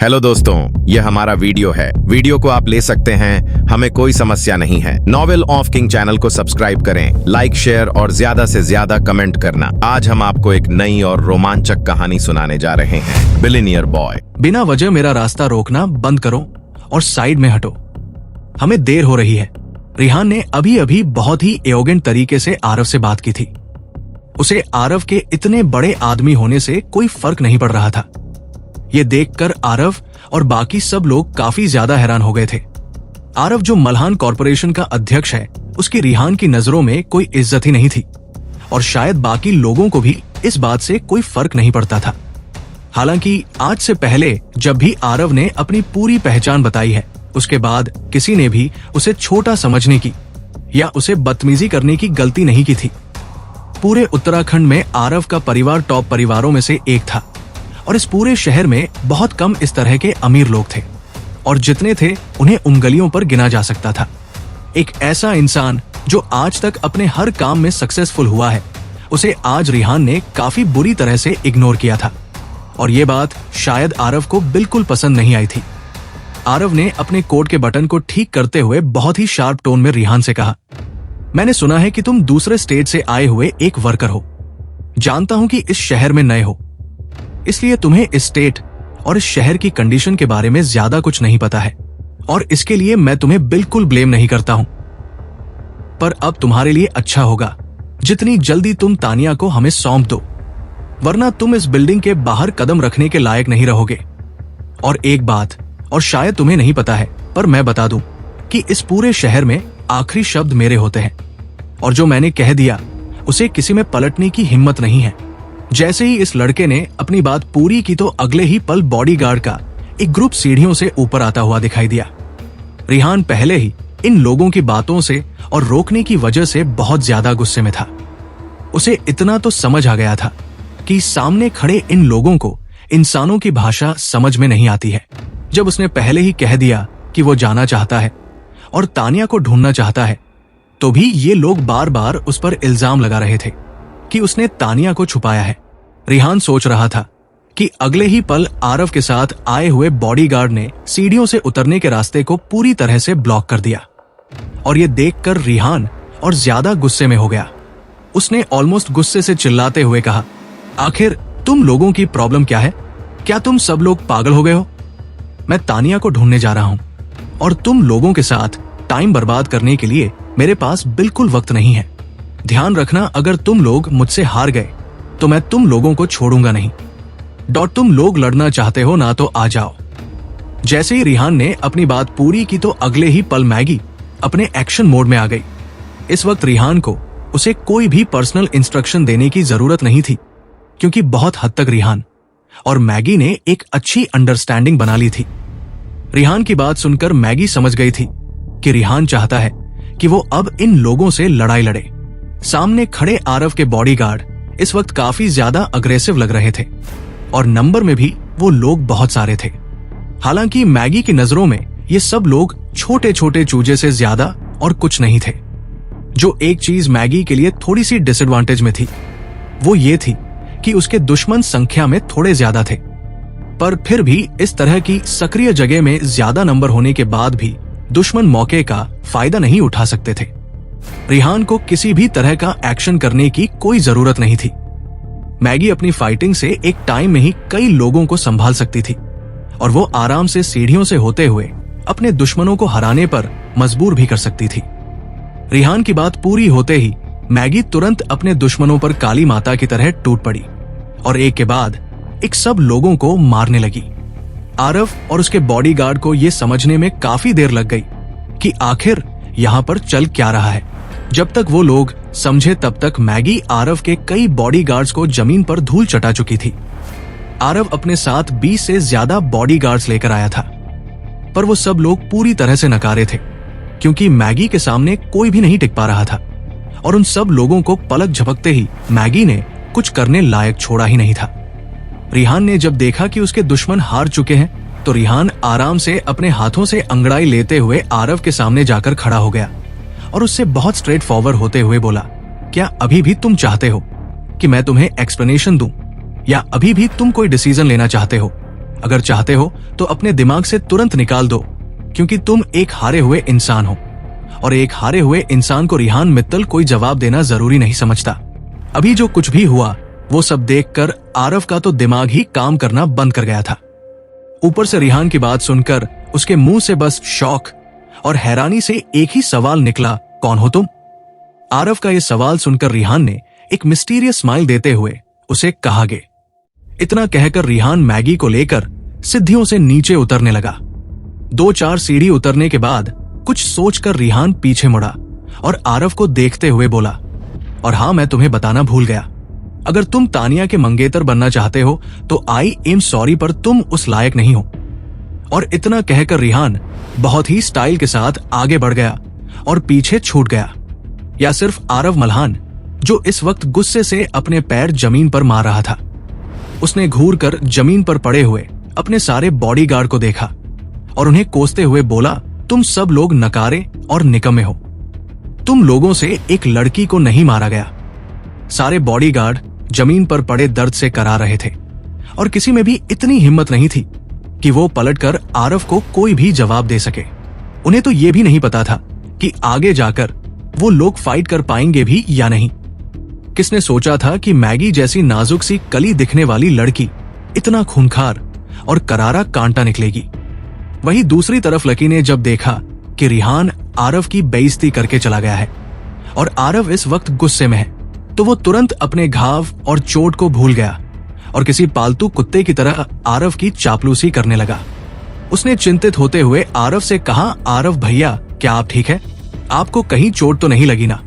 Hello दोस्तों, ये हमारा वीडियो है। वीडियो को आप ले सकते हैं, हमें कोई समस्या नहीं है। नॉवेल ऑफ किंग चैनल को सब्सक्राइब करें, लाइक शेयर और ज्यादा से ज्यादा कमेंट करना। आज हम आपको एक नई और रोमांचक कहानी सुनाने जा रहे हैं, बिलियनियर बॉय। बिना वजह मेरा रास्ता रोकना बंद करो और साइड में हटो, हमें देर हो रही है। रिहान ने अभी अभी बहुत ही एरोगेंट तरीके से आरव से बात की थी। उसे आरव के इतने बड़े आदमी होने से कोई फर्क नहीं पड़ रहा था। ये देखकर आरव और बाकी सब लोग काफी ज्यादा हैरान हो गए थे। आरव जो मल्हान कॉरपोरेशन का अध्यक्ष है, उसकी रिहान की नजरों में कोई इज्जत ही नहीं थी और शायद बाकी लोगों को भी इस बात से कोई फर्क नहीं पड़ता था। हालांकि आज से पहले जब भी आरव ने अपनी पूरी पहचान बताई है, उसके बाद किसी ने भी उसे छोटा समझने की या उसे बदतमीजी करने की गलती नहीं की थी। पूरे उत्तराखंड में आरव का परिवार टॉप परिवारों में से एक था और इस पूरे शहर में बहुत कम इस तरह के अमीर लोग थे और जितने थे उन्हें उंगलियों पर गिना जा सकता था। एक ऐसा इंसान जो आज तक अपने हर काम में सक्सेसफुल हुआ है, उसे आज रिहान ने काफी बुरी तरह से इग्नोर किया था और ये बात शायद आरव को बिल्कुल पसंद नहीं आई थी। आरव ने अपने कोट के बटन को ठीक करते हुए बहुत ही शार्प टोन में रिहान से कहा, मैंने सुना है कि तुम दूसरे स्टेट से आए हुए एक वर्कर हो। जानता हूं कि इस शहर में नए हो, इसलिए तुम्हें इस स्टेट और इस शहर की कंडीशन के बारे में ज्यादा कुछ नहीं पता है और इसके लिए मैं तुम्हें बिल्कुल ब्लेम नहीं करता हूं। पर अब तुम्हारे लिए अच्छा होगा जितनी जल्दी तुम तानिया को हमें सौंप दो, वरना तुम इस बिल्डिंग के बाहर कदम रखने के लायक नहीं रहोगे। और एक बात, और शायद तुम्हें नहीं पता है पर मैं बता दूं कि इस पूरे शहर में आखिरी शब्द मेरे होते हैं और जो मैंने कह दिया उसे किसी में पलटने की हिम्मत नहीं है। जैसे ही इस लड़के ने अपनी बात पूरी की तो अगले ही पल बॉडीगार्ड का एक ग्रुप सीढ़ियों से ऊपर आता हुआ दिखाई दिया। रिहान पहले ही इन लोगों की बातों से और रोकने की वजह से बहुत ज्यादा गुस्से में था। उसे इतना तो समझ आ गया था कि सामने खड़े इन लोगों को इंसानों की भाषा समझ में नहीं आती है। जब उसने पहले ही कह दिया कि वो जाना चाहता है और तानिया को ढूंढना चाहता है, तो भी ये लोग बार बार उस पर इल्जाम लगा रहे थे कि उसने तानिया को छुपाया है। रिहान सोच रहा था कि अगले ही पल आरव के साथ आए हुए बॉडीगार्ड ने सीढ़ियों से उतरने के रास्ते को पूरी तरह से ब्लॉक कर दिया और ये देखकर रिहान और ज्यादा गुस्से में हो गया। उसने ऑलमोस्ट गुस्से से चिल्लाते हुए कहा, आखिर तुम लोगों की प्रॉब्लम क्या है? क्या तुम सब लोग पागल हो गए हो? मैं तानिया को ढूंढने जा रहा हूं और तुम लोगों के साथ टाइम बर्बाद करने के लिए मेरे पास बिल्कुल वक्त नहीं है। ध्यान रखना, अगर तुम लोग मुझसे हार गए तो मैं तुम लोगों को छोड़ूंगा नहीं। तुम लोग लड़ना चाहते हो ना तो आ जाओ। जैसे ही रिहान ने अपनी बात पूरी की तो अगले ही पल मैगी अपने एक्शन मोड में आ गई। इस वक्त रिहान को उसे कोई भी पर्सनल इंस्ट्रक्शन देने की जरूरत नहीं थी, क्योंकि बहुत हद तक रिहान और मैगी ने एक अच्छी अंडरस्टैंडिंग बना ली थी। रिहान की बात सुनकर मैगी समझ गई थी कि रिहान चाहता है कि वो अब इन लोगों से लड़ाई लड़े। सामने खड़े आरव के बॉडीगार्ड इस वक्त काफी ज्यादा अग्रेसिव लग रहे थे और नंबर में भी वो लोग बहुत सारे थे। हालांकि मैगी की नजरों में ये सब लोग छोटे छोटे चूजे से ज्यादा और कुछ नहीं थे। जो एक चीज मैगी के लिए थोड़ी सी डिसएडवांटेज में थी, वो ये थी कि उसके दुश्मन संख्या में थोड़े ज्यादा थे, पर फिर भी इस तरह की सक्रिय जगह में ज्यादा नंबर होने के बाद भी दुश्मन मौके का फायदा नहीं उठा सकते थे। रिहान को किसी भी तरह का एक्शन करने की कोई जरूरत नहीं थी। मैगी अपनी फाइटिंग से एक टाइम में ही कई लोगों को संभाल सकती थी और वो आराम से सीढ़ियों से होते हुए अपने दुश्मनों को हराने पर मजबूर भी कर सकती थी। रिहान की बात पूरी होते ही मैगी तुरंत अपने दुश्मनों पर काली माता की तरह टूट पड़ी और एक के बाद एक सब लोगों को मारने लगी। आरव और उसके बॉडीगार्ड को यह समझने में काफी देर लग गई कि आखिर यहाँ पर चल क्या रहा है। जब तक वो लोग समझे तब तक मैगी आरव के कई बॉडीगार्ड्स को जमीन पर धूल चटा चुकी थी। आरव अपने साथ 20 से ज्यादा बॉडीगार्ड्स लेकर आया था, पर वो सब लोग पूरी तरह से नकारे थे, क्योंकि मैगी के सामने कोई भी नहीं टिक पा रहा था और उन सब लोगों को पलक झपकते ही मैगी ने कुछ करने लायक छोड़ा ही नहीं था। रिहान ने जब देखा कि उसके दुश्मन हार चुके हैं, तो रिहान आराम से अपने हाथों से अंगड़ाई लेते हुए आरव के सामने जाकर खड़ा हो गया और उससे बहुत स्ट्रेट फॉरवर्ड होते हुए बोला, क्या अभी भी तुम चाहते हो कि मैं तुम्हें एक्सप्लेनेशन दूं, या अभी भी तुम कोई डिसीजन लेना चाहते हो? अगर चाहते हो तो अपने दिमाग से तुरंत निकाल दो, क्योंकि तुम एक हारे हुए इंसान हो, और एक हारे हुए इंसान को रिहान मित्तल कोई जवाब देना जरूरी नहीं समझता। अभी जो कुछ भी हुआ वो सब देखकर आरव का तो दिमाग ही काम करना बंद कर गया था। ऊपर से रिहान की बात सुनकर उसके मुंह से बस शौक और हैरानी से एक ही सवाल निकला, कौन हो तुम? आरव का यह सवाल सुनकर रिहान ने एक मिस्टीरियस स्माइल देते हुए उसे कहा गे। इतना कहकर रिहान मैगी को लेकर सीढ़ियों से नीचे उतरने लगा। 2-4 सीढ़ी उतरने के बाद कुछ सोचकर रिहान पीछे मुड़ा और आरव को देखते हुए बोला, और हाँ, मैं तुम्हें बताना भूल गया, अगर तुम तानिया के मंगेतर बनना चाहते हो तो आई एम सॉरी, पर तुम उस लायक नहीं हो। और इतना कहकर रिहान बहुत ही स्टाइल के साथ आगे बढ़ गया और पीछे छूट गया। या सिर्फ आरव मल्हान, जो इस वक्त गुस्से से अपने पैर जमीन पर मार रहा था। उसने घूर कर जमीन पर पड़े हुए अपने सारे बॉडीगार्ड को देखा और उन्हें कोसते हुए बोला, तुम सब लोग नकारे और निकम्मे हो। तुम लोगों से एक लड़की को नहीं मारा गया। सारे बॉडीगार्ड जमीन पर पड़े दर्द से करा रहे थे और किसी में भी इतनी हिम्मत नहीं थी कि वो पलटकर आरव को कोई भी जवाब दे सके। उन्हें तो ये भी नहीं पता था कि आगे जाकर वो लोग फाइट कर पाएंगे भी या नहीं। किसने सोचा था कि मैगी जैसी नाजुक सी कली दिखने वाली लड़की इतना खूंखार और करारा कांटा निकलेगी। वहीं दूसरी तरफ लकी ने जब देखा कि रिहान आरव की बेइज्जती करके चला गया है और आरव इस वक्त गुस्से में है, तो वो तुरंत अपने घाव और चोट को भूल गया और किसी पालतू कुत्ते की तरह आरव की चापलूसी करने लगा। उसने चिंतित होते हुए आरव से कहा, आरव भैया, क्या आप ठीक है? आपको कहीं चोट तो नहीं लगी ना?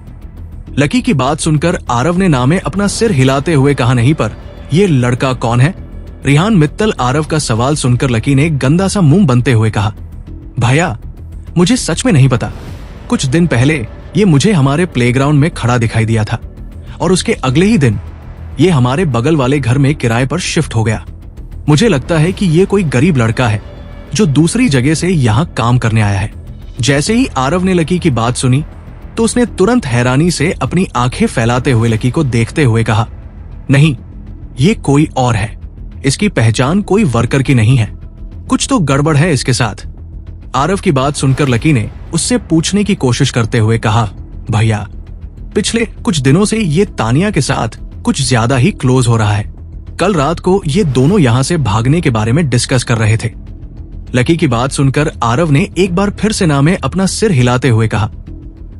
लकी की बात सुनकर आरव ने नामे अपना सिर हिलाते हुए कहा, नहीं, पर ये लड़का कौन है? रिहान मित्तल आरव का सवाल सुनकर लकी ने गंदा सा मुंह बनते हुए कहा, भैया, मुझे सच में नहीं पता। कुछ दिन पहले ये मुझे हमारे प्लेग्राउंड में खड़ा दिखाई दिया था और उसके अगले ही दिन ये हमारे बगल वाले घर में किराए पर शिफ्ट हो गया। मुझे लगता है कि ये कोई गरीब लड़का है जो दूसरी जगह से यहाँ काम करने आया है। जैसे ही आरव ने लकी की बात सुनी तो उसने तुरंत हैरानी से अपनी आंखें फैलाते हुए लकी को देखते हुए कहा, नहीं, ये कोई और है। इसकी पहचान कोई वर्कर की नहीं है। कुछ तो गड़बड़ है इसके साथ। आरव की बात सुनकर लकी ने उससे पूछने की कोशिश करते हुए कहा, भैया, पिछले कुछ दिनों से ये तानिया के साथ कुछ ज्यादा ही क्लोज हो रहा है। कल रात को ये दोनों यहाँ से भागने के बारे में डिस्कस कर रहे थे। लकी की बात सुनकर आरव ने एक बार फिर से नामे अपना सिर हिलाते हुए कहा,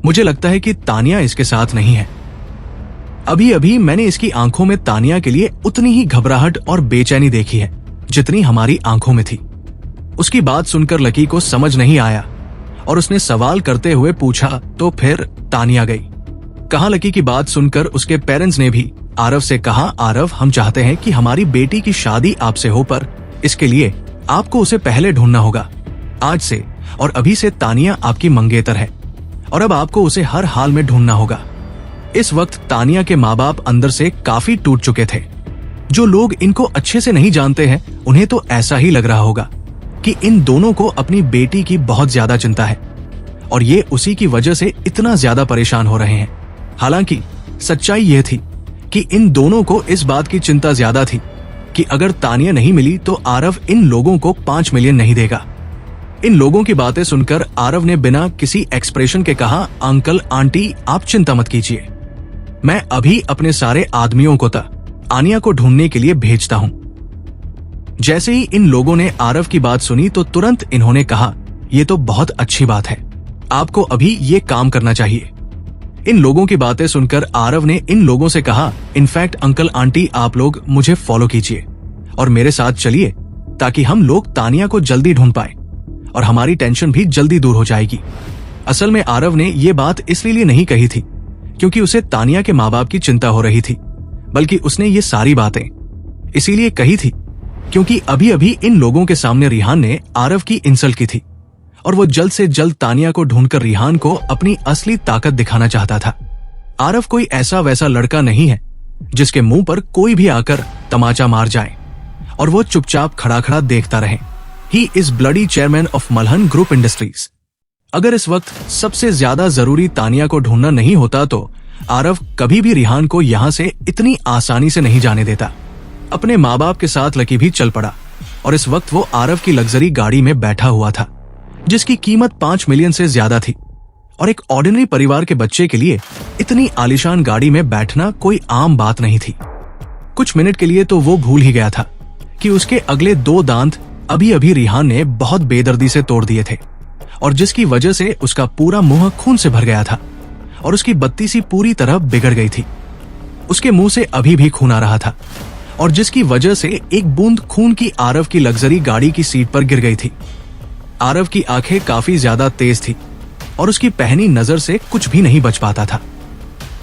मुझे लगता है कि तानिया इसके साथ नहीं है। अभी अभी मैंने इसकी आंखों में तानिया के लिए उतनी ही घबराहट और बेचैनी देखी है जितनी हमारी आंखों में थी। उसकी बात सुनकर लकी को समझ नहीं आया और उसने सवाल करते हुए पूछा, तो फिर तानिया गई कहाँ? लकी की बात सुनकर उसके पेरेंट्स ने भी आरव से कहा, आरव, हम चाहते हैं कि हमारी बेटी की शादी आपसे हो, पर इसके लिए आपको उसे पहले ढूंढना होगा। आज से और अभी से तानिया आपकी मंगेतर है और अब आपको उसे हर हाल में ढूंढना होगा। इस वक्त तानिया के माँ बाप अंदर से काफी टूट चुके थे। जो लोग इनको अच्छे से नहीं जानते हैं उन्हें तो ऐसा ही लग रहा होगा कि इन दोनों को अपनी बेटी की बहुत ज्यादा चिंता है और ये उसी की वजह से इतना ज्यादा परेशान हो रहे हैं। हालांकि सच्चाई यह थी कि इन दोनों को इस बात की चिंता ज्यादा थी कि अगर तानिया नहीं मिली तो आरव इन लोगों को 5 मिलियन नहीं देगा। इन लोगों की बातें सुनकर आरव ने बिना किसी एक्सप्रेशन के कहा, अंकल आंटी, आप चिंता मत कीजिए, मैं अभी अपने सारे आदमियों को आनिया को ढूंढने के लिए भेजता हूं। जैसे ही इन लोगों ने आरव की बात सुनी तो तुरंत इन्होंने कहा, यह तो बहुत अच्छी बात है, आपको अभी ये काम करना चाहिए। इन लोगों की बातें सुनकर आरव ने इन लोगों से कहा, इनफैक्ट अंकल आंटी, आप लोग मुझे फॉलो कीजिए और मेरे साथ चलिए ताकि हम लोग तानिया को जल्दी ढूंढ पाए और हमारी टेंशन भी जल्दी दूर हो जाएगी। असल में आरव ने ये बात इसलिए नहीं कही थी क्योंकि उसे तानिया के माँ बाप की चिंता हो रही थी, बल्कि उसने ये सारी बातें इसीलिए कही थी क्योंकि अभी अभी इन लोगों के सामने रिहान ने आरव की इंसल्ट की थी और वो जल्द से जल्द तानिया को ढूंढकर रिहान को अपनी असली ताकत दिखाना चाहता था। आरव कोई ऐसा वैसा लड़का नहीं है जिसके मुंह पर कोई भी आकर तमाचा मार जाए और वो चुपचाप खड़ा खड़ा देखता रहे। He is bloody chairman of Malhan group industries. अगर इस वक्त सबसे ज्यादा जरूरी तानिया को ढूंढना नहीं होता तो आरव कभी भी रिहान को यहाँ से इतनी आसानी से नहीं जाने देता। अपने माँ बाप के साथ लकी भी चल पड़ा और इस वक्त वो आरव की लग्जरी गाड़ी में बैठा हुआ था, जिसकी कीमत 5 मिलियन से ज्यादा थी। और एक ऑर्डिनरी परिवार के बच्चे के लिए इतनी आलीशान गाड़ी में बैठना कोई आम बात नहीं थी। कुछ मिनट के लिए तो वो भूल ही गया था कि उसके अगले 2 दांत अभी अभी रिहान ने बहुत बेदर्दी से तोड़ दिए थे, और जिसकी वजह से उसका पूरा मुंह खून से भर गया था और उसकी बत्ती सी पूरी तरह बिगड़ गई थी। उसके मुंह से अभी भी खून आ रहा था, और जिसकी वजह से एक बूंद खून की आरव की लग्जरी गाड़ी की सीट पर गिर गई थी। आरव की आंखें काफी ज्यादा तेज थी और उसकी पहनी नजर से कुछ भी नहीं बच पाता था।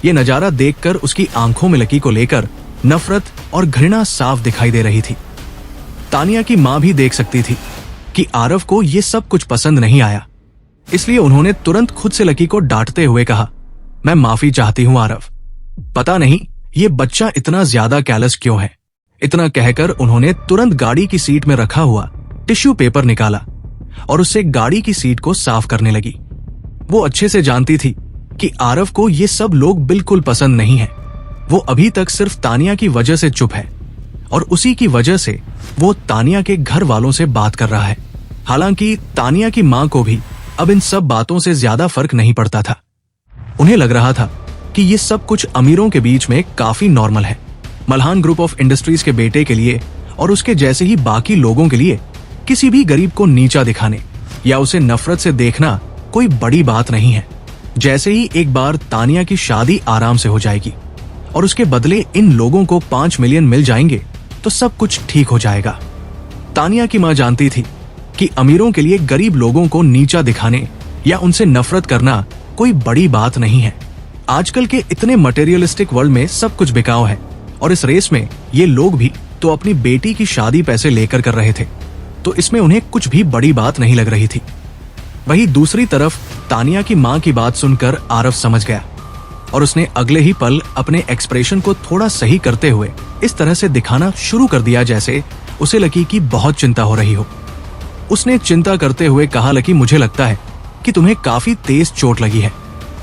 ये नजारा देखकर उसकी आंखों में लकी को लेकर नफरत और घृणा साफ दिखाई दे रही थी। तानिया की मां भी देख सकती थी कि आरव को ये सब कुछ पसंद नहीं आया, इसलिए उन्होंने तुरंत खुद से लकी को डांटते हुए कहा, मैं माफी चाहती हूं आरव, पता नहीं ये बच्चा इतना ज्यादा कैलस क्यों है। इतना कहकर उन्होंने तुरंत गाड़ी की सीट में रखा हुआ टिश्यू पेपर निकाला और उससे गाड़ी की सीट को साफ करने लगी। वो अच्छे से जानती थी कि आरव को ये सब लोग बिल्कुल पसंद नहीं है। वो अभी तक सिर्फ तानिया की वजह से चुप है और उसी की वजह से वो तानिया के घर वालों से बात कर रहा है। हालांकि तानिया की मां को भी अब इन सब बातों से ज्यादा फर्क नहीं पड़ता था। उन्हें लग रहा था कि ये सब कुछ अमीरों के बीच में काफी नॉर्मल है। मल्हान ग्रुप ऑफ इंडस्ट्रीज के बेटे के लिए और उसके जैसे ही बाकी लोगों के लिए किसी भी गरीब को नीचा दिखाने या उसे नफरत से देखना कोई बड़ी बात नहीं है। जैसे ही एक बार तानिया की शादी आराम से हो जाएगी और उसके बदले इन लोगों को 5 मिलियन मिल जाएंगे तो सब कुछ ठीक हो जाएगा। तानिया की मां जानती थी कि अमीरों के लिए गरीब लोगों को नीचा दिखाने या उनसे नफरत करना कोई बड़ी बात नहीं है। आजकल के इतने मटेरियलिस्टिक वर्ल्ड में सब कुछ बिकाऊ है, और इस रेस में ये लोग भी तो अपनी बेटी की शादी पैसे लेकर कर रहे थे, तो इसमें उन्हें कुछ भी बड़ी बात नहीं लग रही थी। वहीं दूसरी तरफ तानिया की मां की बात सुनकर आरव समझ गया और उसने अगले ही पल अपने एक्सप्रेशन को थोड़ा सही करते हुए इस तरह से दिखाना शुरू कर दिया जैसे उसे लकी की बहुत चिंता हो रही हो। उसने चिंता करते हुए कहा, लकी मुझे लगता है कि तुम्हें काफी तेज चोट लगी है,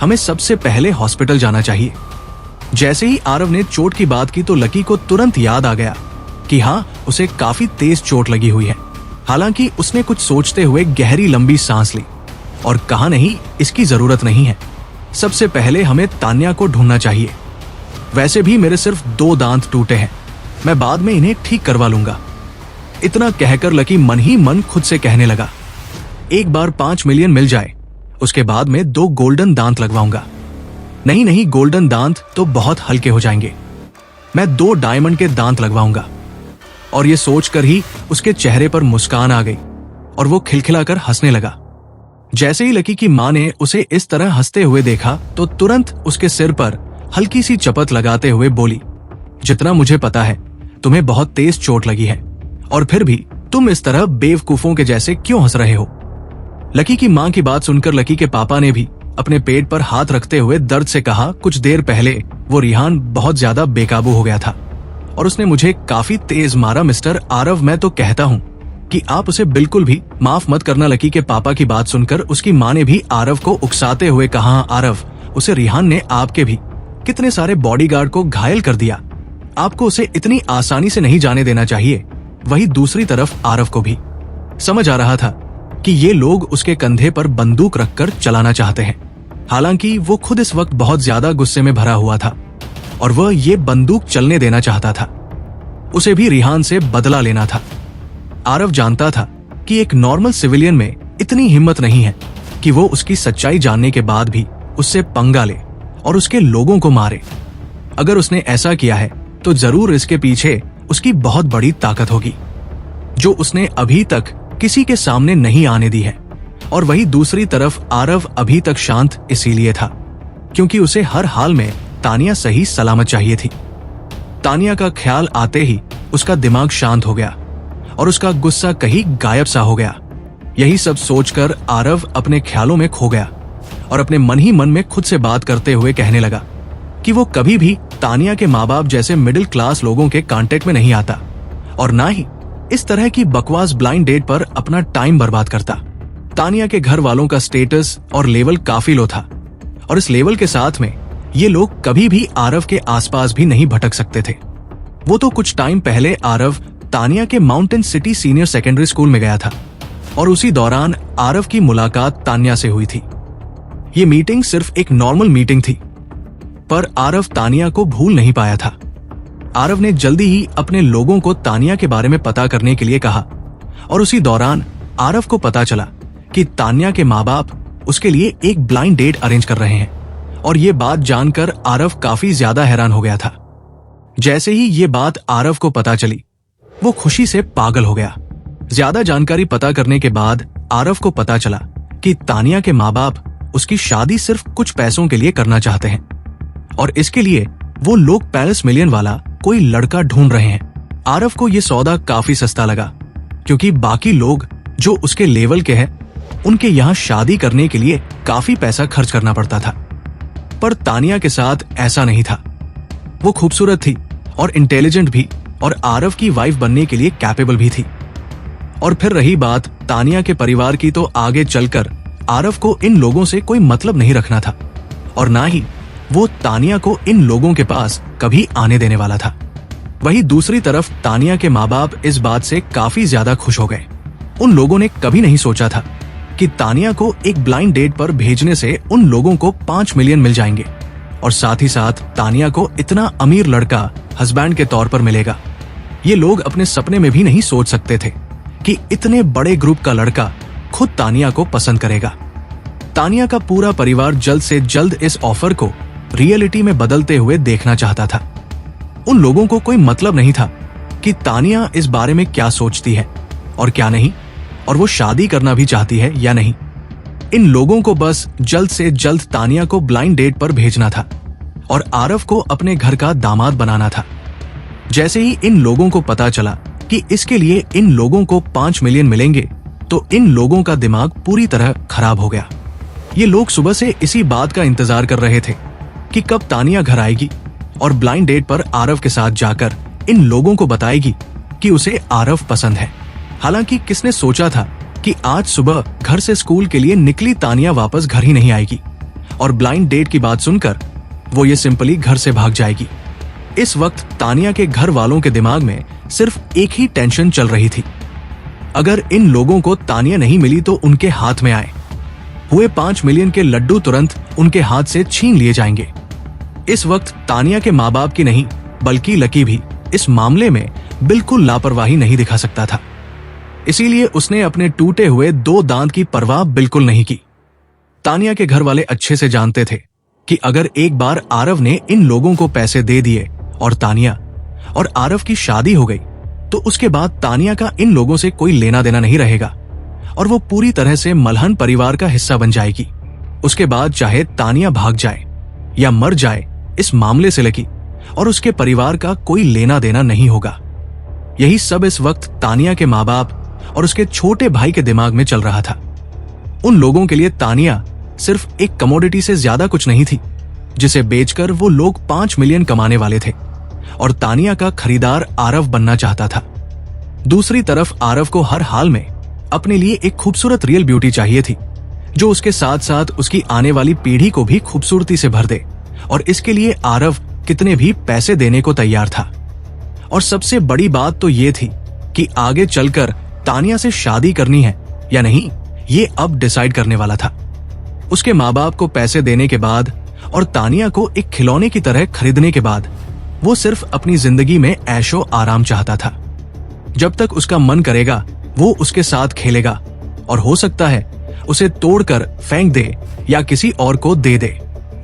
हमें सबसे पहले हॉस्पिटल जाना चाहिए। जैसे ही आरव ने चोट की बात की तो लकी को तुरंत याद आ गया कि हाँ, उसे काफी तेज चोट लगी हुई है। हालांकि उसने कुछ सोचते हुए गहरी लंबी सांस ली और कहा, नहीं, इसकी जरूरत नहीं है, सबसे पहले हमें तान्या को ढूंढना चाहिए। वैसे भी मेरे सिर्फ 2 दांत टूटे हैं, मैं बाद में इन्हें ठीक करवा लूंगा। इतना कहकर लकी मन ही मन खुद से कहने लगा, एक बार 5 मिलियन मिल जाए उसके बाद में 2 गोल्डन दांत लगवाऊंगा। नहीं, गोल्डन दांत तो बहुत हल्के हो जाएंगे, मैं 2 डायमंड के दांत लगवाऊंगा। और ये सोचकर ही उसके चेहरे पर मुस्कान आ गई और वो खिलखिलाकर हंसने लगा। जैसे ही लकी की मां ने उसे इस तरह हंसते हुए देखा तो तुरंत उसके सिर पर हल्की सी चपत लगाते हुए बोली, जितना मुझे पता है तुम्हें बहुत तेज चोट लगी है, और फिर भी तुम इस तरह बेवकूफों के जैसे क्यों हंस रहे हो। लकी की मां की बात सुनकर लकी के पापा ने भी अपने पेट पर हाथ रखते हुए दर्द से कहा, कुछ देर पहले वो रिहान बहुत ज्यादा बेकाबू हो गया था और उसने मुझे काफी तेज मारा। मिस्टर आरव, मैं तो कहता हूँ कि आप उसे बिल्कुल भी माफ मत करना। लकी के पापा की बात सुनकर उसकी मां ने भी आरव को उकसाते हुए कहा, आरव, उसे रिहान ने आपके भी कितने सारे बॉडीगार्ड को घायल कर दिया, आपको उसे इतनी आसानी से नहीं जाने देना चाहिए। वही दूसरी तरफ आरव को भी समझ आ रहा था कि ये लोग उसके कंधे पर बंदूक रखकर चलाना चाहते हैं। हालांकि वो खुद इस वक्त बहुत ज्यादा गुस्से में भरा हुआ था और वह ये बंदूक चलने देना चाहता था। उसे भी रिहान से बदला लेना था। आरव जानता था कि एक नॉर्मल सिविलियन में इतनी हिम्मत नहीं है कि वो उसकी सच्चाई जानने के बाद भी उससे पंगा ले और उसके लोगों को मारे। अगर उसने ऐसा किया है तो जरूर इसके पीछे उसकी बहुत बड़ी ताकत होगी जो उसने अभी तक किसी के सामने नहीं आने दी है। और वही दूसरी तरफ आरव अभी तक शांत इसीलिए था क्योंकि उसे हर हाल में तानिया सही सलामत चाहिए थी। तानिया का ख्याल आते ही उसका दिमाग शांत हो गया और उसका गुस्सा कहीं गायब सा हो गया। यही सब सोचकर आरव अपने ख्यालों में खो गया और अपने मन ही मन में खुद से बात करते हुए कहने लगा कि वो कभी भी तानिया के माँ बाप जैसे मिडिल क्लास लोगों के कांटेक्ट में नहीं आता और ना ही इस तरह की बकवास ब्लाइंड डेट पर अपना टाइम बर्बाद करता। तानिया के घर वालों का स्टेटस और लेवल काफी लो था और इस लेवल के साथ में ये लोग कभी भी आरव के आसपास भी नहीं भटक सकते थे। वो तो कुछ टाइम पहले आरव तानिया के mountain city senior secondary school में गया था और उसी दौरान आरव की मुलाकात तानिया से हुई थी। ये मीटिंग सिर्फ एक नॉर्मल मीटिंग थी, पर आरव तानिया को भूल नहीं पाया था। आरव ने जल्दी ही अपने लोगों को तानिया के बारे में पता करने के लिए कहा और उसी दौरान आरव को पता चला कि तानिया के माँ बाप उसके लिए एक ब्लाइंड डेट अरेंज कर रहे हैं और ये बात जानकर आरव काफी ज्यादा हैरान हो गया था। जैसे ही ये बात आरव को पता चली, वो खुशी से पागल हो गया। ज्यादा जानकारी पता करने के बाद आरव को पता चला कि तानिया के माँ बाप उसकी शादी सिर्फ कुछ पैसों के लिए करना चाहते हैं और इसके लिए वो लोग पैलेस मिलियन वाला कोई लड़का ढूंढ रहे हैं। आरव को ये सौदा काफी सस्ता लगा क्योंकि बाकी लोग जो उसके लेवल के हैं उनके यहाँ शादी करने के लिए काफी पैसा खर्च करना पड़ता था, पर तानिया के साथ ऐसा नहीं था। वो खूबसूरत थी और इंटेलिजेंट भी और आरव की वाइफ बनने के लिए कैपेबल भी थी। और फिर रही बात तानिया के परिवार की, तो आगे चलकर आरव को इन लोगों से कोई मतलब नहीं रखना था और ना ही वो तानिया को इन लोगों के पास कभी आने देने वाला था। वहीं दूसरी तरफ तानिया के माँ बाप इस बात से काफी ज्यादा खुश हो गए। उन लोगों ने कभी नहीं सोचा था कि तानिया को एक ब्लाइंड डेट पर भेजने से उन लोगों को 5 मिलियन मिल जाएंगे और साथ ही साथ तानिया को इतना अमीर लड़का हस्बैंड के तौर पर मिलेगा। ये लोग अपने सपने में भी नहीं सोच सकते थे कि इतने बड़े ग्रुप का लड़का खुद तानिया को पसंद करेगा। तानिया का पूरा परिवार जल्द से जल्द इस ऑफर को रियलिटी में बदलते हुए देखना चाहता था। उन लोगों को कोई मतलब नहीं था कि तानिया इस बारे में क्या सोचती है और क्या नहीं, और वो शादी करना भी चाहती है या नहीं। इन लोगों को बस जल्द से जल्द तानिया को ब्लाइंड डेट पर भेजना था और आरव को अपने घर का दामाद बनाना था। जैसे ही इन लोगों को पता चला कि इसके लिए इन लोगों को 5 मिलियन मिलेंगे, तो इन लोगों का दिमाग पूरी तरह खराब हो गया। ये लोग सुबह से इसी बात का इंतजार कर रहे थे कि कब तानिया घर आएगी और ब्लाइंड डेट पर आरव के साथ जाकर इन लोगों को बताएगी कि उसे आरव पसंद है। हालांकि किसने सोचा था कि आज सुबह घर से स्कूल के लिए निकली तानिया वापस घर ही नहीं आएगी और ब्लाइंड डेट की बात सुनकर वो ये सिंपली घर से भाग जाएगी। इस वक्त तानिया के घर वालों के दिमाग में सिर्फ एक ही टेंशन चल रही थी, अगर इन लोगों को तानिया नहीं मिली तो उनके हाथ में आए हुए 5 मिलियन के लड्डू तुरंत उनके हाथ से छीन लिए जाएंगे। इस वक्त तानिया के माँ बाप की नहीं बल्कि लकी भी इस मामले में बिल्कुल लापरवाही नहीं दिखा सकता था, इसीलिए उसने अपने टूटे हुए 2 दांत की परवाह बिल्कुल नहीं की। तानिया के घर वाले अच्छे से जानते थे कि अगर एक बार आरव ने इन लोगों को पैसे दे दिए और तानिया और आरव की शादी हो गई, तो उसके बाद तानिया का इन लोगों से कोई लेना देना नहीं रहेगा और वो पूरी तरह से मल्हन परिवार का हिस्सा बन जाएगी। उसके बाद चाहे तानिया भाग जाए या मर जाए, इस मामले से लकी और उसके परिवार का कोई लेना देना नहीं होगा। यही सब इस वक्त तानिया के माँ बाप और उसके छोटे भाई के दिमाग में चल रहा था। उन लोगों के लिए तानिया सिर्फ एक कमोडिटी से ज्यादा कुछ नहीं थी, जिसे बेचकर वो लोग 5 मिलियन कमाने वाले थे और तानिया का खरीदार आरव बनना चाहता था। दूसरी तरफ आरव को हर हाल में अपने लिए एक खूबसूरत रियल ब्यूटी चाहिए थी, जो उसके साथ साथ उसकी आने वाली पीढ़ी को भी खूबसूरती से भर दे, और इसके लिए आरव कितने भी पैसे देने को तैयार था। और सबसे बड़ी बात तो ये थी कि आगे चलकर तानिया से शादी करनी है या नहीं, ये अब डिसाइड करने वाला था। उसके माँ बाप को पैसे देने के बाद और तानिया को एक खिलौने की तरह खरीदने के बाद वो सिर्फ अपनी जिंदगी में ऐशो आराम चाहता था। जब तक उसका मन करेगा वो उसके साथ खेलेगा और हो सकता है उसे तोड़कर फेंक दे या किसी और को दे दे।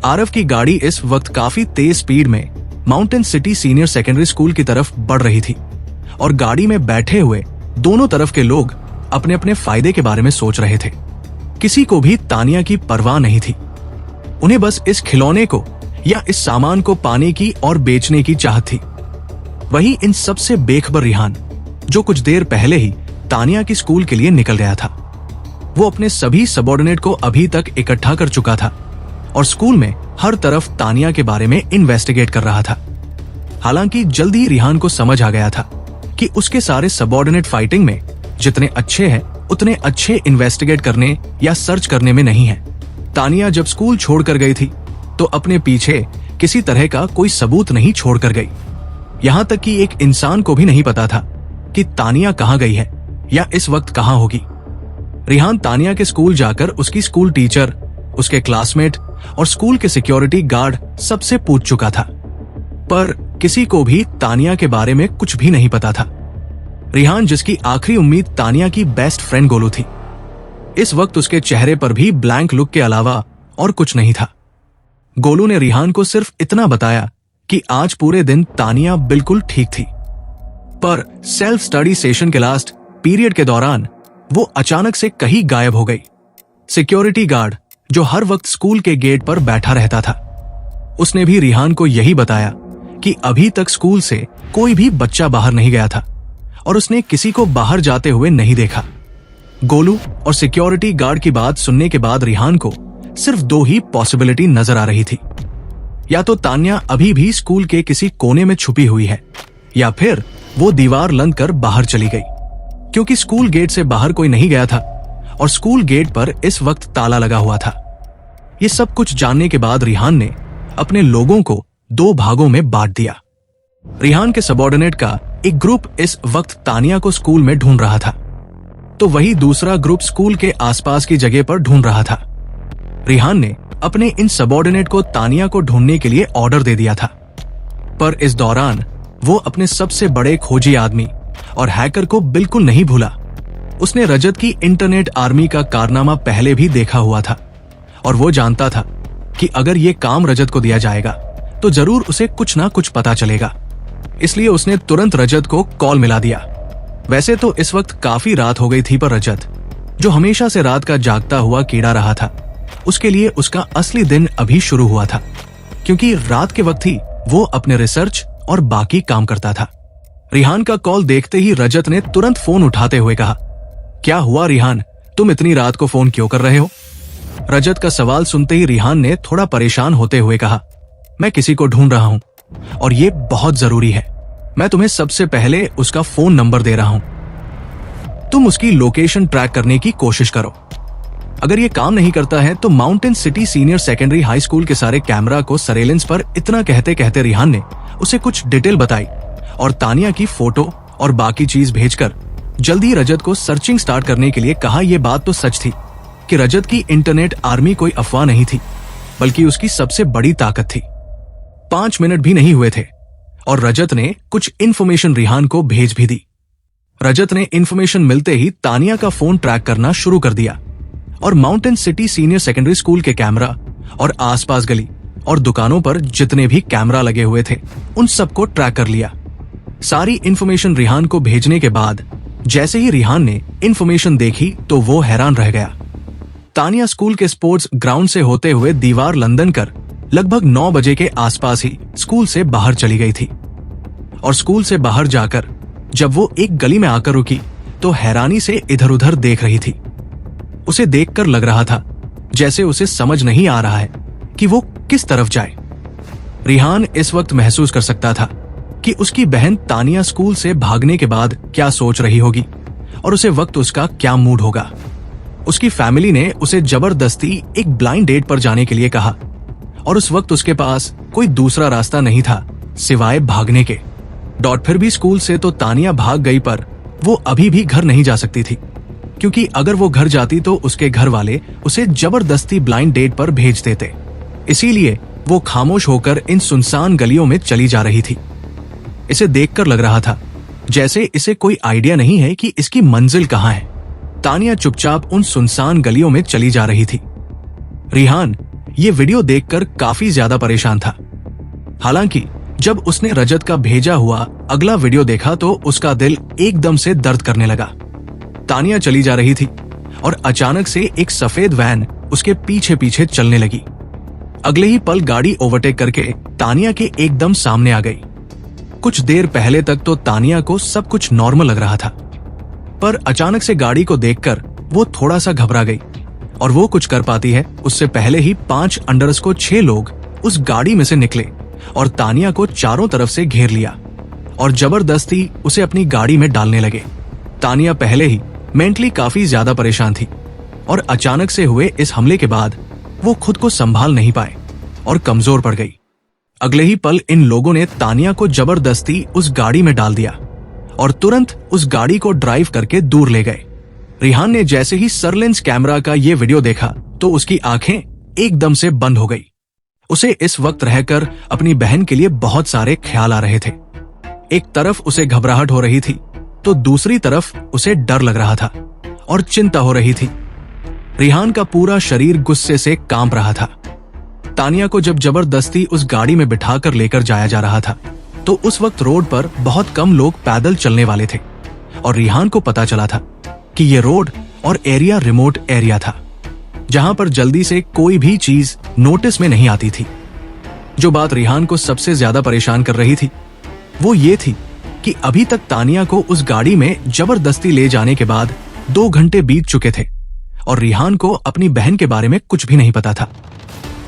आरव की गाड़ी इस वक्त काफी तेज स्पीड में mountain city senior secondary school की तरफ बढ़ रही थी और गाड़ी में बैठे हुए दोनों तरफ के लोग अपने अपने फायदे के बारे में सोच रहे थे। किसी को भी तानिया की परवाह नहीं थी। उन्हें बस इस खिलौने को या इस सामान को पाने की और बेचने की चाहत थी। वहीं इन सबसे बेखबर रिहान, जो कुछ देर पहले ही तानिया की स्कूल के लिए निकल गया था, वो अपने सभी सबऑर्डिनेट को अभी तक इकट्ठा कर चुका था और स्कूल में हर तरफ तानिया के बारे में इन्वेस्टिगेट कर रहा था। हालांकि जल्दी ही रिहान को समझ आ गया था कि उसके सारे सबऑर्डिनेट फाइटिंग में जितने अच्छे हैं उतने अच्छे इन्वेस्टिगेट करने या सर्च करने में नहीं है। तानिया जब स्कूल छोड़कर गई थी तो अपने पीछे किसी तरह का कोई सबूत नहीं छोड़कर गई। यहाँ तक कि एक इंसान को भी नहीं पता था कि तानिया कहाँ गई है या इस वक्त कहाँ होगी। रिहान तानिया के स्कूल जाकर उसकी स्कूल टीचर, उसके क्लासमेट और स्कूल के सिक्योरिटी गार्ड सबसे पूछ चुका था, पर किसी को भी तानिया के बारे में कुछ भी नहीं पता था। रिहान, जिसकी आखिरी उम्मीद तानिया की बेस्ट फ्रेंड गोलू थी, इस वक्त उसके चेहरे पर भी ब्लैंक लुक के अलावा और कुछ नहीं था। गोलू ने रिहान को सिर्फ इतना बताया कि आज पूरे दिन तानिया बिल्कुल ठीक थी, पर सेल्फ स्टडी सेशन के लास्ट पीरियड के दौरान वो अचानक से कहीं गायब हो गई। सिक्योरिटी गार्ड, जो हर वक्त स्कूल के गेट पर बैठा रहता था, उसने भी रिहान को यही बताया कि अभी तक स्कूल से कोई भी बच्चा बाहर नहीं गया था और उसने किसी को बाहर जाते हुए नहीं देखा। गोलू और सिक्योरिटी गार्ड की बात सुनने के बाद रिहान को सिर्फ दो ही पॉसिबिलिटी नजर आ रही थी। या तो तानिया अभी भी स्कूल के किसी कोने में छुपी हुई है, या फिर वो दीवार लंघ कर बाहर चली गई, क्योंकि स्कूल गेट से बाहर कोई नहीं गया था और स्कूल गेट पर इस वक्त ताला लगा हुआ था। ये सब कुछ जानने के बाद रिहान ने अपने लोगों को दो भागों में बांट दिया। रिहान के सबऑर्डिनेट का एक ग्रुप इस वक्त तानिया को स्कूल में ढूंढ रहा था, तो वही दूसरा ग्रुप स्कूल के आसपास की जगह पर ढूंढ रहा था। रिहान ने अपने इन सबऑर्डिनेट को तानिया को ढूंढने के लिए ऑर्डर दे दिया था, पर इस दौरान वो अपने सबसे बड़े खोजी आदमी और हैकर को बिल्कुल नहीं भूला। उसने रजत की इंटरनेट आर्मी का कारनामा पहले भी देखा हुआ था और वो जानता था कि अगर ये काम रजत को दिया जाएगा तो जरूर उसे कुछ ना कुछ पता चलेगा। इसलिए उसने तुरंत रजत को कॉल मिला दिया। वैसे तो इस वक्त काफी रात हो गई थी, पर रजत, जो हमेशा से रात का जागता हुआ कीड़ा रहा था, उसके लिए उसका असली दिन अभी शुरू हुआ था, क्योंकि रात के वक्त ही वो अपने रिसर्च और बाकी काम करता था। रिहान का कॉल देखते ही रजत ने तुरंत फोन उठाते हुए कहा, क्या हुआ रिहान, तुम इतनी रात को फोन क्यों कर रहे हो? रजत का सवाल सुनते ही रिहान ने थोड़ा परेशान होते हुए कहा, मैं किसी को ढूंढ रहा हूं और ये बहुत जरूरी है। मैं तुम्हें सबसे पहले उसका फोन नंबर दे रहा हूं, तुम उसकी लोकेशन ट्रैक करने की कोशिश करो। अगर ये काम नहीं करता है तो mountain city senior secondary high school के सारे कैमरा को सरेलेंस पर। इतना कहते कहते रिहान ने उसे कुछ डिटेल बताई और तानिया की फोटो और बाकी चीज भेजकर जल्दी रजत को सर्चिंग स्टार्ट करने के लिए कहा। यह बात तो सच थी कि रजत की इंटरनेट आर्मी कोई अफवाह नहीं थी, बल्कि उसकी सबसे बड़ी ताकत थी। 5 मिनट भी नहीं हुए थे और रजत ने कुछ इन्फॉर्मेशन रिहान को भेज भी दी। रजत ने इन्फॉर्मेशन मिलते ही तानिया का फोन ट्रैक करना शुरू कर दिया और mountain city senior secondary school के कैमरा और आसपास गली और दुकानों पर जितने भी कैमरा लगे हुए थे उन सबको ट्रैक कर लिया। सारी इन्फॉर्मेशन रिहान को भेजने के बाद जैसे ही रिहान ने इन्फॉर्मेशन देखी तो वो हैरान रह गया। तानिया स्कूल के स्पोर्ट्स ग्राउंड से होते हुए दीवार लंदन कर लगभग 9 बजे के आसपास ही स्कूल से बाहर चली गई थी और स्कूल से बाहर जाकर जब वो एक गली में आकर रुकी तो हैरानी से इधर उधर देख रही थी। उसे देखकर लग रहा था जैसे उसे समझ नहीं आ रहा है कि वो किस तरफ जाए। रिहान इस वक्त महसूस कर सकता था कि उसकी बहन तानिया स्कूल से भागने के बाद क्या सोच रही होगी और उसे वक्त उसका क्या मूड होगा। उसकी फैमिली ने उसे जबरदस्ती एक ब्लाइंड डेट पर जाने के लिए कहा और उस वक्त उसके पास कोई दूसरा रास्ता नहीं था सिवाय भागने के। फिर भी स्कूल से तो तानिया भाग गई, पर वो अभी भी घर नहीं जा सकती थी, क्योंकि अगर वो घर जाती तो उसके घर वाले उसे जबरदस्ती ब्लाइंड डेट पर भेज देते। इसीलिए वो खामोश होकर इन सुनसान गलियों में चली जा रही थी। इसे देखकर लग रहा था जैसे इसे कोई आइडिया नहीं है कि इसकी मंजिल कहाँ है। तानिया चुपचाप उन सुनसान गलियों में चली जा रही थी। रिहान ये वीडियो देखकर काफी ज्यादा परेशान था। हालांकि जब उसने रजत का भेजा हुआ अगला वीडियो देखा तो उसका दिल एकदम से दर्द करने लगा। तानिया चली जा रही थी और अचानक से एक सफेद वैन उसके पीछे पीछे चलने लगी। अगले ही पल गाड़ी ओवरटेक करके तानिया के एकदम सामने आ गई। कुछ देर पहले तक तो तानिया को सब कुछ नॉर्मल लग रहा था, पर अचानक से गाड़ी को देखकर वो थोड़ा सा घबरा गई और वो कुछ कर पाती है उससे पहले ही 5 अंडरस्को 6 लोग उस गाड़ी में से निकले और तानिया को चारों तरफ से घेर लिया और जबरदस्ती उसे अपनी गाड़ी में डालने लगे। तानिया पहले ही मेंटली काफी ज्यादा परेशान थी और अचानक से हुए इस हमले के बाद वो खुद को संभाल नहीं पाए और कमजोर पड़ गई। अगले ही पल इन लोगों ने तानिया को जबरदस्ती उस गाड़ी में डाल दिया और तुरंत उस गाड़ी को ड्राइव करके दूर ले गए। रिहान ने जैसे ही सर्लेंस कैमरा का ये वीडियो देखा तो उसकी आंखें एकदम से बंद हो गई। उसे इस वक्त रहकर अपनी बहन के लिए बहुत सारे ख्याल आ रहे थे। एक तरफ उसे घबराहट हो रही थी तो दूसरी तरफ उसे डर लग रहा था और चिंता हो रही थी। रिहान का पूरा शरीर गुस्से से कांप रहा था। तानिया को जब जबरदस्ती उस गाड़ी में बिठाकर लेकर जाया जा रहा था तो उस वक्त रोड पर बहुत कम लोग पैदल चलने वाले थे और रिहान को पता चला था कि ये रोड और एरिया रिमोट एरिया था जहां पर जल्दी से कोई भी चीज नोटिस में नहीं आती थी। जो बात रिहान को सबसे ज्यादा परेशान कर रही थी वो ये थी कि अभी तक तानिया को उस गाड़ी में जबरदस्ती ले जाने के बाद 2 घंटे बीत चुके थे और रिहान को अपनी बहन के बारे में कुछ भी नहीं पता था।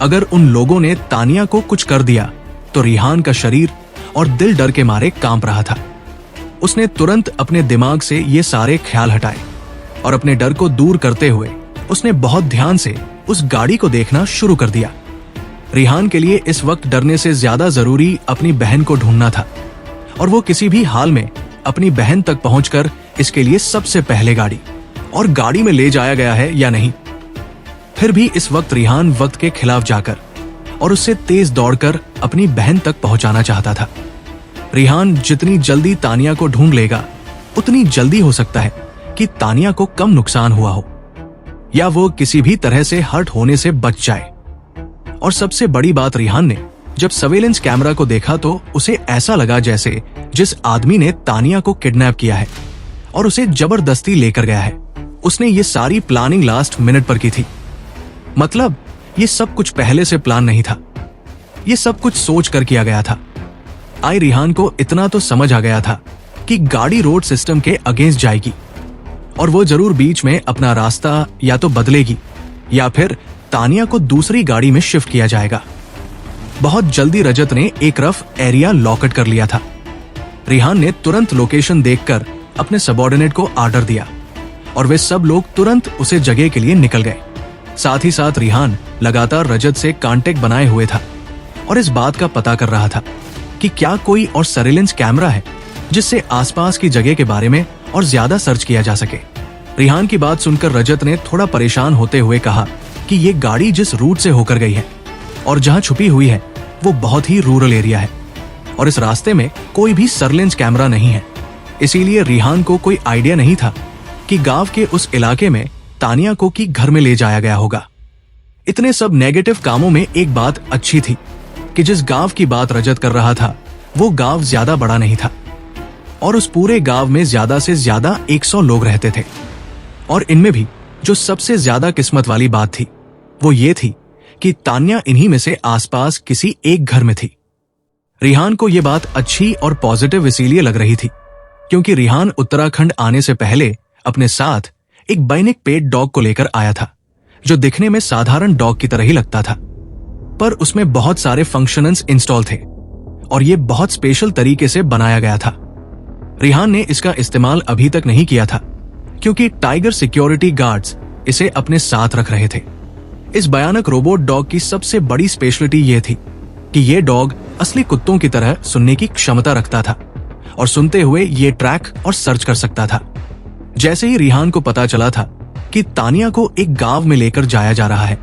अगर उन लोगों ने तानिया को कुछ कर दिया तो रिहान का शरीर और दिल डर के मारे कांप रहा था। उसने तुरंत अपने दिमाग से ये सारे ख्याल हटाए और अपने डर को दूर करते हुए उसने बहुत ध्यान से उस गाड़ी को देखना शुरू कर दिया। रिहान के लिए इस वक्त डरने से ज्यादा जरूरी अपनी बहन को ढूंढना था और वो किसी भी हाल में अपनी बहन तक पहुंचकर इसके लिए सबसे पहले गाड़ी में ले जाया गया है या नहीं। फिर भी इस वक्त रिहान वक्त के खिलाफ जाकर और उससे तेज दौड़कर अपनी बहन तक पहुंचाना चाहता था। रिहान जितनी जल्दी तानिया को ढूंढ लेगा उतनी जल्दी हो सकता है कि तानिया को कम नुकसान हुआ हो या वो किसी भी तरह से हर्ट होने से बच जाए। और सबसे बड़ी बात, रिहान ने जब सर्वेलेंस कैमरा को देखा तो उसे ऐसा लगा जैसे जिस आदमी ने तानिया को किडनैप किया है और उसे जबरदस्ती लेकर गया है, उसने ये सारी प्लानिंग लास्ट मिनट पर की थी। मतलब ये सब कुछ पहले से प्लान नहीं था, ये सब कुछ सोच कर किया गया था। रिहान को इतना तो समझ आ गया था कि गाड़ी रोड सिस्टम के अगेंस्ट जाएगी और वो जरूर बीच में अपना रास्ता या तो बदलेगी या फिर तानिया को दूसरी गाड़ी में शिफ्ट किया जाएगा। बहुत जल्दी रजत ने एक रफ एरिया लॉकआउट कर लिया था। रिहान ने तुरंत लोकेशन देखकर अपने सबऑर्डिनेट को ऑर्डर दिया और वे सब लोग तुरंत उसे जगह के लिए निकल गए। साथ ही साथ रिहान लगातार रजत से कांटेक्ट बनाए हुए था और इस बात का पता कर रहा था कि क्या कोई और सर्वेलेंस कैमरा है जिससे आसपास की जगह के बारे में और ज्यादा सर्च किया जा सके। रिहान की बात सुनकर रजत ने थोड़ा परेशान होते हुए कहा कि ये गाड़ी जिस रूट से होकर गई है और जहां छुपी हुई है वो बहुत ही रूरल एरिया है और इस रास्ते में कोई भी सर्वेलेंस कैमरा नहीं है। इसीलिए रिहान को कोई आइडिया नहीं था कि गांव के उस इलाके में तानिया को की घर में ले जाया गया होगा। इतने सब नेगेटिव कामों में एक बात अच्छी थी कि जिस गांव की बात रजत कर रहा था वो गांव ज्यादा बड़ा नहीं था और उस पूरे गांव में ज्यादा से ज्यादा 100 लोग रहते थे। और इनमें भी जो सबसे ज्यादा किस्मत वाली बात थी वो ये थी कि तानिया इन्हीं में से आसपास किसी एक घर में थी। रिहान को ये बात अच्छी और पॉजिटिव इसीलिए लग रही थी क्योंकि रिहान उत्तराखंड आने से पहले अपने साथ एक बाइनिक पेट डॉग को लेकर आया था जो दिखने में साधारण डॉग की तरह ही लगता था, पर उसमें बहुत सारे फंक्शंस इंस्टॉल थे और ये बहुत स्पेशल तरीके से बनाया गया था। रिहान ने इसका इस्तेमाल अभी तक नहीं किया था क्योंकि टाइगर सिक्योरिटी गार्ड्स इसे अपने साथ रख रहे थे। इस भयानक रोबोट डॉग की सबसे बड़ी स्पेशलिटी ये थी कि ये डॉग असली कुत्तों की तरह सुनने की क्षमता रखता था और सुनते हुए ये ट्रैक और सर्च कर सकता था। जैसे ही रिहान को पता चला था कि तानिया को एक गांव में लेकर जाया जा रहा है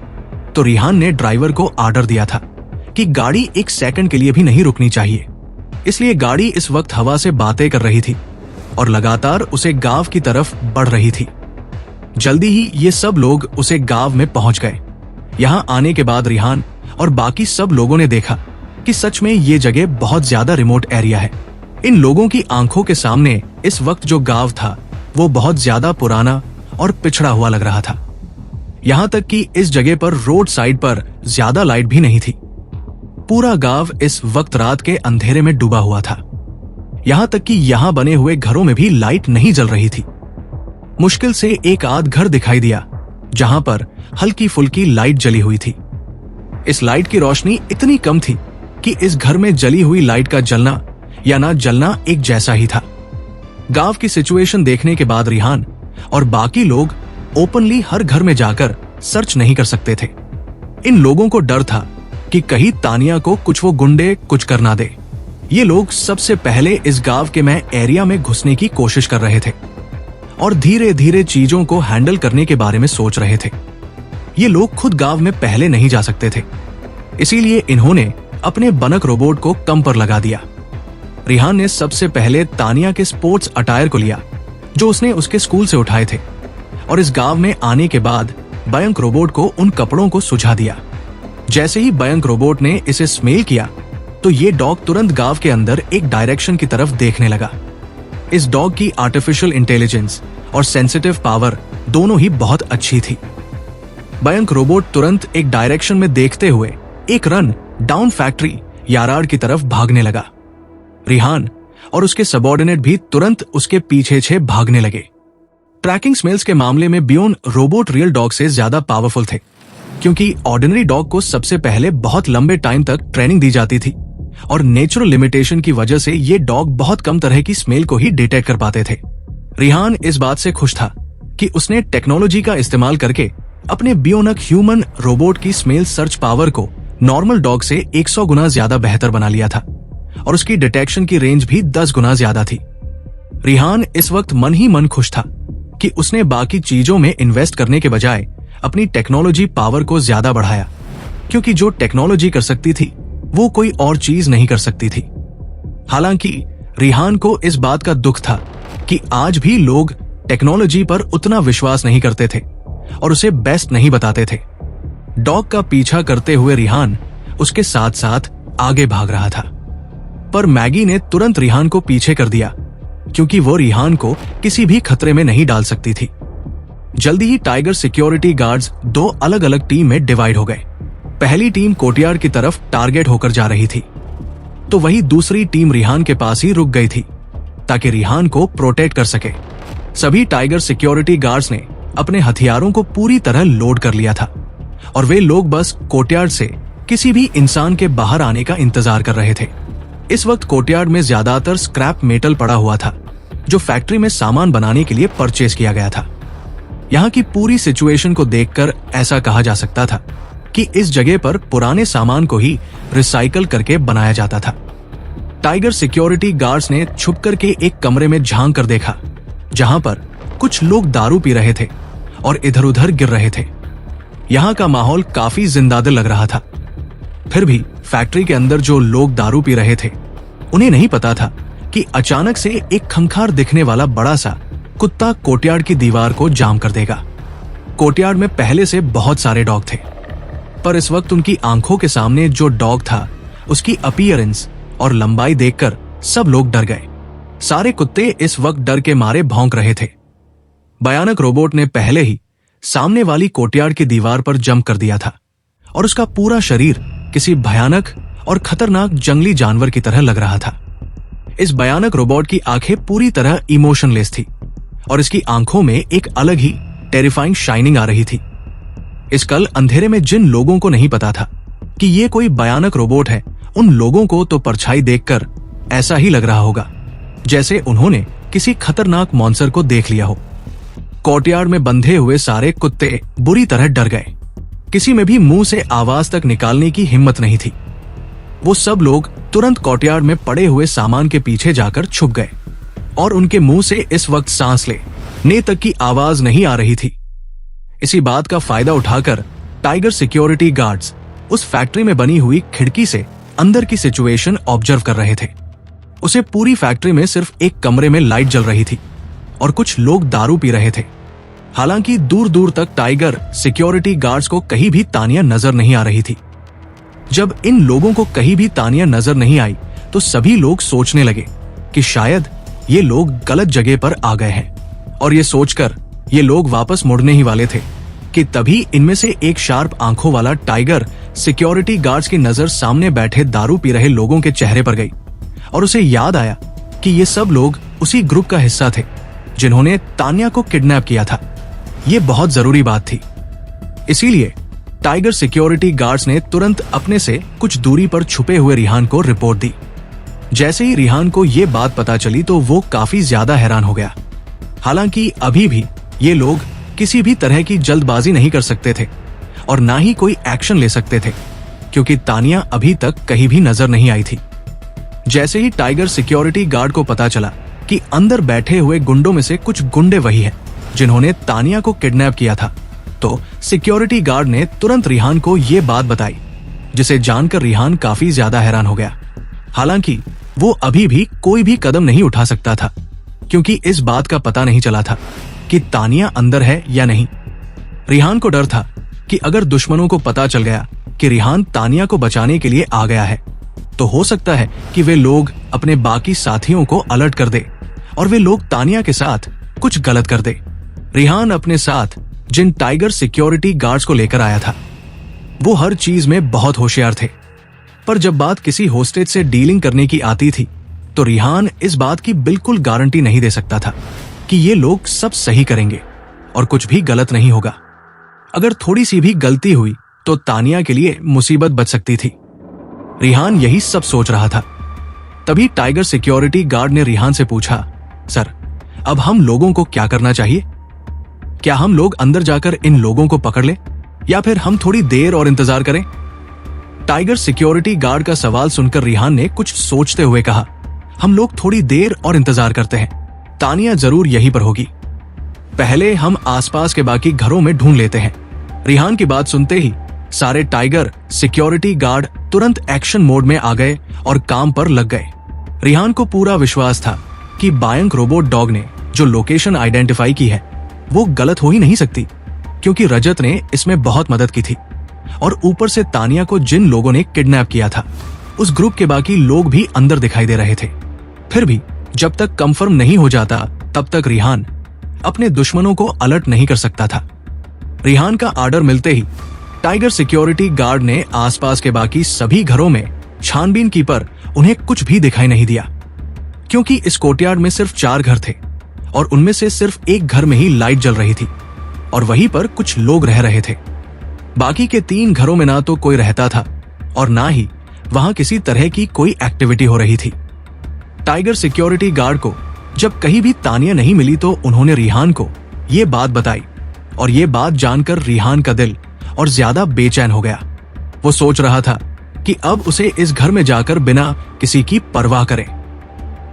तो रिहान ने ड्राइवर को ऑर्डर दिया था कि गाड़ी एक सेकंड के लिए भी नहीं रुकनी चाहिए। इसलिए गाड़ी इस वक्त हवा से बातें कर रही थी और लगातार उसे गांव की तरफ बढ़ रही थी। जल्दी ही ये सब लोग उसे गांव में पहुंच गए। यहां आने के बाद रिहान और बाकी सब लोगों ने देखा कि सच में ये जगह बहुत ज्यादा रिमोट एरिया है। इन लोगों की आंखों के सामने इस वक्त जो गांव था वो बहुत ज्यादा पुराना और पिछड़ा हुआ लग रहा था। यहां तक कि इस जगह पर रोड साइड पर ज्यादा लाइट भी नहीं थी। पूरा गांव इस वक्त रात के अंधेरे में डूबा हुआ था। यहां तक कि यहां बने हुए घरों में भी लाइट नहीं जल रही थी। मुश्किल से एक आध घर दिखाई दिया जहां पर हल्की फुल्की लाइट जली हुई थी। इस लाइट की रोशनी इतनी कम थी कि इस घर में जली हुई लाइट का जलना या ना जलना एक जैसा ही था। गांव की सिचुएशन देखने के बाद रिहान और बाकी लोग ओपनली हर घर में जाकर सर्च नहीं कर सकते थे। इन लोगों को डर था कि कहीं तानिया को कुछ वो गुंडे कुछ कर ना दे ये लोग सबसे पहले इस गांव के मैं एरिया में घुसने की कोशिश कर रहे थे और धीरे धीरे चीजों को हैंडल करने के बारे में सोच रहे थे। ये लोग खुद गांव में पहले नहीं जा सकते थे, इसीलिए इन्होंने अपने बनक रोबोट को कम पर लगा दिया। रिहान ने सबसे पहले तानिया के स्पोर्ट्स अटायर को लिया जो उसने उसके स्कूल से उठाए थे और इस गांव में आने के बाद बयंक रोबोट को उन कपड़ों को सुझा दिया। जैसे ही बयंक रोबोट ने इसे स्मेल किया तो ये डॉग तुरंत गांव के अंदर एक डायरेक्शन की तरफ देखने लगा। इस डॉग की आर्टिफिशियल इंटेलिजेंस और सेंसिटिव पावर दोनों ही बहुत अच्छी थी। बयंक रोबोट तुरंत एक डायरेक्शन में देखते हुए एक रन डाउन फैक्ट्री यार्ड की तरफ भागने लगा। रिहान और उसके सबऑर्डिनेट भी तुरंत उसके पीछे भागने लगे। ट्रैकिंग स्मेल्स के मामले में बियोन रोबोट रियल डॉग से ज्यादा पावरफुल थे, क्योंकि ऑर्डिनरी डॉग को सबसे पहले बहुत लंबे टाइम तक ट्रेनिंग दी जाती थी और नेचुरल लिमिटेशन की वजह से ये डॉग बहुत कम तरह की स्मेल को ही डिटेक्ट कर पाते थे। रिहान इस बात से खुश था कि उसने टेक्नोलॉजी का इस्तेमाल करके अपने बियोनक ह्यूमन रोबोट की स्मेल सर्च पावर को नॉर्मल डॉग से 100 गुना ज्यादा बेहतर बना लिया था और उसकी डिटेक्शन की रेंज भी 10 गुना ज्यादा थी। रिहान इस वक्त मन ही मन खुश था कि उसने बाकी चीजों में इन्वेस्ट करने के बजाय अपनी टेक्नोलॉजी पावर को ज्यादा बढ़ाया, क्योंकि जो टेक्नोलॉजी कर सकती थी वो कोई और चीज नहीं कर सकती थी। हालांकि रिहान को इस बात का दुख था कि आज भी लोग टेक्नोलॉजी पर उतना विश्वास नहीं करते थे और उसे बेस्ट नहीं बताते थे। डॉग का पीछा करते हुए रिहान उसके साथ साथ आगे भाग रहा था, पर मैगी ने तुरंत रिहान को पीछे कर दिया, क्योंकि वो रिहान को किसी भी खतरे में नहीं डाल सकती थी। जल्दी ही टाइगर सिक्योरिटी गार्ड्स 2 अलग अलग टीम में डिवाइड हो गए। पहली टीम कोर्टयार्ड की तरफ टारगेट होकर जा रही थी, तो वही दूसरी टीम रिहान के पास ही रुक गई थी ताकि रिहान को प्रोटेक्ट कर सके। सभी टाइगर सिक्योरिटी गार्ड्स ने अपने हथियारों को पूरी तरह लोड कर लिया था और वे लोग बस कोर्टयार्ड से किसी भी इंसान के बाहर आने का इंतजार कर रहे थे। इस वक्त कोर्टयार्ड में ज्यादातर स्क्रैप मेटल पड़ा हुआ था जो फैक्ट्री में सामान बनाने के लिए परचेज किया गया था। यहाँ की पूरी सिचुएशन को देखकर ऐसा कहा जा सकता था कि इस जगह पर पुराने सामान को ही रिसाइकल करके बनाया जाता था। टाइगर सिक्योरिटी गार्ड्स ने छुप करके एक कमरे में झांक कर देखा, जहां पर कुछ लोग दारू पी रहे थे और इधर उधर गिर रहे थे। यहाँ का माहौल काफी जिंदादिल लग रहा था। फिर भी फैक्ट्री के अंदर जो लोग दारू पी रहे थे उन्हें नहीं पता था कि अचानक से एक खंखार दिखने वाला बड़ा सा कुत्ता कोर्टयार्ड की दीवार को जाम कर देगा। कोर्टयार्ड में पहले से बहुत सारे डॉग थे, पर इस वक्त उनकी आंखों के सामने जो डॉग था उसकी अपीयरेंस और लंबाई देखकर सब लोग डर गए। सारे कुत्ते इस वक्त डर के मारे भौंक रहे थे। भयानक रोबोट ने पहले ही सामने वाली कोर्टयार्ड की दीवार पर जंप कर दिया था और उसका पूरा शरीर किसी भयानक और खतरनाक जंगली जानवर की तरह लग रहा था। इस भयानक रोबोट की आंखें पूरी तरह इमोशनलेस थी और इसकी आंखों में एक अलग ही टेरिफाइंग शाइनिंग आ रही थी। इस कल अंधेरे में जिन लोगों को नहीं पता था कि ये कोई भयानक रोबोट है, उन लोगों को तो परछाई देखकर ऐसा ही लग रहा होगा जैसे उन्होंने किसी खतरनाक मॉन्स्टर को देख लिया हो। कोर्टयार्ड में बंधे हुए सारे कुत्ते बुरी तरह डर गए। किसी में भी मुंह से आवाज तक निकालने की हिम्मत नहीं थी। वो सब लोग तुरंत कोर्टयार्ड में पड़े हुए सामान के पीछे जाकर छुप गए और उनके मुंह से इस वक्त सांस लेने तक की आवाज नहीं आ रही थी। इसी बात का फायदा उठाकर टाइगर सिक्योरिटी गार्ड्स उस फैक्ट्री में बनी हुई खिड़की से अंदर की सिचुएशन ऑब्जर्व कर रहे थे। उसे पूरी फैक्ट्री में सिर्फ एक कमरे में लाइट जल रही थी और कुछ लोग दारू पी रहे थे। हालांकि दूर दूर तक टाइगर सिक्योरिटी गार्ड्स को कहीं भी तानिया नजर नहीं आ रही थी। जब इन लोगों को कहीं भी तानिया नजर नहीं आई तो सभी लोग सोचने लगे कि शायद ये लोग गलत जगह पर आ गए हैं, और ये सोचकर ये लोग वापस मुड़ने ही वाले थे कि तभी इनमें से एक शार्प आंखों वाला टाइगर सिक्योरिटी गार्ड्स की नजर सामने बैठे दारू पी रहे लोगों के चेहरे पर गई और उसे याद आया कि ये सब लोग उसी ग्रुप का हिस्सा थे जिन्होंने तानिया को किडनैप किया था। ये बहुत जरूरी बात थी। इसीलिए टाइगर सिक्योरिटी गार्ड्स ने तुरंत अपने से कुछ दूरी पर छुपे हुए रिहान को रिपोर्ट दी। जैसे ही रिहान को ये बात पता चली तो वो काफी ज्यादा हैरान हो गया। हालांकि अभी भी ये लोग किसी भी तरह की जल्दबाजी नहीं कर सकते थे और ना ही कोई एक्शन ले सकते थे, क्योंकि तानिया अभी तक कहीं भी नजर नहीं आई थी। जैसे ही टाइगर सिक्योरिटी गार्ड को पता चला कि अंदर बैठे हुए गुंडों में से कुछ गुंडे वही हैं जिन्होंने तानिया को किडनैप किया था, तो सिक्योरिटी गार्ड ने तुरंत रिहान को यह बात बताई, जिसे जानकर रिहान काफी ज्यादा हैरान हो गया। हालांकि वो अभी भी कोई भी कदम नहीं उठा सकता था, क्योंकि इस बात का पता नहीं चला था कि तानिया अंदर है या नहीं। रिहान को डर था कि अगर दुश्मनों को पता चल गया कि रिहान तानिया को बचाने के लिए आ गया है, तो हो सकता है कि वे लोग अपने बाकी साथियों को अलर्ट कर दे और वे लोग तानिया के साथ कुछ गलत कर दे। रिहान अपने साथ जिन टाइगर सिक्योरिटी गार्ड्स को लेकर आया था, वो हर चीज में बहुत होशियार थे, पर जब बात किसी होस्टेज से डीलिंग करने की आती थी, तो रिहान इस बात की बिल्कुल गारंटी नहीं दे सकता था कि ये लोग सब सही करेंगे और कुछ भी गलत नहीं होगा। अगर थोड़ी सी भी गलती हुई तो तानिया के लिए मुसीबत बच सकती थी। रिहान यही सब सोच रहा था। तभी टाइगर सिक्योरिटी गार्ड ने रिहान से पूछा, सर, अब हम लोगों को क्या करना चाहिए? क्या हम लोग अंदर जाकर इन लोगों को पकड़ ले या फिर हम थोड़ी देर और इंतजार करें? टाइगर सिक्योरिटी गार्ड का सवाल सुनकर रिहान ने कुछ सोचते हुए कहा, हम लोग थोड़ी देर और इंतजार करते हैं, तानिया जरूर यहीं पर होगी। पहले हम आसपास के बाकी घरों में ढूंढ लेते हैं। रिहान की बात सुनते ही सारे टाइगर सिक्योरिटी गार्ड तुरंत एक्शन मोड में आ गए और काम पर लग गए। रिहान को पूरा विश्वास था कि बायंक रोबोट डॉग ने जो लोकेशन आइडेंटिफाई की है वो गलत हो ही नहीं सकती, क्योंकि रजत ने इसमें बहुत मदद की थी और ऊपर से तानिया को जिन लोगों ने किडनैप किया था, उस ग्रुप के बाकी लोग भी अंदर दिखाई दे रहे थे। फिर भी जब तक कंफर्म नहीं हो जाता, तब तक रिहान अपने दुश्मनों को अलर्ट नहीं कर सकता था। रिहान का आर्डर मिलते ही टाइगर सिक्योरिटी गार्ड ने आसपास के बाकी सभी घरों में छानबीन की, पर उन्हें कुछ भी दिखाई नहीं दिया, क्योंकि इस कोर्टयार्ड में सिर्फ 4 घर थे और उनमें से सिर्फ एक घर में ही लाइट जल रही थी और वहीं पर कुछ लोग रह रहे थे। बाकी के 3 घरों में ना तो कोई रहता था और ना ही वहां किसी तरह की कोई एक्टिविटी हो रही थी। टाइगर सिक्योरिटी गार्ड को जब कहीं भी तानिया नहीं मिली तो उन्होंने रिहान को ये बात बताई और ये बात जानकर रिहान का दिल और ज्यादा बेचैन हो गया। वो सोच रहा था कि अब उसे इस घर में जाकर बिना किसी की परवाह करे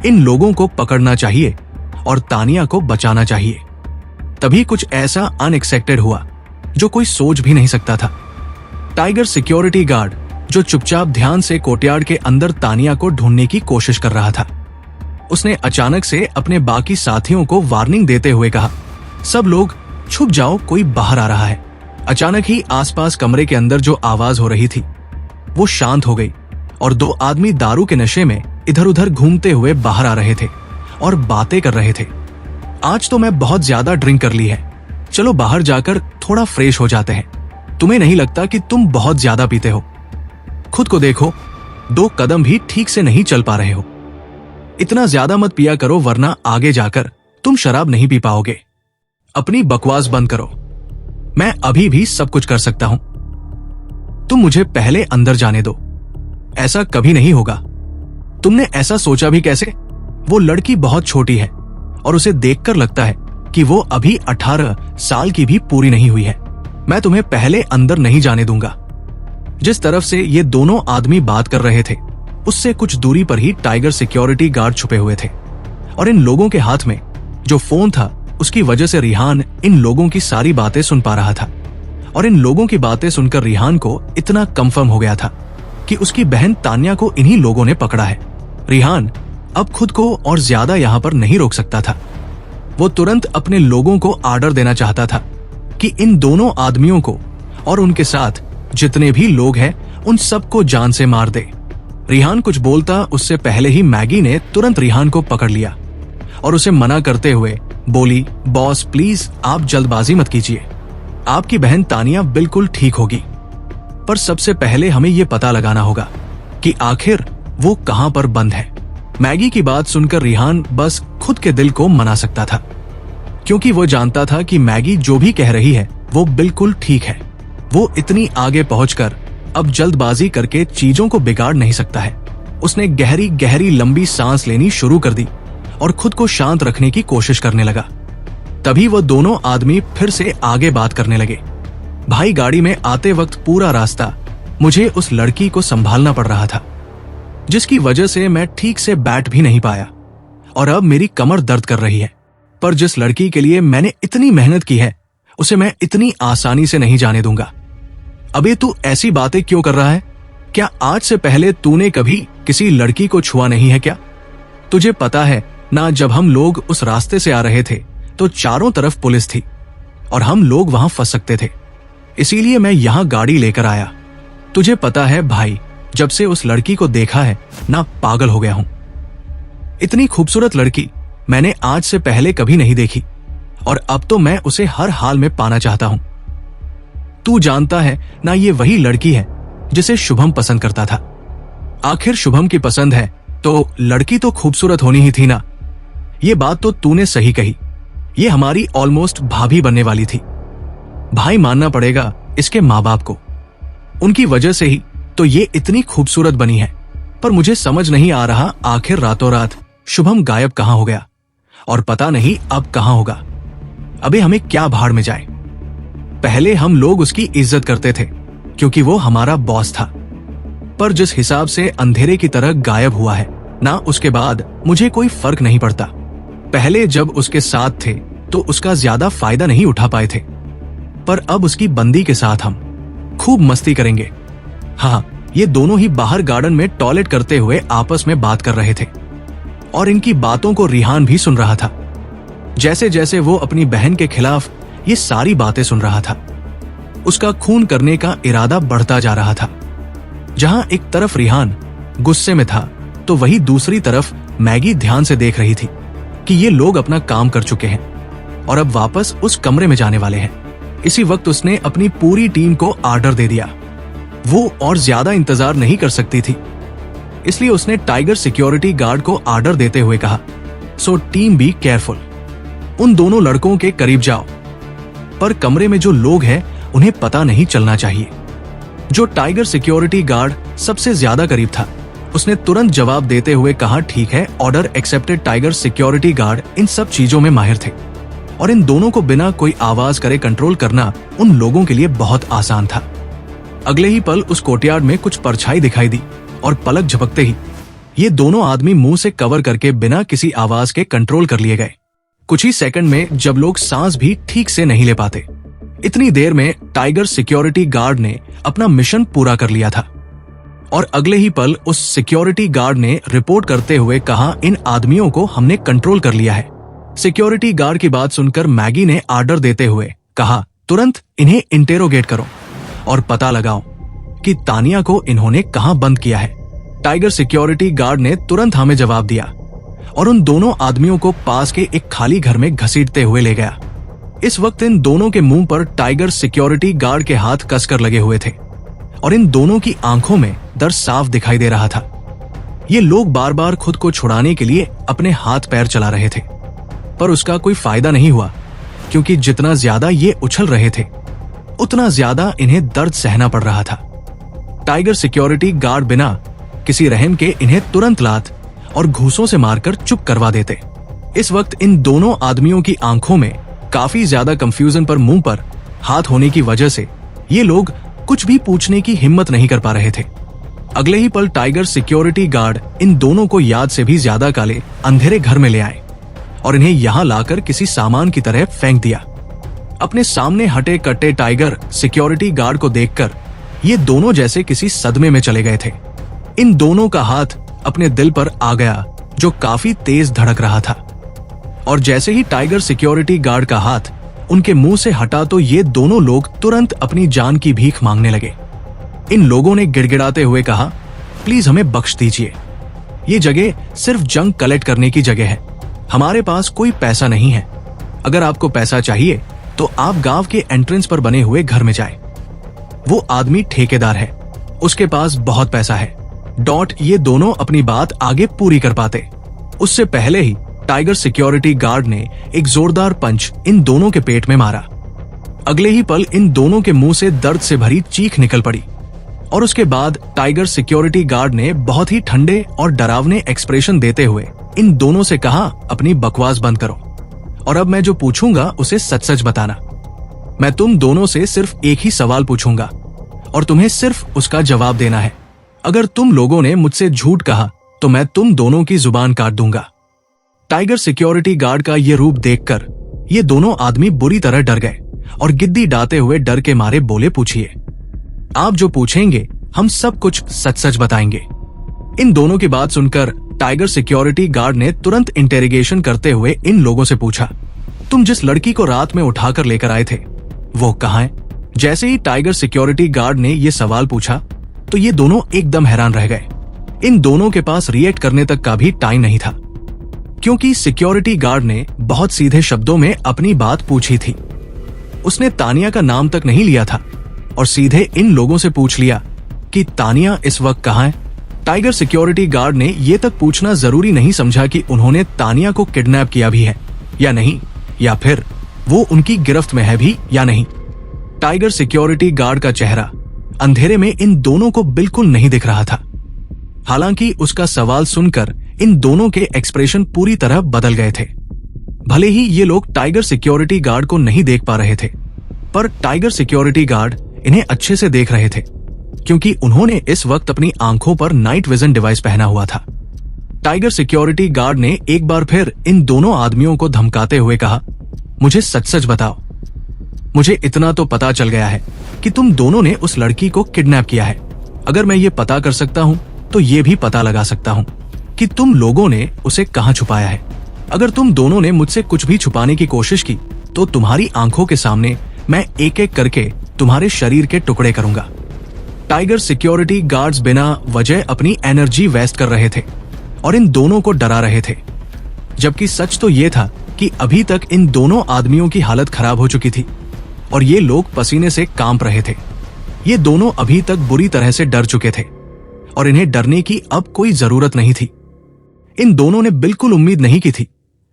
इन लोगों को पकड़ना चाहिए और तानिया को बचाना चाहिए। तभी कुछ ऐसा अनएक्सपेक्टेड हुआ जो कोई सोच भी नहीं सकता था। टाइगर सिक्योरिटी गार्ड जो चुपचाप ध्यान से कोर्टयार्ड के अंदर तानिया को ढूंढने की कोशिश कर रहा था, उसने अचानक से अपने बाकी साथियों को वार्निंग देते हुए कहा, सब लोग छुप जाओ, कोई बाहर आ रहा है। अचानक ही आसपास कमरे के अंदर जो आवाज हो रही थी वो शांत हो गई और 2 आदमी दारू के नशे में इधर उधर घूमते हुए बाहर आ रहे थे और बातें कर रहे थे। आज तो मैं बहुत ज्यादा ड्रिंक कर ली है, चलो बाहर जाकर थोड़ा फ्रेश हो जाते हैं। तुम्हें नहीं लगता कि तुम बहुत ज्यादा पीते हो? खुद को देखो, 2 कदम भी ठीक से नहीं चल पा रहे हो। इतना ज्यादा मत पिया करो, वरना आगे जाकर तुम शराब नहीं पी पाओगे। अपनी बकवास बंद करो, मैं अभी भी सब कुछ कर सकता हूं। तुम मुझे पहले अंदर जाने दो। ऐसा कभी नहीं होगा। तुमने ऐसा सोचा भी कैसे? वो लड़की बहुत छोटी है और उसे देखकर लगता है कि वो अभी 18 साल की भी पूरी नहीं हुई है। मैं तुम्हें पहले अंदर नहीं जाने दूंगा। जिस तरफ से ये दोनों आदमी बात कर रहे थे, उससे कुछ दूरी पर ही टाइगर सिक्योरिटी गार्ड छुपे हुए थे और इन लोगों के हाथ में जो फोन था, उसकी वजह से रिहान इन लोगों की सारी बातें सुन पा रहा था। और इन लोगों की बातें सुनकर रिहान को इतना कंफर्म हो गया था कि उसकी बहन तानिया को इन्हीं लोगों ने पकड़ा है। रिहान अब खुद को और ज्यादा यहाँ पर नहीं रोक सकता था। वो तुरंत अपने लोगों को आर्डर देना चाहता था कि इन दोनों आदमियों को और उनके साथ जितने भी लोग हैं उन सबको जान से मार दे। रिहान कुछ बोलता उससे पहले ही मैगी ने तुरंत रिहान को पकड़ लिया और उसे मना करते हुए बोली, बॉस प्लीज आप जल्दबाजी मत कीजिए, आपकी बहन तानिया बिल्कुल ठीक होगी, पर सबसे पहले हमें यह पता लगाना होगा कि आखिर वो कहां पर बंद है। मैगी की बात सुनकर रिहान बस खुद के दिल को मना सकता था, क्योंकि वो जानता था कि मैगी जो भी कह रही है वो बिल्कुल ठीक है। वो इतनी आगे पहुंचकर अब जल्दबाजी करके चीजों को बिगाड़ नहीं सकता है। उसने गहरी गहरी लंबी सांस लेनी शुरू कर दी और खुद को शांत रखने की कोशिश करने लगा। तभी वो दोनों आदमी फिर से आगे बात करने लगे। भाई, गाड़ी में आते वक्त पूरा रास्ता मुझे उस लड़की को संभालना पड़ रहा था जिसकी वजह से मैं ठीक से बैठ भी नहीं पाया और अब मेरी कमर दर्द कर रही है। पर जिस लड़की के लिए मैंने इतनी मेहनत की है उसे मैं इतनी आसानी से नहीं जाने दूंगा। अबे तू ऐसी बातें क्यों कर रहा है? क्या आज से पहले तूने कभी किसी लड़की को छुआ नहीं है क्या? तुझे पता है ना, जब हम लोग उस रास्ते से आ रहे थे तो चारों तरफ पुलिस थी और हम लोग वहां फंस सकते थे, इसीलिए मैं यहां गाड़ी लेकर आया। तुझे पता है भाई, जब से उस लड़की को देखा है ना, पागल हो गया हूं। इतनी खूबसूरत लड़की मैंने आज से पहले कभी नहीं देखी और अब तो मैं उसे हर हाल में पाना चाहता हूं। तू जानता है ना, ये वही लड़की है जिसे शुभम पसंद करता था। आखिर शुभम की पसंद है तो लड़की तो खूबसूरत होनी ही थी ना। ये बात तो तूने सही कही, ये हमारी ऑलमोस्ट भाभी बनने वाली थी। भाई मानना पड़ेगा इसके माँ बाप को, उनकी वजह से ही तो ये इतनी खूबसूरत बनी है। पर मुझे समझ नहीं आ रहा, आखिर रातों रात शुभम गायब कहां हो गया और पता नहीं अब कहां होगा। अबे हमें क्या भाड़ में जाए। पहले हम लोग उसकी इज्जत करते थे क्योंकि वो हमारा बॉस था, पर जिस हिसाब से अंधेरे की तरह गायब हुआ है ना, उसके बाद मुझे कोई फर्क नहीं पड़ता। पहले जब उसके साथ थे तो उसका ज्यादा फायदा नहीं उठा पाए थे, पर अब उसकी बंदी के साथ हम खूब मस्ती करेंगे। हाँ, ये दोनों ही बाहर गार्डन में टॉयलेट करते हुए आपस में बात कर रहे थे और इनकी बातों को रिहान भी सुन रहा था। जैसे जैसे वो अपनी बहन के खिलाफ ये सारी बातें सुन रहा था, उसका खून करने का इरादा बढ़ता जा रहा था। जहां एक तरफ रिहान गुस्से में था तो वही दूसरी तरफ मैगी ध्यान से देख रही थी कि ये लोग अपना काम कर चुके हैं और अब वापस उस कमरे में जाने वाले हैं। इसी वक्त उसने अपनी पूरी टीम को ऑर्डर दे दिया। वो और ज्यादा इंतजार नहीं कर सकती थी, इसलिए उसने टाइगर सिक्योरिटी गार्ड को ऑर्डर देते हुए कहा, सो टीम बी केयरफुल, उन दोनों लड़कों के करीब जाओ, पर कमरे में जो लोग हैं उन्हें पता नहीं चलना चाहिए। जो टाइगर सिक्योरिटी गार्ड सबसे ज्यादा करीब था उसने तुरंत जवाब देते हुए कहा, ठीक है, order accepted. Tiger security guard इन सब चीजों में माहिर थे और इन दोनों को बिना कोई आवाज करे कंट्रोल करना उन लोगों के लिए बहुत आसान था। अगले ही पल उस कोर्टयार्ड में कुछ परछाई दिखाई दी और पलक झपकते ही ये दोनों आदमी मुंह से कवर करके बिना किसी आवाज के कंट्रोल कर लिए गए। कुछ ही सेकंड में जब लोग सांस भी ठीक से नहीं ले पाते, इतनी देर में टाइगर सिक्योरिटी गार्ड ने अपना मिशन पूरा कर लिया था और अगले ही पल उस सिक्योरिटी गार्ड ने रिपोर्ट करते हुए कहा, इन आदमियों को हमने कंट्रोल कर लिया है। सिक्योरिटी गार्ड की बात सुनकर मैगी ने ऑर्डर देते हुए कहा, तुरंत इन्हें इंटेरोगेट करो और पता लगाओ कि तानिया को इन्होंने कहां बंद किया है। टाइगर सिक्योरिटी गार्ड ने तुरंत हमें जवाब दिया और उन दोनों आदमियों को पास के एक खाली घर में घसीटते हुए ले गया। इस वक्त इन दोनों के मुंह पर टाइगर सिक्योरिटी गार्ड के हाथ कसकर लगे हुए थे और इन दोनों की आंखों में दर्द साफ दिखाई दे रहा था। ये लोग बार बार खुद को छुड़ाने के लिए अपने हाथ पैर चला रहे थे, पर उसका कोई फायदा नहीं हुआ क्योंकि जितना ज्यादा ये उछल रहे थे उतना ज्यादा इन्हें दर्द सहना पड़ रहा था। टाइगर सिक्योरिटी गार्ड बिना किसी रहम के इन्हें तुरंत लात और घूंसों से मारकर चुप करवा देते। इस वक्त इन दोनों आदमियों की आंखों में काफी ज्यादा कंफ्यूजन पर मुंह पर हाथ होने की वजह से ये लोग कुछ भी पूछने की हिम्मत नहीं कर पा रहे थे। अगले ही पल टाइगर सिक्योरिटी गार्ड इन दोनों को याद से भी ज्यादा काले अंधेरे घर में ले आए और इन्हें यहाँ लाकर किसी सामान की तरह फेंक दिया। अपने सामने हटे कट्टे टाइगर सिक्योरिटी गार्ड को देखकर ये दोनों जैसे किसी सदमे में चले गए थे। इन दोनों का हाथ अपने दिल पर आ गया जो काफी तेज धड़क रहा था और जैसे ही टाइगर सिक्योरिटी गार्ड का हाथ उनके मुंह से हटा तो ये दोनों लोग तुरंत अपनी जान की भीख मांगने लगे। इन लोगों ने गिड़गिड़ाते हुए कहा, प्लीज हमें बख्श दीजिए, ये जगह सिर्फ जंग कलेक्ट करने की जगह है, हमारे पास कोई पैसा नहीं है। अगर आपको पैसा चाहिए तो आप गांव के एंट्रेंस पर बने हुए घर में जाएं। वो आदमी ठेकेदार है, उसके पास बहुत पैसा है। ये दोनों अपनी बात आगे पूरी कर पाते उससे पहले ही टाइगर सिक्योरिटी गार्ड ने एक जोरदार पंच इन दोनों के पेट में मारा। अगले ही पल इन दोनों के मुंह से दर्द से भरी चीख निकल पड़ी और उसके बाद टाइगर सिक्योरिटी गार्ड ने बहुत ही ठंडे और डरावने एक्सप्रेशन देते हुए इन दोनों से कहा, अपनी बकवास बंद करो और अब मैं जो पूछूंगा उसे सच सच बताना। मैं तुम दोनों से सिर्फ एक ही सवाल पूछूंगा और तुम्हें सिर्फ उसका जवाब देना है अगर तुम लोगों ने मुझसे झूठ कहा तो मैं तुम दोनों की जुबान काट दूंगा। टाइगर सिक्योरिटी गार्ड का ये रूप देखकर ये दोनों आदमी बुरी तरह डर गए और गिद्दी डाते हुए डर के मारे बोले, पूछिए। आप जो पूछेंगे हम सब कुछ सच सच बताएंगे। इन दोनों की बात सुनकर टाइगर सिक्योरिटी गार्ड ने तुरंत इंटेरोगेशन करते हुए इन लोगों से पूछा, तुम जिस लड़की को रात में उठाकर लेकर आए थे वो कहाँ है? जैसे ही टाइगर सिक्योरिटी गार्ड ने ये सवाल पूछा तो ये दोनों एकदम हैरान रह गए। इन दोनों के पास रिएक्ट करने तक का भी टाइम नहीं था, क्योंकि सिक्योरिटी गार्ड ने बहुत सीधे शब्दों में अपनी बात पूछी थी। उसने तानिया का नाम तक नहीं लिया था और सीधे इन लोगों से पूछ लिया कि तानिया इस वक्त कहाँ है। टाइगर सिक्योरिटी गार्ड ने यह तक पूछना जरूरी नहीं समझा कि उन्होंने तानिया को किडनैप किया भी है या नहीं, या फिर वो उनकी गिरफ्त में है भी या नहीं। टाइगर सिक्योरिटी गार्ड का चेहरा अंधेरे में इन दोनों को बिल्कुल नहीं दिख रहा था। हालांकि उसका सवाल सुनकर इन दोनों के एक्सप्रेशन पूरी तरह बदल गए थे। भले ही ये लोग टाइगर सिक्योरिटी गार्ड को नहीं देख पा रहे थे, पर टाइगर सिक्योरिटी गार्ड इन्हें अच्छे से देख रहे थे, क्योंकि उन्होंने इस वक्त अपनी आंखों पर नाइट विजन डिवाइस पहना हुआ था। टाइगर सिक्योरिटी गार्ड ने एक बार फिर इन दोनों आदमियों को धमकाते हुए कहा, मुझे सच सच बताओ। मुझे इतना तो पता चल गया है कि तुम दोनों ने उस लड़की को किडनैप किया है। अगर मैं ये पता कर सकता हूँ तो ये भी पता लगा सकता हूँ कि तुम लोगों ने उसे कहाँ छुपाया है। अगर तुम दोनों ने मुझसे कुछ भी छुपाने की कोशिश की तो तुम्हारी आंखों के सामने मैं एक एक करके तुम्हारे शरीर के टुकड़े करूंगा। टाइगर सिक्योरिटी गार्ड्स बिना वजह अपनी एनर्जी वेस्ट कर रहे थे और इन दोनों को डरा रहे थे, जबकि सच तो ये था कि अभी तक इन दोनों आदमियों की हालत खराब हो चुकी थी और ये लोग पसीने से कांप रहे थे। ये दोनों अभी तक बुरी तरह से डर चुके थे और इन्हें डरने की अब कोई जरूरत नहीं थी। इन दोनों ने बिल्कुल उम्मीद नहीं की थी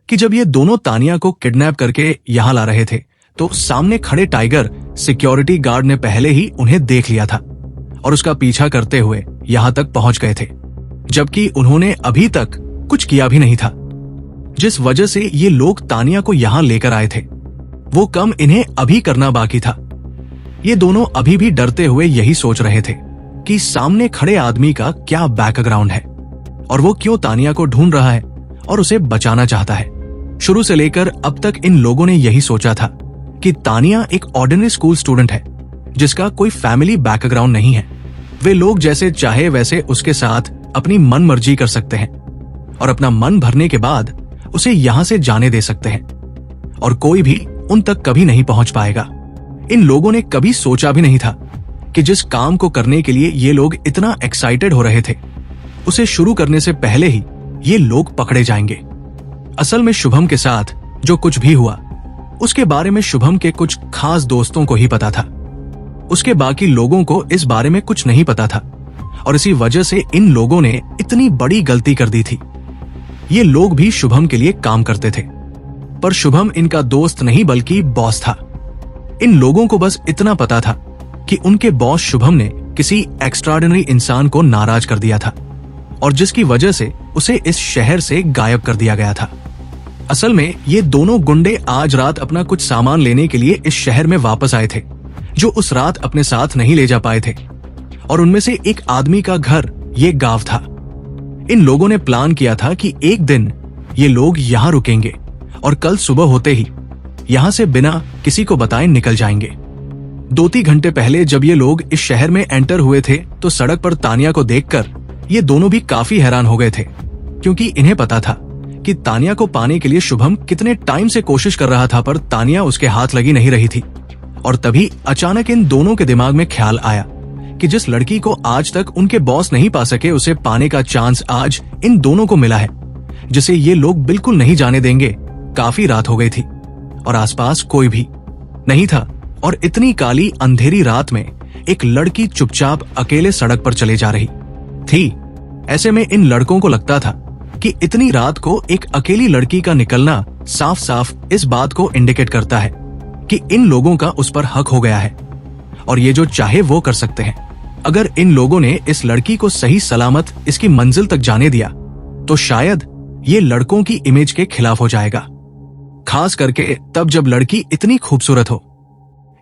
कि जब ये दोनों तानिया को किडनैप करके यहां ला रहे थे तो सामने खड़े टाइगर सिक्योरिटी गार्ड ने पहले ही उन्हें देख लिया था और उसका पीछा करते हुए यहां तक पहुंच गए थे, जबकि उन्होंने अभी तक कुछ किया भी नहीं था। जिस वजह से ये लोग तानिया को यहां लेकर आए थे वो कम इन्हें अभी करना बाकी था। ये दोनों अभी भी डरते हुए यही सोच रहे थे कि सामने खड़े आदमी का क्या बैकग्राउंड है और वो क्यों तानिया को ढूंढ रहा है और उसे बचाना चाहता है। शुरू से लेकर अब तक इन लोगों ने यही सोचा था कि तानिया एक ऑर्डिनरी स्कूल स्टूडेंट है जिसका कोई फैमिली बैकग्राउंड नहीं है। वे लोग जैसे चाहे वैसे उसके साथ अपनी मन मर्जी कर सकते हैं और अपना मन भरने के बाद उसे यहां से जाने दे सकते हैं और कोई भी उन तक कभी नहीं पहुंच पाएगा। इन लोगों ने कभी सोचा भी नहीं था कि जिस काम को करने के लिए ये लोग इतना एक्साइटेड हो रहे थे उसे शुरू करने से पहले ही ये लोग पकड़े जाएंगे। असल में शुभम के साथ जो कुछ भी हुआ उसके बारे में शुभम के कुछ खास दोस्तों को ही पता था। उसके बाकी लोगों को इस बारे में कुछ नहीं पता था और इसी वजह से इन लोगों ने इतनी बड़ी गलती कर दी थी। ये लोग भी शुभम के लिए काम करते थे, पर शुभम इनका दोस्त नहीं बल्कि बॉस था। इन लोगों को बस इतना पता था कि उनके बॉस शुभम ने किसी एक्स्ट्राऑर्डिनरी इंसान को नाराज कर दिया था और जिसकी वजह से उसे इस शहर से गायब कर दिया गया था। असल में ये दोनों गुंडे आज रात अपना कुछ सामान लेने के लिए इस शहर में वापस आए थे जो उस रात अपने साथ नहीं ले जा पाए थे और उनमें से एक आदमी का घर ये गांव था। इन लोगों ने प्लान किया था कि एक दिन ये लोग यहाँ रुकेंगे और कल सुबह होते ही यहाँ से बिना किसी को बताए निकल जाएंगे। 2-3 घंटे पहले जब ये लोग इस शहर में एंटर हुए थे तो सड़क पर तानिया को देखकर ये दोनों भी काफी हैरान हो गए थे, क्योंकि इन्हें पता था कि तानिया को पाने के लिए शुभम कितने टाइम से कोशिश कर रहा था, पर तानिया उसके हाथ लगी नहीं रही थी। और तभी अचानक इन दोनों के दिमाग में ख्याल आया कि जिस लड़की को आज तक उनके बॉस नहीं पा सके उसे पाने का चांस आज इन दोनों को मिला है, जिसे ये लोग बिल्कुल नहीं जाने देंगे। काफी रात हो गई थी और आसपास कोई भी नहीं था और इतनी काली अंधेरी रात में एक लड़की चुपचाप अकेले सड़क पर चले जा रही थी। ऐसे में इन लड़कों को लगता था कि इतनी रात को एक अकेली लड़की का निकलना साफ साफ इस बात को इंडिकेट करता है कि इन लोगों का उस पर हक हो गया है और ये जो चाहे वो कर सकते हैं। अगर इन लोगों ने इस लड़की को सही सलामत इसकी मंजिल तक जाने दिया तो शायद ये लड़कों की इमेज के खिलाफ हो जाएगा, खास करके तब जब लड़की इतनी खूबसूरत हो।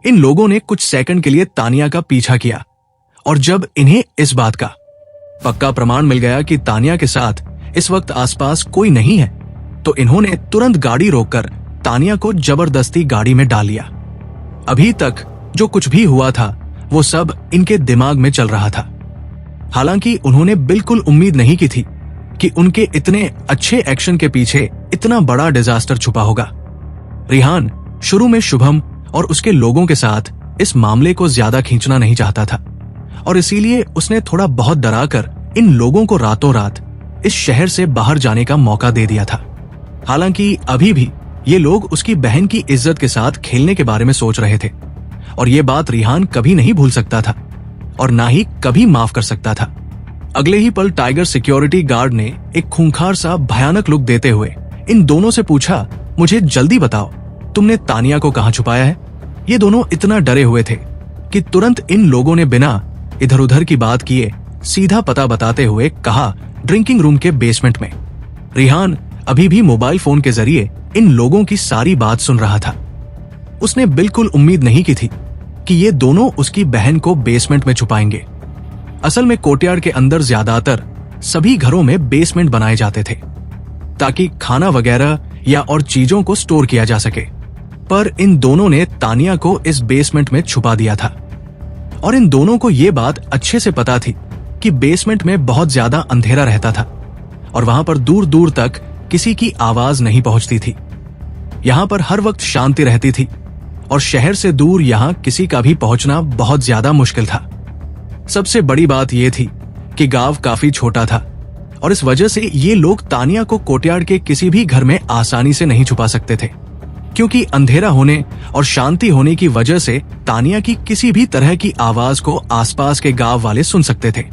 इन लोगों ने कुछ सेकंड के लिए तानिया का पीछा किया और जब इन्हें इस बात का पक्का प्रमाण मिल गया कि तानिया के साथ इस वक्त आसपास कोई नहीं है, तो इन्होंने तुरंत गाड़ी रोककर तानिया को जबरदस्ती गाड़ी में डाल लिया। अभी तक जो कुछ भी हुआ था वो सब इनके दिमाग में चल रहा था। हालांकि उन्होंने बिल्कुल उम्मीद नहीं की थी कि उनके इतने अच्छे एक्शन के पीछे इतना बड़ा डिजास्टर छुपा होगा। रिहान शुरू में शुभम और उसके लोगों के साथ इस मामले को ज्यादा खींचना नहीं चाहता था और इसीलिए उसने थोड़ा बहुत डराकर इन लोगों को रातों रात इस शहर से बाहर जाने का मौका दे दिया था। हालांकि अभी भी ये लोग उसकी बहन की इज्जत के साथ खेलने के बारे में सोच रहे थे और ये बात रिहान कभी नहीं भूल सकता था और ना ही कभी माफ कर सकता था। अगले ही पल टाइगर सिक्योरिटी गार्ड ने एक खूंखार सा भयानक लुक देते हुए इन दोनों से पूछा, मुझे जल्दी बताओ, तुमने तानिया को कहां छुपाया है? ये दोनों इतना डरे हुए थे कि तुरंत इन लोगों ने बिना इधर उधर की बात किए सीधा पता बताते हुए कहा, ड्रिंकिंग रूम के बेसमेंट में। रिहान अभी भी मोबाइल फोन के जरिए इन लोगों की सारी बात सुन रहा था। उसने बिल्कुल उम्मीद नहीं की थी कि ये दोनों उसकी बहन को बेसमेंट में छुपाएंगे। असल में कोर्टयार्ड के अंदर ज्यादातर सभी घरों में बेसमेंट बनाए जाते थे ताकि खाना वगैरह या और चीजों को स्टोर किया जा सके, पर इन दोनों ने तानिया को इस बेसमेंट में छुपा दिया था और इन दोनों को ये बात अच्छे से पता थी कि बेसमेंट में बहुत ज्यादा अंधेरा रहता था और वहां पर दूर दूर तक किसी की आवाज नहीं पहुंचती थी। यहां पर हर वक्त शांति रहती थी और शहर से दूर यहां किसी का भी पहुंचना बहुत ज्यादा मुश्किल था। सबसे बड़ी बात यह थी कि गांव काफी छोटा था और इस वजह से ये लोग तानिया को कोर्टयार्ड के किसी भी घर में आसानी से नहीं छुपा सकते थे, क्योंकि अंधेरा होने और शांति होने की वजह से तानिया की किसी भी तरह की आवाज को आसपास के गांव वाले सुन सकते थे।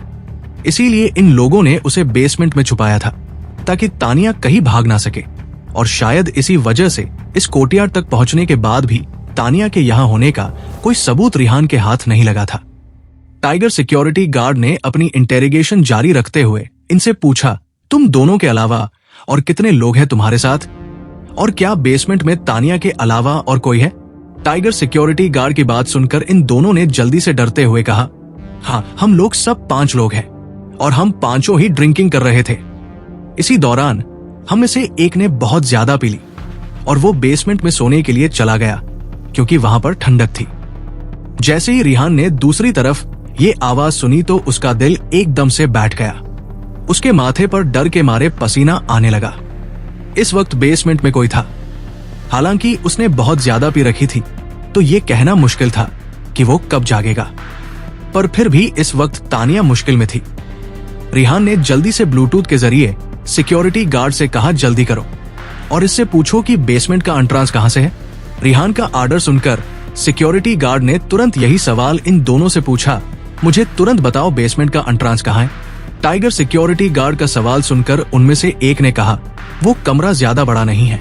इसीलिए इन लोगों ने उसे बेसमेंट में छुपाया था ताकि तानिया कहीं भाग ना सके और शायद इसी वजह से इस कोर्टयार्ड तक पहुंचने के बाद भी तानिया के यहाँ होने का कोई सबूत रिहान के हाथ नहीं लगा था। टाइगर सिक्योरिटी गार्ड ने अपनी इंटेरोगेशन जारी रखते हुए इनसे पूछा, तुम दोनों के अलावा और कितने लोग हैं तुम्हारे साथ, और क्या बेसमेंट में तानिया के अलावा और कोई है? टाइगर सिक्योरिटी गार्ड की बात सुनकर इन दोनों ने जल्दी से डरते हुए कहा, हाँ, हम लोग सब 5 लोग हैं और हम पांचों ही ड्रिंकिंग कर रहे थे। इसी दौरान हम में से एक ने बहुत ज्यादा पी ली और वो बेसमेंट में सोने के लिए चला गया क्योंकि वहां पर ठंडक थी। जैसे ही रिहान ने दूसरी तरफ ये आवाज सुनी तो उसका दिल एकदम से बैठ गया। उसके माथे पर डर के मारे पसीना आने लगा। इस वक्त बेसमेंट में कोई था। हालांकि उसने बहुत ज्यादा पी रखी थी तो ये कहना मुश्किल था कि वो कब जागेगा, पर फिर भी इस वक्त तानिया मुश्किल में थी। रिहान ने जल्दी से ब्लूटूथ के जरिए सिक्योरिटी गार्ड से कहा, जल्दी करो और इससे पूछो कि बेसमेंट का एंट्रेंस कहां से है। रिहान का आर्डर सुनकर सिक्योरिटी गार्ड ने तुरंत यही सवाल इन दोनों से पूछा, मुझे तुरंत बताओ बेसमेंट का एंट्रेंस कहां है। टाइगर सिक्योरिटी गार्ड का सवाल सुनकर उनमें से एक ने कहा, वो कमरा ज्यादा बड़ा नहीं है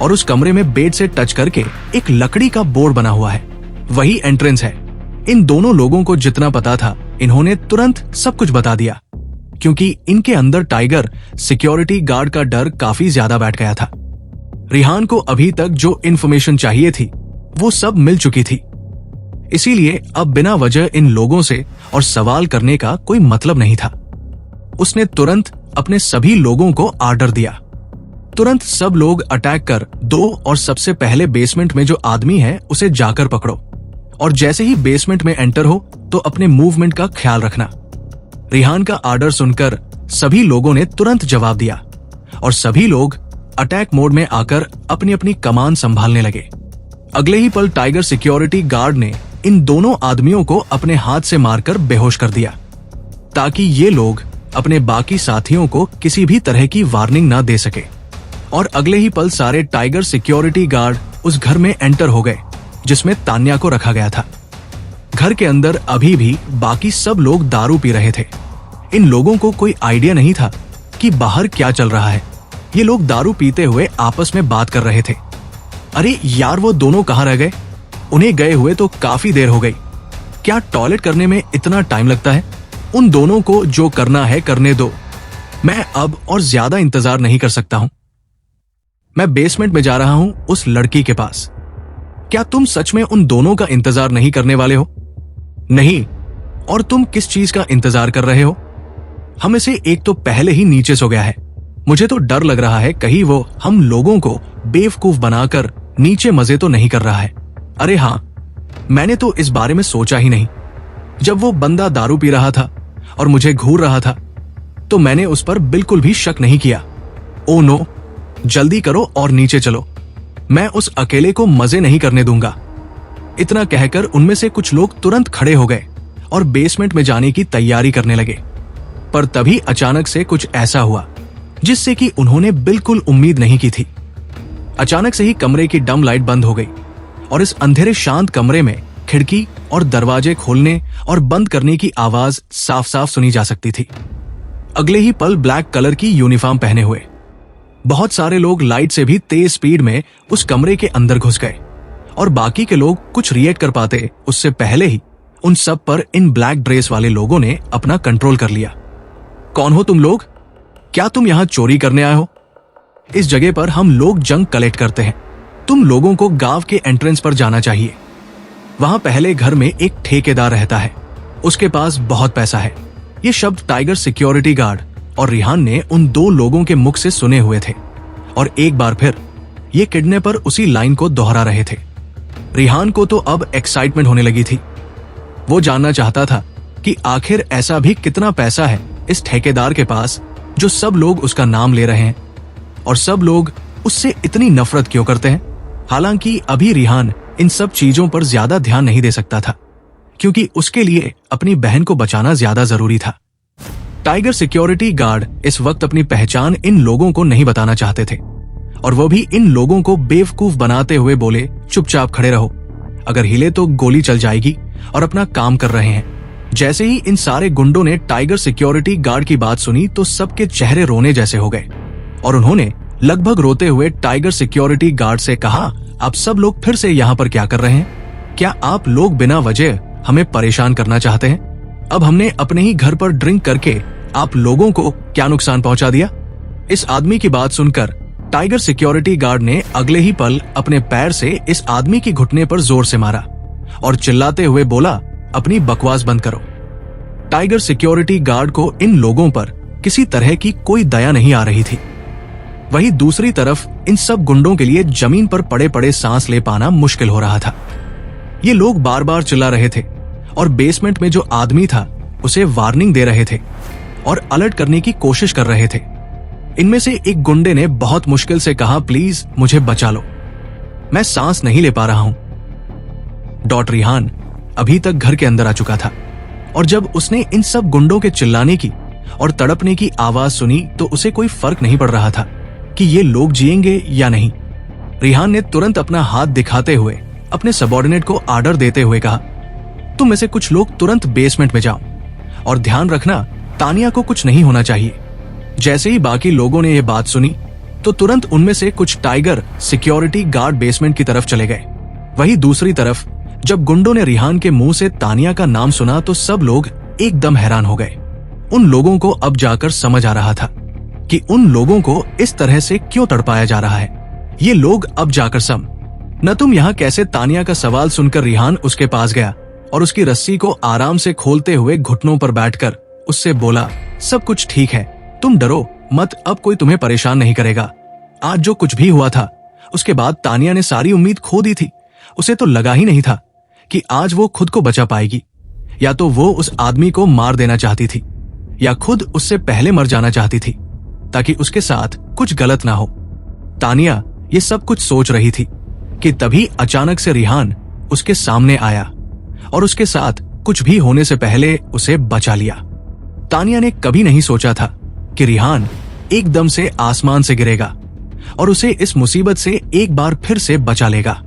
और उस कमरे में बेड से टच करके एक लकड़ी का बोर्ड बना हुआ है, वही एंट्रेंस है। इन दोनों लोगों को जितना पता था इन्होंने तुरंत सब कुछ बता दिया क्योंकि इनके अंदर टाइगर सिक्योरिटी गार्ड का डर काफी ज्यादा बैठ गया था। रिहान को अभी तक जो इन्फॉर्मेशन चाहिए थी वो सब मिल चुकी थी, इसीलिए अब बिना वजह इन लोगों से और सवाल करने का कोई मतलब नहीं था। उसने तुरंत अपने सभी लोगों को आर्डर दिया, तुरंत सब लोग अटैक कर दो और सबसे पहले बेसमेंट में जो आदमी है उसे जाकर पकड़ो और जैसे ही बेसमेंट में एंटर हो तो अपने मूवमेंट का ख्याल रखना। रिहान का आर्डर सुनकर सभी लोगों ने तुरंत जवाब दिया और सभी लोग अटैक मोड में आकर अपनी अपनी कमान संभालने लगे। अगले ही पल टाइगर सिक्योरिटी गार्ड ने इन दोनों आदमियों को अपने हाथ से मारकर बेहोश कर दिया ताकि ये लोग अपने बाकी साथियों को किसी भी तरह की वार्निंग ना दे सके। और अगले ही पल सारे टाइगर सिक्योरिटी गार्ड उस घर में एंटर हो गए जिसमें तान्या को रखा गया था। घर के अंदर अभी भी बाकी सब लोग दारू पी रहे थे। इन लोगों को कोई आइडिया नहीं था कि बाहर क्या चल रहा है। ये लोग दारू पीते हुए आपस में बात कर रहे थे, अरे यार वो दोनों कहाँ रह गए, उन्हें गए हुए तो काफी देर हो गई, क्या टॉयलेट करने में इतना टाइम लगता है, उन दोनों को जो करना है करने दो, मैं अब और ज्यादा इंतजार नहीं कर सकता हूं। मैं बेसमेंट में जा रहा हूं उस लड़की के पास। क्या तुम सच में उन दोनों का इंतजार नहीं करने वाले हो? नहीं। और तुम किस चीज का इंतजार कर रहे हो? हम में से एक तो पहले ही नीचे सो गया है। मुझे तो डर लग रहा है कहीं वो हम लोगों को बेवकूफ बनाकर नीचे मजे तो नहीं कर रहा है। अरे हाँ, मैंने तो इस बारे में सोचा ही नहीं। जब वो बंदा दारू पी रहा था और मुझे घूर रहा था तो मैंने उस पर बिल्कुल भी शक नहीं किया। ओ नो, जल्दी करो और नीचे चलो, मैं उस अकेले को मजे नहीं करने दूंगा। इतना कहकर उनमें से कुछ लोग तुरंत खड़े हो गए और बेसमेंट में जाने की तैयारी करने लगे। पर तभी अचानक से कुछ ऐसा हुआ जिससे कि उन्होंने बिल्कुल उम्मीद नहीं की थी। अचानक से ही कमरे की डम लाइट बंद हो गई और इस अंधेरे शांत कमरे में खिड़की और दरवाजे खोलने और बंद करने की आवाज साफ साफ सुनी जा सकती थी। अगले ही पल ब्लैक कलर की यूनिफॉर्म पहने हुए बहुत सारे लोग लाइट से भी तेज स्पीड में उस कमरे के अंदर घुस गए और बाकी के लोग कुछ रिएक्ट कर पाते उससे पहले ही उन सब पर इन ब्लैक ड्रेस वाले लोगों ने अपना कंट्रोल कर लिया। कौन हो तुम लोग? क्या तुम यहां चोरी करने आए हो? इस जगह पर हम लोग जंक कलेक्ट करते हैं। तुम लोगों को गांव के एंट्रेंस पर जाना चाहिए। वहां पहले घर में एक ठेकेदार रहता है, उसके पास बहुत पैसा है। ये शब्द टाइगर सिक्योरिटी गार्ड और रिहान ने उन दो लोगों के मुख से सुने हुए थे और एक बार फिर ये किडनैपर उसी लाइन को दोहरा रहे थे। रिहान को तो अब एक्साइटमेंट होने लगी थी। वो जानना चाहता था कि आखिर ऐसा भी कितना पैसा है इस ठेकेदार के पास जो सब लोग उसका नाम ले रहे हैं और सब लोग उससे इतनी नफरत क्यों करते हैं। हालांकि अभी रिहान इन सब चीजों पर ज्यादा ध्यान नहीं दे सकता था क्योंकि उसके लिए अपनी बहन को बचाना ज्यादा जरूरी था। टाइगर सिक्योरिटी गार्ड इस वक्त अपनी पहचान इन लोगों को नहीं बताना चाहते थे और वो भी इन लोगों को बेवकूफ बनाते हुए बोले, चुपचाप खड़े रहो, अगर हिले तो गोली चल जाएगी और अपना काम कर रहे हैं। जैसे ही इन सारे गुंडों ने टाइगर सिक्योरिटी गार्ड की बात सुनी तो सबके चेहरे रोने जैसे हो गए और उन्होंने लगभग रोते हुए टाइगर सिक्योरिटी गार्ड से कहा, आप सब लोग फिर से यहाँ पर क्या कर रहे हैं? क्या आप लोग बिना वजह हमें परेशान करना चाहते हैं? अब हमने अपने ही घर पर ड्रिंक करके आप लोगों को क्या नुकसान पहुंचा दिया? इस आदमी की बात सुनकर टाइगर सिक्योरिटी गार्ड ने अगले ही पल अपने पैर से इस आदमी की घुटने पर जोर से मारा और चिल्लाते हुए बोला, अपनी बकवास बंद करो। टाइगर सिक्योरिटी गार्ड को इन लोगों पर किसी तरह की कोई दया नहीं आ रही थी। वहीं दूसरी तरफ इन सब गुंडों के लिए जमीन पर पड़े पड़े सांस ले पाना मुश्किल हो रहा था। ये लोग बार बार चिल्ला रहे थे और बेसमेंट में जो आदमी था उसे वार्निंग दे रहे थे और अलर्ट करने की कोशिश कर रहे थे। इनमें से एक गुंडे ने बहुत मुश्किल से कहा, प्लीज मुझे बचा लो, मैं सांस नहीं ले पा रहा हूं। डॉट रिहान अभी तक घर के अंदर आ चुका था और जब उसने इन सब गुंडों के चिल्लाने की और तड़पने की आवाज सुनी तो उसे कोई फर्क नहीं पड़ रहा था कि ये लोग जिएंगे या नहीं। रिहान ने तुरंत अपना हाथ दिखाते हुए अपने सबॉर्डिनेट को आर्डर देते हुए कहा, तुम में से कुछ लोग तुरंत बेसमेंट में जाओ और ध्यान रखना तानिया को कुछ नहीं होना चाहिए। जैसे ही बाकी लोगों ने यह बात सुनी तो तुरंत उनमें से कुछ टाइगर सिक्योरिटी गार्ड बेसमेंट की तरफ चले गए। वहीं दूसरी तरफ जब गुंडों ने रिहान के मुंह से तानिया का नाम सुना तो सब लोग एकदम हैरान हो गए। उन लोगों को अब जाकर समझ आ रहा था कि उन लोगों को इस तरह से क्यों तड़पाया जा रहा है। ये लोग अब जाकर न तुम यहाँ कैसे? तानिया का सवाल सुनकर रिहान उसके पास गया और उसकी रस्सी को आराम से खोलते हुए घुटनों पर बैठकर उससे बोला, सब कुछ ठीक है, तुम डरो मत, अब कोई तुम्हें परेशान नहीं करेगा। आज जो कुछ भी हुआ था उसके बाद तानिया ने सारी उम्मीद खो दी थी। उसे तो लगा ही नहीं था कि आज वो खुद को बचा पाएगी। या तो वो उस आदमी को मार देना चाहती थी या खुद उससे पहले मर जाना चाहती थी ताकि उसके साथ कुछ गलत ना हो। तानिया ये सब कुछ सोच रही थी कि तभी अचानक से रिहान उसके सामने आया और उसके साथ कुछ भी होने से पहले उसे बचा लिया। तानिया ने कभी नहीं सोचा था कि रिहान एकदम से आसमान से गिरेगा और उसे इस मुसीबत से एक बार फिर से बचा लेगा।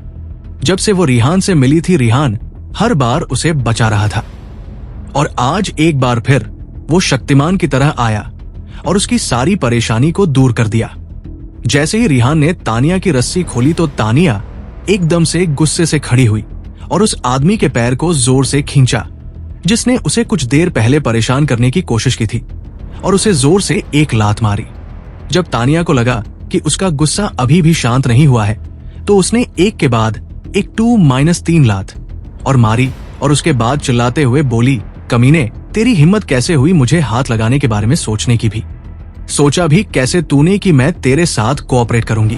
जब से वो रिहान से मिली थी रिहान हर बार उसे बचा रहा था और आज एक बार फिर वो शक्तिमान की तरह आया और उसकी सारी परेशानी को दूर कर दिया। जैसे ही रिहान ने तानिया की रस्सी खोली तो तानिया एकदम से गुस्से से खड़ी हुई और उस आदमी के पैर को जोर से खींचा जिसने उसे कुछ देर पहले परेशान करने की कोशिश की थी और उसे जोर से एक लात मारी। जब तानिया को लगा कि उसका गुस्सा अभी भी शांत नहीं हुआ है तो उसने एक के बाद एक 2-3 लात और मारी और उसके बाद चिल्लाते हुए बोली, कमीने तेरी हिम्मत कैसे हुई मुझे हाथ लगाने के बारे में सोचने की भी? सोचा भी कैसे तूने कि मैं तेरे साथ कोऑपरेट करूंगी?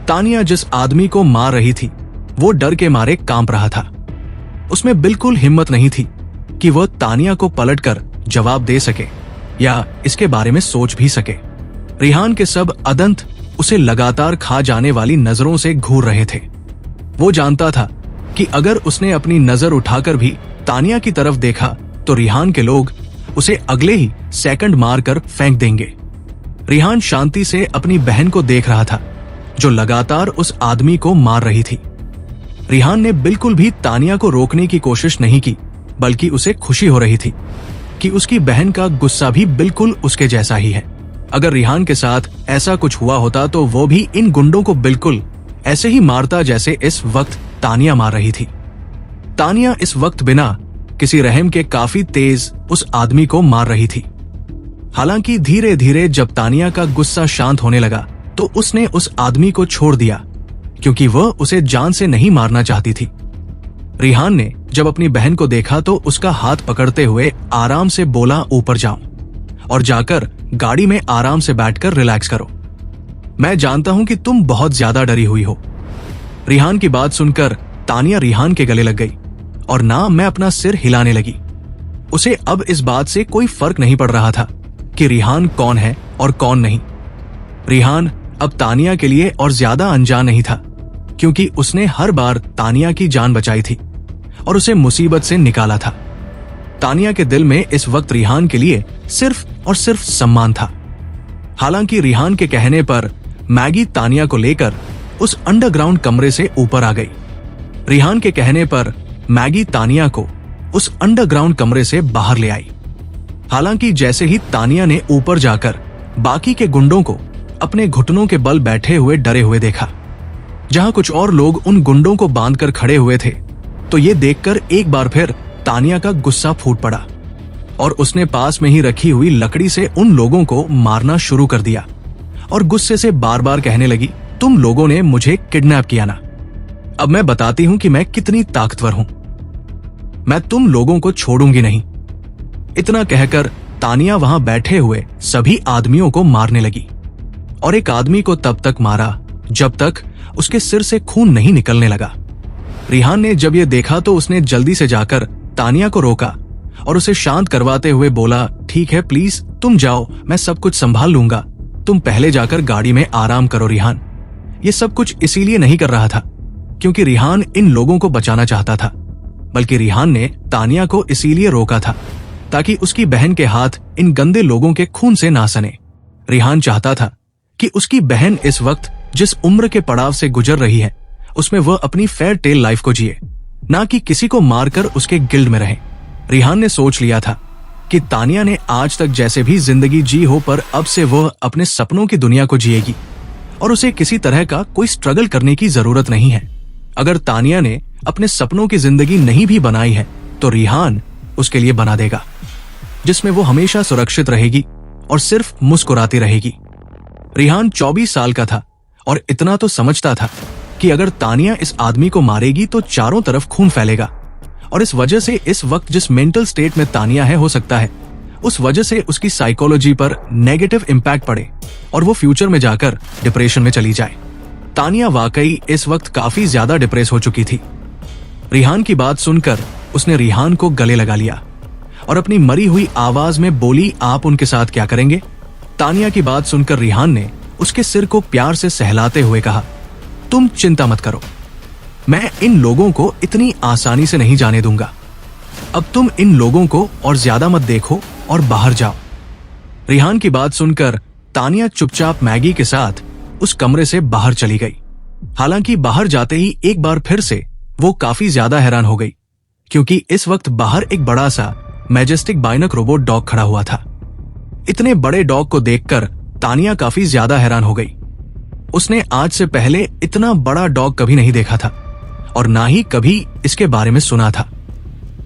तानिया जिस आदमी को मार रही थी वो डर के मारे कांप रहा था। उसमें बिल्कुल हिम्मत नहीं थी कि वह तानिया को पलटकर जवाब दे सके या इसके बारे में सोच भी सके। रिहान के सब अदंत उसे लगातार खा जाने वाली नजरों से घूर रहे थे। वो जानता था कि अगर उसने अपनी नजर उठाकर भी तानिया की तरफ देखा तो रिहान के लोग उसे अगले ही सेकंड मारकर फेंक देंगे। रिहान शांति से अपनी बहन को देख रहा था जो लगातार उस आदमी को मार रही थी। रिहान ने बिल्कुल भी तानिया को रोकने की कोशिश नहीं की, बल्कि उसे खुशी हो रही थी कि उसकी बहन का गुस्सा भी बिल्कुल उसके जैसा ही है। अगर रिहान के साथ ऐसा कुछ हुआ होता तो वो भी इन गुंडों को बिल्कुल ऐसे ही मारता जैसे इस वक्त तानिया मार रही थी। तानिया इस वक्त बिना किसी रहम के काफी तेज उस आदमी को मार रही थी। हालांकि धीरे धीरे जब तानिया का गुस्सा शांत होने लगा तो उसने उस आदमी को छोड़ दिया क्योंकि वह उसे जान से नहीं मारना चाहती थी। रिहान ने जब अपनी बहन को देखा तो उसका हाथ पकड़ते हुए आराम से बोला, ऊपर जाओ और जाकर गाड़ी में आराम से बैठकर रिलैक्स करो। मैं जानता हूं कि तुम बहुत ज्यादा डरी हुई हो। रिहान की बात सुनकर तानिया रिहान के गले लग गई और ना मैं अपना सिर हिलाने लगी। उसे अब इस बात से कोई फर्क नहीं पड़ रहा था कि रिहान कौन है और कौन नहीं। रिहान अब तानिया के लिए और ज्यादा अनजान नहीं था क्योंकि उसने हर बार तानिया की जान बचाई थी और उसे मुसीबत से निकाला था। तानिया के दिल में इस वक्त रिहान के लिए सिर्फ और सिर्फ सम्मान था। हालांकि रिहान के कहने पर मैगी तानिया को लेकर उस अंडरग्राउंड कमरे से ऊपर आ गई। रिहान के कहने पर मैगी तानिया को उस अंडरग्राउंड कमरे से बाहर ले आई। हालांकि जैसे ही तानिया ने ऊपर जाकर बाकी के गुंडों को अपने घुटनों के बल बैठे हुए डरे हुए देखा, जहां कुछ और लोग उन गुंडों को बांधकर खड़े हुए थे, तो ये देखकर एक बार फिर तानिया का गुस्सा फूट पड़ा और उसने पास में ही रखी हुई लकड़ी से उन लोगों को मारना शुरू कर दिया और गुस्से से बार बार कहने लगी, तुम लोगों ने मुझे किडनैप किया ना, अब मैं बताती हूं कि मैं कितनी ताकतवर हूं, मैं तुम लोगों को छोड़ूंगी नहीं। इतना कहकर तानिया वहां बैठे हुए सभी आदमियों को मारने लगी और एक आदमी को तब तक मारा जब तक उसके सिर से खून नहीं निकलने लगा। रिहान ने जब यह देखा तो उसने जल्दी से जाकर तानिया को रोका और उसे शांत करवाते हुए बोला, ठीक है प्लीज तुम जाओ, मैं सब कुछ संभाल लूंगा, तुम पहले जाकर गाड़ी में आराम करो। रिहान ये सब कुछ इसीलिए नहीं कर रहा था क्योंकि रिहान इन लोगों को बचाना चाहता था, बल्कि रिहान ने तानिया को इसीलिए रोका था ताकि उसकी बहन के हाथ इन गंदे लोगों के खून से ना सने। रिहान चाहता था कि उसकी बहन इस वक्त जिस उम्र के पड़ाव से गुजर रही है उसमें वह अपनी फेयर टेल लाइफ को जिए, ना कि किसी को मारकर उसके गिल्ड में रहे। रिहान ने सोच लिया था कि तानिया ने आज तक जैसे भी जिंदगी जी हो पर अब से वह अपने सपनों की दुनिया को जिएगी और उसे किसी तरह का कोई स्ट्रगल करने की जरूरत नहीं है। अगर तानिया ने अपने सपनों की जिंदगी नहीं भी बनाई है तो रिहान उसके लिए बना देगा, जिसमें वो हमेशा सुरक्षित रहेगी और सिर्फ मुस्कुराती रहेगी। रिहान 24 साल का था और इतना तो समझता था कि अगर तानिया इस आदमी को मारेगी तो चारों तरफ खून फैलेगा और इस वजह से इस वक्त जिस मेंटल स्टेट में तानिया है, हो सकता है उस वजह से उसकी साइकोलॉजी पर नेगेटिव इम्पैक्ट पड़े और वो फ्यूचर में जाकर डिप्रेशन में चली जाए। तानिया वाकई इस वक्त काफी ज्यादा डिप्रेस हो चुकी थी। रिहान की बात सुनकर उसने रिहान को गले लगा लिया और अपनी मरी हुई आवाज में बोली, आप उनके साथ क्या करेंगे? तानिया की बात सुनकर रिहान ने उसके सिर को प्यार से सहलाते हुए कहा, तुम चिंता मत करो, मैं इन लोगों को इतनी आसानी से नहीं जाने दूंगा। अब तुम इन लोगों को और ज्यादा मत देखो और बाहर जाओ। रिहान की बात सुनकर तानिया चुपचाप मैगी के साथ उस कमरे से बाहर चली गई। हालांकि बाहर जाते ही एक बार फिर से वो काफी ज्यादा हैरान हो गई क्योंकि इस वक्त बाहर एक बड़ा सा मैजेस्टिक बाइनक रोबोट डॉग खड़ा हुआ था। इतने बड़े डॉग को देखकर तानिया काफी ज्यादा हैरान हो गई। उसने आज से पहले इतना बड़ा डॉग कभी नहीं देखा था और ना ही कभी इसके बारे में सुना था।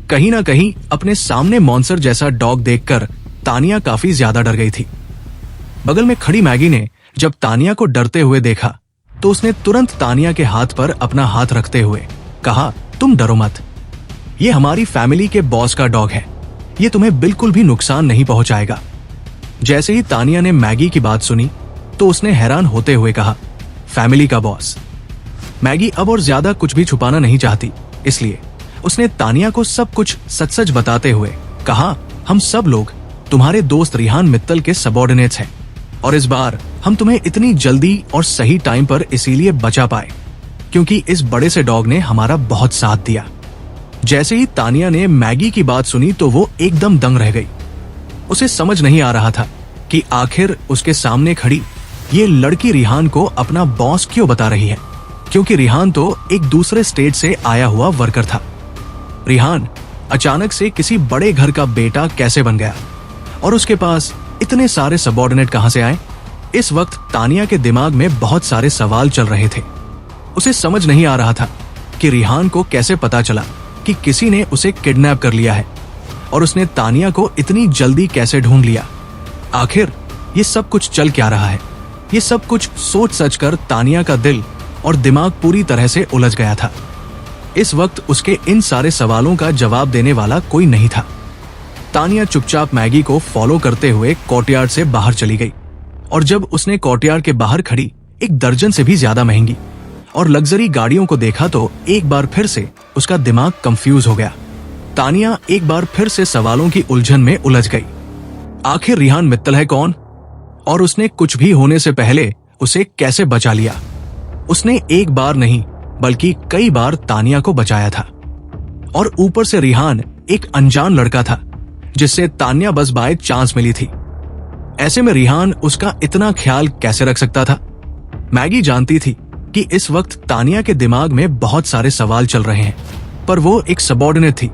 कहीं ना कहीं अपने सामने मॉन्स्टर जैसा डॉग देखकर तानिया काफी ज्यादा डर गई थी। बगल में खड़ी मैगी ने जब तानिया को डरते हुए देखा तो उसने तुरंत तानिया के हाथ पर अपना हाथ रखते हुए कहा, तुम डरो मत, ये हमारी फैमिली के बॉस का डॉग है, ये तुम्हें बिल्कुल भी नुकसान नहीं पहुंचाएगा। जैसे ही तानिया ने मैगी की बात सुनी तो उसने हैरान होते हुए कहा, फैमिली का बॉस। मैगी अब और ज्यादा कुछ भी छुपाना नहीं चाहती, इसलिए उसने तानिया को सब कुछ सच सच बताते हुए कहा, हम सब लोग तुम्हारे दोस्त रिहान मित्तल के सबऑर्डिनेट्स हैं और इस बार हम तुम्हें इतनी जल्दी और सही टाइम पर इसीलिए बचा पाए क्योंकि इस बड़े से डॉग ने हमारा बहुत साथ दिया। जैसे ही तानिया ने मैगी की बात सुनी तो वो एकदम दंग रह गई। उसे समझ नहीं आ रहा था कि आखिर उसके सामने खड़ी ये लड़की रिहान को अपना बॉस क्यों बता रही है, क्योंकि रिहान तो एक दूसरे स्टेट से आया हुआ वर्कर था। रिहान अचानक से किसी बड़े घर का बेटा कैसे बन गया और उसके पास इतने सारे सबऑर्डिनेट कहां से आए? इस वक्त तानिया के दिमाग में बहुत सारे सवाल चल रहे थे। उसे समझ नहीं आ रहा था कि रिहान को कैसे पता चला कि किसी ने उसे किडनैप कर लिया है और उसने तानिया को इतनी जल्दी कैसे ढूंढ लिया। आखिर ये सब कुछ चल क्या रहा है? ये सब कुछ सोच सच कर तानिया का दिल और दिमाग पूरी तरह से उलझ गया था। इस वक्त उसके इन सारे सवालों का जवाब देने वाला कोई नहीं था। तानिया चुपचाप मैगी को फॉलो करते हुए कोर्टयार्ड से बाहर चली गई और जब उसने कोर्टयार्ड के बाहर खड़ी एक दर्जन से भी ज्यादा महंगी और लग्जरी गाड़ियों को देखा तो एक बार फिर से उसका दिमाग कंफ्यूज हो गया। तानिया एक बार फिर से सवालों की उलझन में उलझ गई। आखिर रिहान मित्तल है कौन और उसने कुछ भी होने से पहले उसे कैसे बचा लिया? उसने एक बार नहीं बल्कि कई बार तानिया को बचाया था और ऊपर से रिहान एक अनजान लड़का था जिससे तानिया बस बाय चांस मिली थी। ऐसे में रिहान उसका इतना ख्याल कैसे रख सकता था? मैगी जानती थी कि इस वक्त तानिया के दिमाग में बहुत सारे सवाल चल रहे हैं, पर वो एक सबऑर्डिनेट थी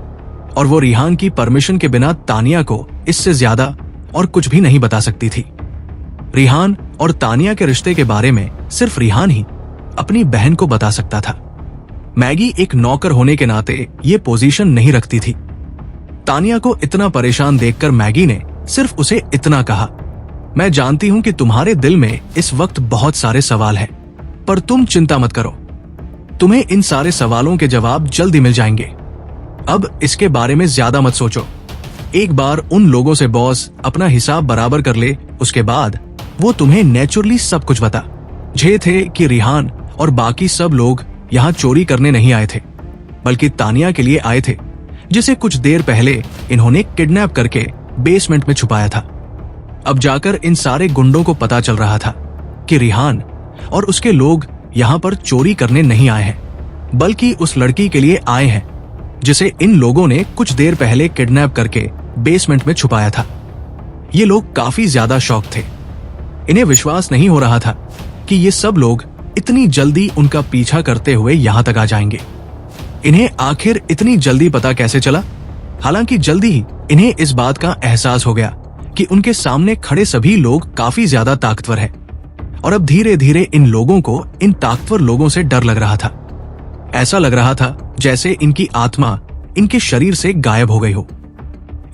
और वो रिहान की परमिशन के बिना तानिया को इससे ज्यादा और कुछ भी नहीं बता सकती थी। रिहान और तानिया के रिश्ते के बारे में सिर्फ रिहान ही अपनी बहन को बता सकता था। मैगी एक नौकर होने के नाते ये पोजीशन नहीं रखती थी। तानिया को इतना परेशान देखकर मैगी ने सिर्फ उसे इतना कहा, मैं जानती हूं कि तुम्हारे दिल में इस वक्त बहुत सारे सवाल हैं, पर तुम चिंता मत करो, तुम्हें इन सारे सवालों के जवाब जल्दी मिल जाएंगे। अब इसके बारे में ज्यादा मत सोचो। एक बार उन लोगों से बॉस अपना हिसाब बराबर कर ले, उसके बाद वो तुम्हें नेचुरली सब कुछ बता। ये थे कि रिहान और बाकी सब लोग यहाँ चोरी करने नहीं आए थे, बल्कि तानिया के लिए आए थे, जिसे कुछ देर पहले इन्होंने किडनैप करके बेसमेंट में छुपाया था। अब जाकर इन सारे गुंडों को पता चल रहा था कि रिहान और उसके लोग यहाँ पर चोरी करने नहीं आए हैं, बल्कि उस लड़की के लिए आए हैं जिसे इन लोगों ने कुछ देर पहले किडनैप करके बेसमेंट में छुपाया था। ये लोग काफी ज्यादा शॉक थे। इन्हें विश्वास नहीं हो रहा था कि ये सब लोग इतनी जल्दी उनका पीछा करते हुए यहाँ तक आ जाएंगे। इन्हें आखिर इतनी जल्दी पता कैसे चला? हालांकि जल्दी ही इन्हें इस बात का एहसास हो गया कि उनके सामने खड़े सभी लोग काफी ज्यादा ताकतवर हैं और अब धीरे धीरे इन लोगों को इन ताकतवर लोगों से डर लग रहा था। ऐसा लग रहा था जैसे इनकी आत्मा इनके शरीर से गायब हो गई हो।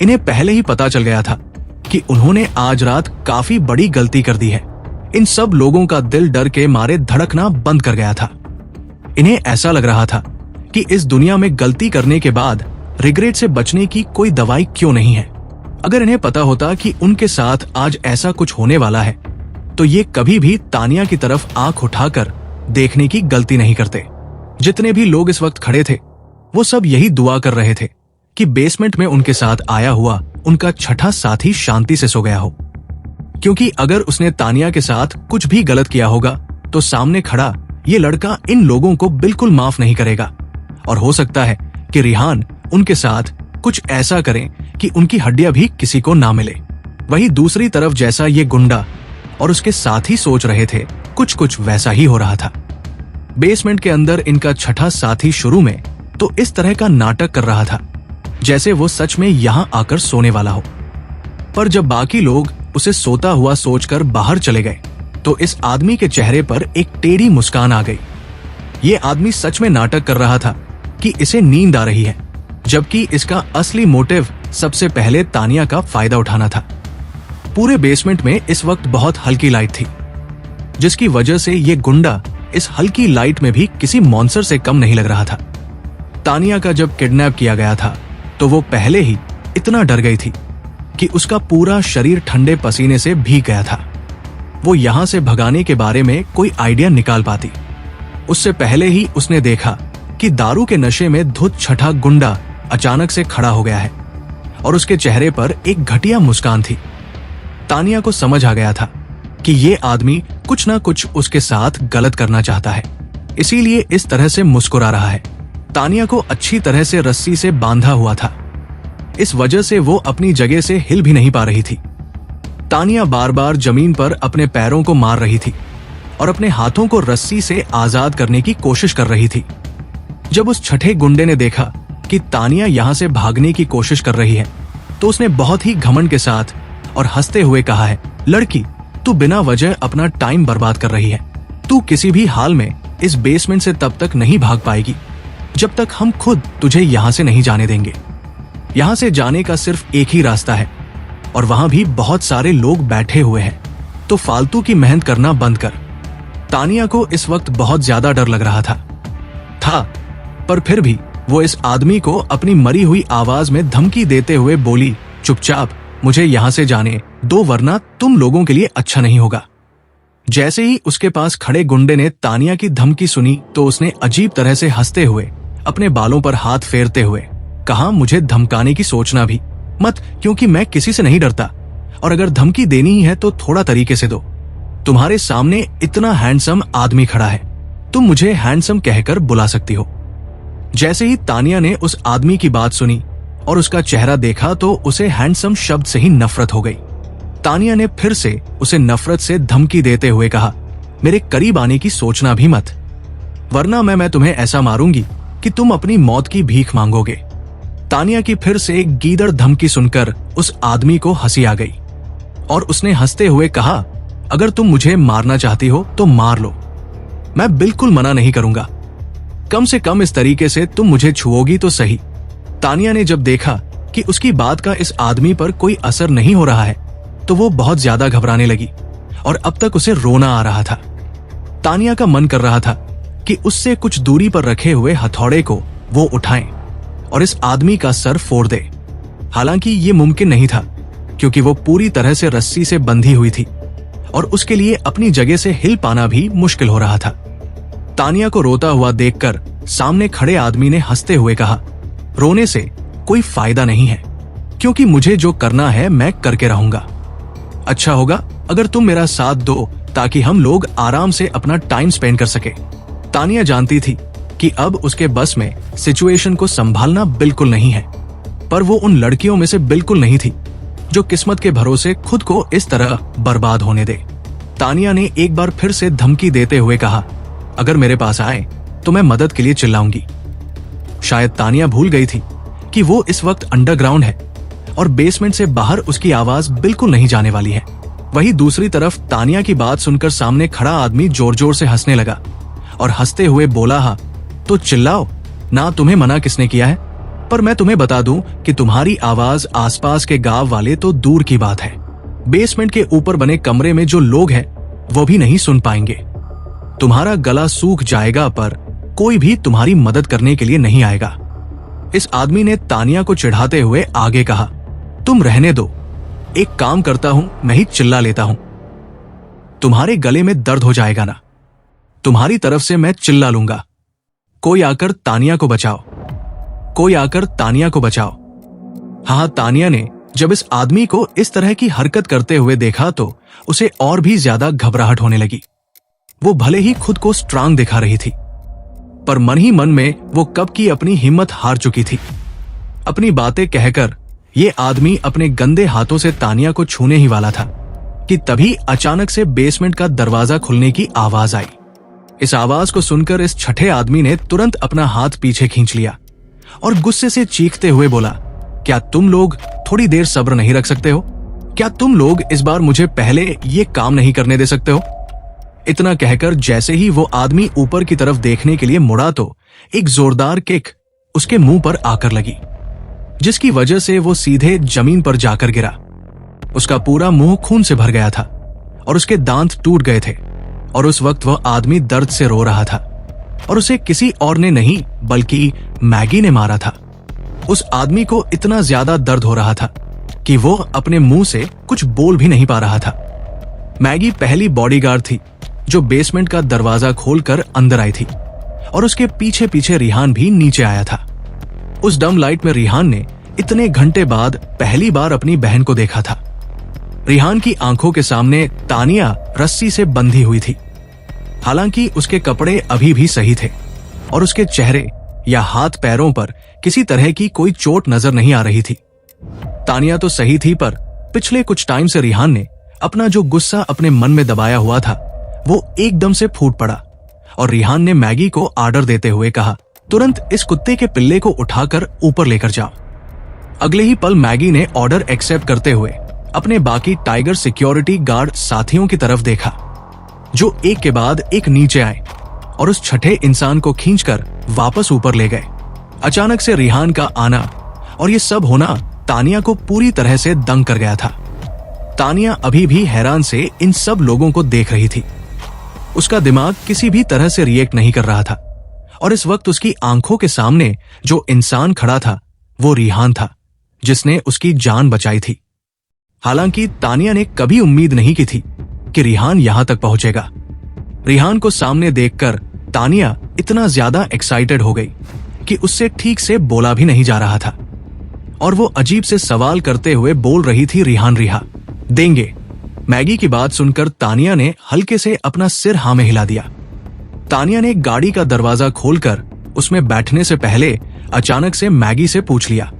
इन्हें पहले ही पता चल गया था कि उन्होंने आज रात काफी बड़ी गलती कर दी है। इन सब लोगों का दिल डर के मारे धड़कना बंद कर गया था। इन्हें ऐसा लग रहा था कि इस दुनिया में गलती करने के बाद रिग्रेट से बचने की कोई दवाई क्यों नहीं है। अगर इन्हें पता होता कि उनके साथ आज ऐसा कुछ होने वाला है तो ये कभी भी तानिया की तरफ आंख उठाकर देखने की गलती नहीं करते। जितने भी लोग इस वक्त खड़े थे वो सब यही दुआ कर रहे थे कि बेसमेंट में उनके साथ आया हुआ उनका छठा साथी शांति से सो गया हो, क्योंकि अगर उसने तानिया के साथ कुछ भी गलत किया होगा तो सामने खड़ा ये लड़का इन लोगों को बिल्कुल माफ नहीं करेगा और हो सकता है कि रिहान उनके साथ कुछ ऐसा करे कि उनकी हड्डियां भी किसी को ना मिले। वहीं दूसरी तरफ जैसा ये गुंडा और उसके साथी सोच रहे थे कुछ वैसा ही हो रहा था। बेसमेंट के अंदर इनका छठा साथी शुरू में तो इस तरह का नाटक कर रहा था जैसे वो सच में यहाँ आकर सोने वाला हो, पर जब बाकी लोग उसे सोता हुआ सोचकर बाहर चले गए तो इस आदमी के चेहरे पर एक टेढ़ी मुस्कान आ गई। ये आदमी सच में नाटक कर रहा था कि इसे नींद आ रही है, जबकि इसका असली मोटिव सबसे पहले तानिया का फायदा उठाना था। पूरे बेसमेंट में इस वक्त बहुत हल्की लाइट थी, जिसकी वजह से ये गुंडा इस हल्की लाइट में भी किसी मॉन्स्टर से कम नहीं लग रहा था। तानिया का जब किडनैप किया गया था तो वो पहले ही इतना डर गई थी कि उसका पूरा शरीर ठंडे पसीने से भीग गया था। वो यहां से भगाने के बारे में कोई आइडिया निकाल पाती। उससे पहले ही उसने देखा कि दारू के नशे में धुत छठा गुंडा अचानक से खड़ा हो गया है और उसके चेहरे पर एक घटिया मुस्कान थी। तानिया को समझ आ गया था कि ये आदमी कुछ ना कुछ उसके साथ गलत करना चाहता है, इसीलिए इस तरह से मुस्कुरा रहा है। तानिया को अच्छी तरह से रस्सी से बांधा हुआ था, इस वजह से वो अपनी जगह से हिल भी नहीं पा रही थी। तानिया बार बार जमीन पर अपने पैरों को मार रही थी और अपने हाथों को रस्सी से आजाद करने की कोशिश कर रही थी। जब उस छठे गुंडे ने देखा कि तानिया यहां से भागने की कोशिश कर रही है, तो उसने बहुत ही घमंड के साथ और हंसते हुए कहा है, लड़की, तू बिना वजह अपना टाइम बर्बाद कर रही है। तू किसी भी हाल में इस बेसमेंट से तब तक नहीं भाग पाएगी जब तक हम खुद तुझे यहां से नहीं जाने देंगे। यहां से जाने का सिर्फ एक ही रास्ता है और वहां भी बहुत सारे लोग बैठे हुए हैं, तो फालतू की मेहनत करना बंद कर। तानिया को इस वक्त बहुत ज्यादा डर लग रहा था, पर फिर भी वो इस आदमी को अपनी मरी हुई आवाज में धमकी देते हुए बोली, चुपचाप मुझे यहां से जाने दो वरना तुम लोगों के लिए अच्छा नहीं होगा। जैसे ही उसके पास खड़े गुंडे ने तानिया की धमकी सुनी तो उसने अजीब तरह से हंसते हुए अपने बालों पर हाथ फेरते हुए कहा, मुझे धमकाने की सोचना भी मत, क्योंकि मैं किसी से नहीं डरता और अगर धमकी देनी ही है तो थोड़ा तरीके से दो। तुम्हारे सामने इतना हैंडसम आदमी खड़ा है, तुम मुझे हैंडसम कहकर बुला सकती हो। जैसे ही तानिया ने उस आदमी की बात सुनी और उसका चेहरा देखा तो उसे हैंडसम शब्द से ही नफरत हो गई। तानिया ने फिर से उसे नफरत से धमकी देते हुए कहा, मेरे करीब आने की सोचना भी मत, वरना मैं तुम्हें ऐसा मारूंगी कि तुम अपनी मौत की भीख मांगोगे। तानिया की फिर से गीदड़ धमकी सुनकर उस आदमी को हंसी आ गई और उसने हंसते हुए कहा, अगर तुम मुझे मारना चाहती हो तो मार लो, मैं बिल्कुल मना नहीं करूंगा, कम से कम इस तरीके से तुम मुझे छुओगी तो सही। तानिया ने जब देखा कि उसकी बात का इस आदमी पर कोई असर नहीं हो रहा है तो वो बहुत ज्यादा घबराने लगी और अब तक उसे रोना आ रहा था। तानिया का मन कर रहा था कि उससे कुछ दूरी पर रखे हुए हथौड़े को वो उठाएं और इस आदमी का सर फोड़ दे। हालांकि ये मुमकिन नहीं था क्योंकि वो पूरी तरह से रस्सी से बंधी हुई थी और उसके लिए अपनी जगह से हिल पाना भी मुश्किल हो रहा था। तानिया को रोता हुआ देखकर सामने खड़े आदमी ने हंसते हुए कहा, रोने से कोई फायदा नहीं है, क्योंकि मुझे जो करना है मैं करके रहूंगा। अच्छा होगा अगर तुम मेरा साथ दो ताकि हम लोग आराम से अपना टाइम स्पेंड कर सके। तानिया जानती थी कि अब उसके बस में सिचुएशन को संभालना बिल्कुल नहीं है, पर वो उन लड़कियों में से बिल्कुल नहीं थी जो किस्मत के भरोसे खुद को इस तरह बर्बाद होने दे। तानिया ने एक बार फिर से धमकी देते हुए कहा, अगर मेरे पास आए तो मैं मदद के लिए चिल्लाऊंगी। शायद तानिया भूल गई थी कि वो इस वक्त अंडरग्राउंड है और बेसमेंट से बाहर उसकी आवाज बिल्कुल नहीं जाने वाली है। वहीं दूसरी तरफ तानिया की बात सुनकर सामने खड़ा आदमी जोर जोर से हंसने लगा और हंसते हुए बोला, हाँ तो चिल्लाओ ना, तुम्हें मना किसने किया है, पर मैं तुम्हें बता दूं कि तुम्हारी आवाज आसपास के गांव वाले तो दूर की बात है, बेसमेंट के ऊपर बने कमरे में जो लोग हैं वो भी नहीं सुन पाएंगे। तुम्हारा गला सूख जाएगा पर कोई भी तुम्हारी मदद करने के लिए नहीं आएगा। इस आदमी ने तानिया को चिढ़ाते हुए आगे कहा, तुम रहने दो, एक काम करता हूं, मैं ही चिल्ला लेता हूं, तुम्हारे गले में दर्द हो जाएगा ना, तुम्हारी तरफ से मैं चिल्ला लूंगा, कोई आकर तानिया को बचाओ, कोई आकर तानिया को बचाओ। हाँ, तानिया ने जब इस आदमी को इस तरह की हरकत करते हुए देखा तो उसे और भी ज्यादा घबराहट होने लगी। वो भले ही खुद को स्ट्रांग दिखा रही थी, पर मन ही मन में वो कब की अपनी हिम्मत हार चुकी थी। अपनी बातें कहकर ये आदमी अपने गंदे हाथों से तानिया को छूने ही वाला था कि तभी अचानक से बेसमेंट का दरवाजा खुलने की आवाज आई। इस आवाज को सुनकर इस छठे आदमी ने तुरंत अपना हाथ पीछे खींच लिया और गुस्से से चीखते हुए बोला, क्या तुम लोग थोड़ी देर सब्र नहीं रख सकते हो? क्या तुम लोग इस बार मुझे पहले ये काम नहीं करने दे सकते हो? इतना कहकर जैसे ही वो आदमी ऊपर की तरफ देखने के लिए मुड़ा तो एक जोरदार किक उसके मुंह पर आकर लगी, जिसकी वजह से वो सीधे जमीन पर जाकर गिरा। उसका पूरा मुंह खून से भर गया था और उसके दांत टूट गए थे और उस वक्त वह आदमी दर्द से रो रहा था और उसे किसी और ने नहीं बल्कि मैगी ने मारा था। उस आदमी को इतना ज्यादा दर्द हो रहा था कि वो अपने मुंह से कुछ बोल भी नहीं पा रहा था। मैगी पहली बॉडीगार्ड थी जो बेसमेंट का दरवाजा खोलकर अंदर आई थी और उसके पीछे पीछे रिहान भी नीचे आया था। उस डम लाइट में रिहान ने इतने घंटे बाद पहली बार अपनी बहन को देखा था। रिहान की आंखों के सामने तानिया रस्सी से बंधी हुई थी। हालांकि उसके कपड़े अभी भी सही थे और उसके चेहरे या हाथ पैरों पर किसी तरह की कोई चोट नजर नहीं आ रही थी। तानिया तो सही थी, पर पिछले कुछ टाइम से रिहान ने अपना जो गुस्सा अपने मन में दबाया हुआ था वो एकदम से फूट पड़ा और रिहान ने मैगी को ऑर्डर देते हुए कहा, तुरंत इस कुत्ते के पिल्ले को उठाकर ऊपर लेकर जाओ। अगले ही पल मैगी ने ऑर्डर एक्सेप्ट करते हुए अपने बाकी टाइगर सिक्योरिटी गार्ड साथियों की तरफ देखा, जो एक के बाद एक नीचे आए और उस छठे इंसान को खींचकर वापस ऊपर ले गए। अचानक से रिहान का आना और ये सब होना तानिया को पूरी तरह से दंग कर गया था। तानिया अभी भी हैरान से इन सब लोगों को देख रही थी। उसका दिमाग किसी भी तरह से रिएक्ट नहीं कर रहा था और इस वक्त उसकी आंखों के सामने जो इंसान खड़ा था वो रिहान था, जिसने उसकी जान बचाई थी। हालांकि तानिया ने कभी उम्मीद नहीं की थी कि रिहान यहां तक पहुंचेगा। रिहान को सामने देखकर तानिया इतना ज्यादा एक्साइटेड हो गई कि उससे ठीक से बोला भी नहीं जा रहा था और वो अजीब से सवाल करते हुए बोल रही थी, रिहान रिहा देंगे। मैगी की बात सुनकर तानिया ने हल्के से अपना सिर हाँ में हिला दिया। तानिया ने गाड़ी का दरवाजा खोलकर उसमें बैठने से पहले अचानक से मैगी से पूछ लिया,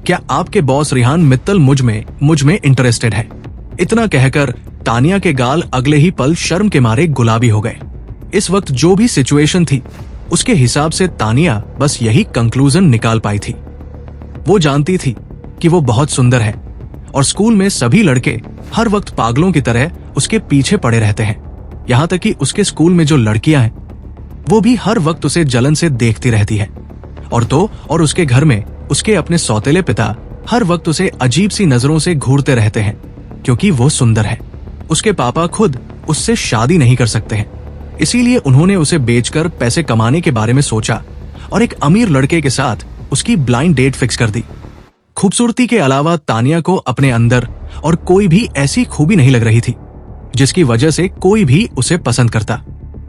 क्या आपके बॉस रिहान मित्तल मुझ में इंटरेस्टेड है? इतना कहकर तानिया के गाल अगले ही पल शर्म के मारे गुलाबी हो गए। इस वक्त जो भी सिचुएशन थी उसके हिसाब से तानिया बस यही कंक्लूजन निकाल पाई थी। वो जानती थी कि वो बहुत सुंदर है और स्कूल में सभी लड़के हर वक्त पागलों की तरह उसके पीछे पड़े रहते हैं। यहाँ तक कि उसके स्कूल में जो लड़कियां हैं वो भी हर वक्त उसे जलन से देखती रहती है और उसके घर में उसके अपने सौतेले पिता हर वक्त उसे अजीब सी नजरों से घूरते रहते हैं क्योंकि वो सुंदर है। उसके पापा खुद उससे शादी नहीं कर सकते हैं, इसीलिए उन्होंने उसे बेचकर पैसे कमाने के बारे में सोचा और एक अमीर लड़के के साथ उसकी ब्लाइंड डेट फिक्स कर दी। खूबसूरती के अलावा तानिया को अपने अंदर और कोई भी ऐसी खूबी नहीं लग रही थी जिसकी वजह से कोई भी उसे पसंद करता।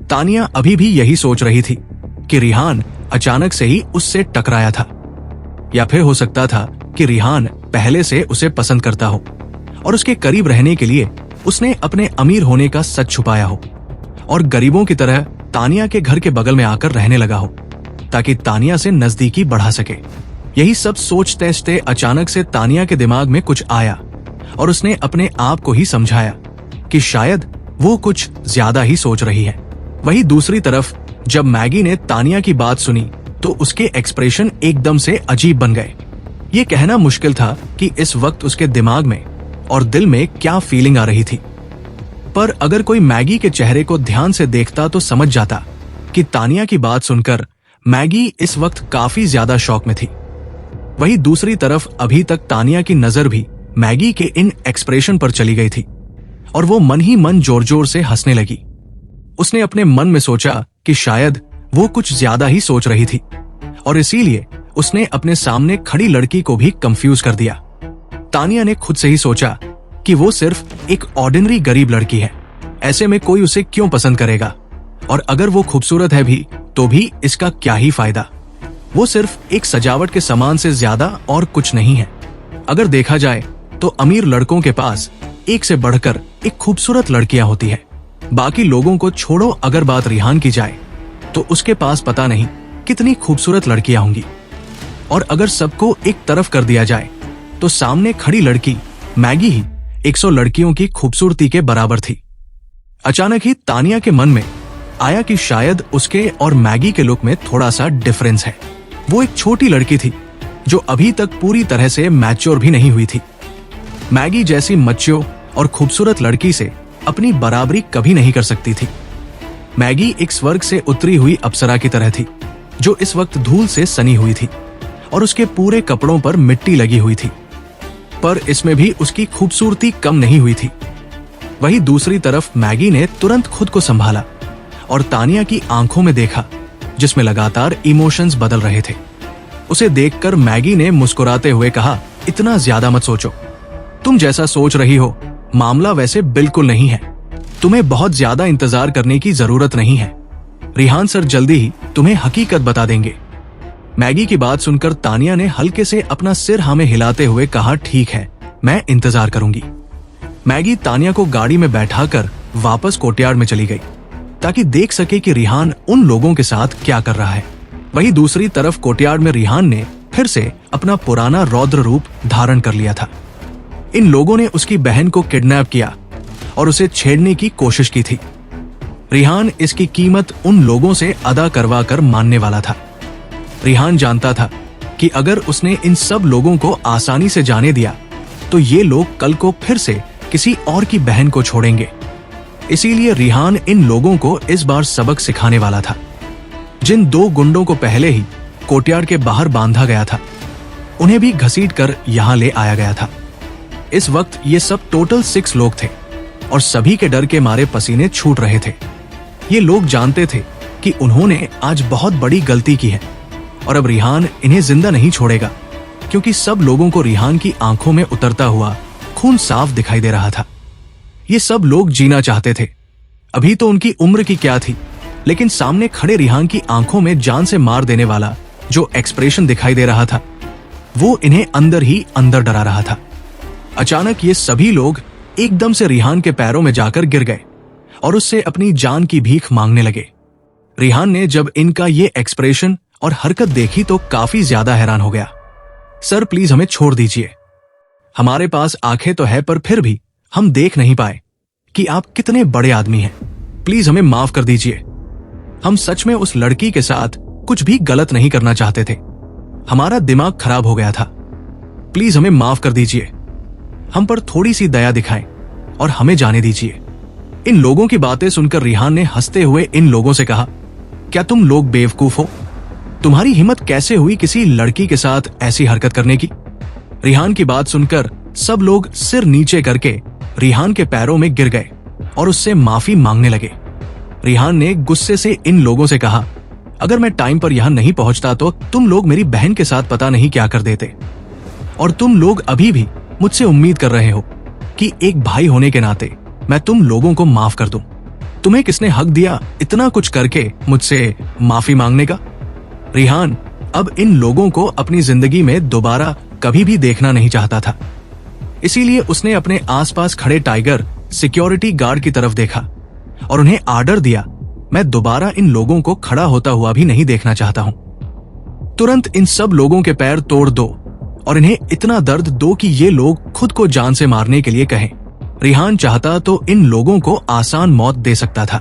तानिया अभी भी यही सोच रही थी कि रिहान अचानक से ही उससे टकराया था, या फिर हो सकता था कि रिहान पहले से उसे पसंद करता हो और उसके करीब रहने के लिए उसने अपने अमीर होने का सच छुपाया हो और गरीबों की तरह तानिया के घर के बगल में आकर रहने लगा हो ताकि तानिया से नजदीकी बढ़ा सके। यही सब सोचते अचानक से तानिया के दिमाग में कुछ आया और उसने अपने आप को ही समझाया कि शायद वो कुछ ज्यादा ही सोच रही है। वहीं दूसरी तरफ जब मैगी ने तानिया की बात सुनी तो उसके एक्सप्रेशन एकदम से अजीब बन गए। ये कहना मुश्किल था कि इस वक्त उसके दिमाग में और दिल में क्या फीलिंग आ रही थी, पर अगर कोई मैगी के चेहरे को ध्यान से देखता तो समझ जाता कि तानिया की बात सुनकर मैगी इस वक्त काफी ज्यादा शॉक में थी। वहीं दूसरी तरफ अभी तक तानिया की नजर भी मैगी के इन एक्सप्रेशन पर चली गई थी और वो मन ही मन जोर जोर से हंसने लगी। उसने अपने मन में सोचा कि शायद वो कुछ ज्यादा ही सोच रही थी और इसीलिए उसने अपने सामने खड़ी लड़की को भी कंफ्यूज कर दिया। तानिया ने खुद से ही सोचा कि वो सिर्फ एक ऑर्डिनरी गरीब लड़की है, ऐसे में कोई उसे क्यों पसंद करेगा, और अगर वो खूबसूरत है भी तो भी इसका क्या ही फायदा। वो सिर्फ एक सजावट के सामान से ज्यादा और कुछ नहीं है। अगर देखा जाए तो अमीर लड़कों के पास एक से बढ़कर एक खूबसूरत लड़कियां होती है। बाकी लोगों को छोड़ो, अगर बात रिहान की जाए तो उसके पास पता नहीं कितनी खूबसूरत लड़कियां होंगी, और अगर सबको एक तरफ कर दिया जाए तो सामने खड़ी लड़की मैगी ही 100 लड़कियों की खूबसूरती के बराबर थी। अचानक ही तानिया के मन में आया कि शायद उसके और मैगी के लुक में थोड़ा सा डिफरेंस है। वो एक छोटी लड़की थी जो अभी तक पूरी तरह से मैच्योर भी नहीं हुई थी। मैगी जैसी मच्योर और खूबसूरत लड़की से अपनी बराबरी कभी नहीं कर सकती थी। मैगी एक स्वर्ग से उतरी हुई अप्सरा की तरह थी जो इस वक्त धूल से सनी हुई थी और उसके पूरे कपड़ों पर मिट्टी लगी हुई थी, पर इसमें भी उसकी खूबसूरती कम नहीं हुई थी। वहीं दूसरी तरफ मैगी ने तुरंत खुद को संभाला और तानिया की आंखों में देखा जिसमें लगातार इमोशंस बदल रहे थे। उसे देखकर मैगी ने मुस्कुराते हुए कहा, इतना ज्यादा मत सोचो। तुम जैसा सोच रही हो मामला वैसे बिल्कुल नहीं है। तुम्हें बहुत ज्यादा इंतजार करने की जरूरत नहीं है। रिहान सर जल्दी ही तुम्हें हकीकत बता देंगे। मैगी की बात सुनकर तानिया ने हल्के से अपना सिर हाँ में हिलाते हुए कहा, ठीक है, मैं इंतजार करूंगी। मैगी तानिया को गाड़ी में बैठाकर वापस कोर्टयार्ड में चली गई ताकि देख सके कि रिहान उन लोगों के साथ क्या कर रहा है। वहीं दूसरी तरफ कोर्टयार्ड में रिहान ने फिर से अपना पुराना रौद्र रूप धारण कर लिया था। इन लोगों ने उसकी बहन को किडनैप किया और उसे छेड़ने की कोशिश की थी। रिहान इसकी कीमत उन लोगों से अदा करवा कर मानने वाला था। रिहान जानता था कि अगर उसने इन सब लोगों को आसानी से जाने दिया तो ये लोग कल को फिर से किसी और की बहन को छोड़ेंगे। इसीलिए रिहान इन लोगों को इस बार सबक सिखाने वाला था। जिन 2 गुंडों को पहले ही कोर्टयार्ड के बाहर बांधा गया था, उन्हें भी घसीटकर यहां ले आया गया था। इस वक्त ये सब टोटल 6 लोग थे और सभी के डर के मारे पसीने छूट रहे थे। ये लोग जानते थे कि उन्होंने आज बहुत बड़ी गलती की है और अब रिहान इन्हें जिंदा नहीं छोड़ेगा, क्योंकि सब लोगों को रिहान की आंखों में उतरता हुआ खून साफ दिखाई दे रहा था। ये सब लोग जीना चाहते थे। अभी तो उनकी उम्र की क्या थी, लेकिन सामने खड़े रिहान की आंखों में जान से मार देने वाला जो एक्सप्रेशन दिखाई दे रहा था, वो इन्हें अंदर ही अंदर डरा रहा था। अचानक ये सभी लोग एकदम से रिहान के पैरों में जाकर गिर गए और उससे अपनी जान की भीख मांगने लगे। रिहान ने जब इनका ये एक्सप्रेशन और हरकत देखी तो काफी ज्यादा हैरान हो गया। सर प्लीज हमें छोड़ दीजिए। हमारे पास आंखें तो है पर फिर भी हम देख नहीं पाए कि आप कितने बड़े आदमी हैं। प्लीज हमें माफ कर दीजिए। हम सच में उस लड़की के साथ कुछ भी गलत नहीं करना चाहते थे। हमारा दिमाग खराब हो गया था। प्लीज हमें माफ कर दीजिए। हम पर थोड़ी सी दया दिखाएं और हमें जाने दीजिए। इन लोगों की बातें सुनकर रिहान ने हंसते हुए इन लोगों से कहा, क्या तुम लोग बेवकूफ हो? तुम्हारी हिम्मत कैसे हुई किसी लड़की के साथ ऐसी हरकत करने की? रिहान की बात सुनकर सब लोग सिर नीचे करके रिहान के पैरों में गिर गए और उससे माफी मांगने लगे। रिहान ने गुस्से से इन लोगों से कहा, अगर मैं टाइम पर यहां नहीं पहुंचता तो तुम लोग मेरी बहन के साथ पता नहीं क्या कर देते। और तुम लोग अभी भी मुझसे उम्मीद कर रहे हो कि एक भाई होने के नाते मैं तुम लोगों को माफ कर दूं। तुम्हें किसने हक दिया इतना कुछ करके मुझसे माफी मांगने का? रिहान अब इन लोगों को अपनी जिंदगी में दोबारा कभी भी देखना नहीं चाहता था। इसीलिए उसने अपने आसपास खड़े टाइगर सिक्योरिटी गार्ड की तरफ देखा और उन्हें आर्डर दिया, मैं दोबारा इन लोगों को खड़ा होता हुआ भी नहीं देखना चाहता हूं। तुरंत इन सब लोगों के पैर तोड़ दो और इन्हें इतना दर्द दो कि ये लोग खुद को जान से मारने के लिए कहें। रिहान चाहता तो इन लोगों को आसान मौत दे सकता था,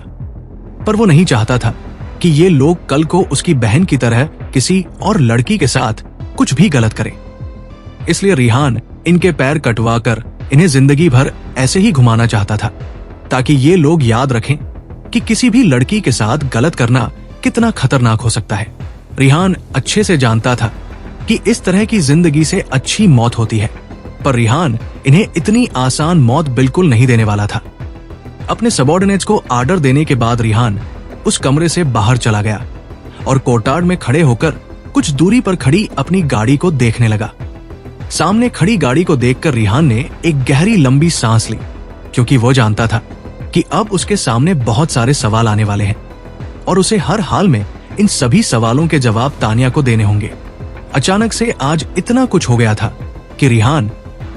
पर वो नहीं चाहता था कि ये लोग कल को उसकी बहन की तरह किसी और लड़की के साथ कुछ भी गलत करें। इसलिए रिहान इनके पैर कटवाकर इन्हें जिंदगी भर ऐसे ही घुमाना चाहता था, ताकि ये लोग याद रखें कि किसी भी लड़की के साथ गलत करना कितना खतरनाक हो सकता है। रिहान अच्छे से जानता था कि इस तरह की जिंदगी से अच्छी मौत होती है, पर रिहान इन्हें इतनी आसान मौत बिल्कुल नहीं देने वाला था। अपने सबऑर्डिनेट्स को आर्डर देने के बाद रिहान उस कमरे से बाहर चला गया और कोर्टयार्ड में खड़े होकर कुछ दूरी पर खड़ी अपनी गाड़ी को देखने लगा। सामने खड़ी गाड़ी को देखकर रिहान ने एक गहरी लंबी सांस ली, क्योंकि वो जानता था कि अब उसके सामने बहुत सारे सवाल आने वाले हैं और उसे हर हाल में इन सभी सवालों के जवाब तानिया को देने होंगे। अचानक से आज इतना कुछ हो गया था कि रिहान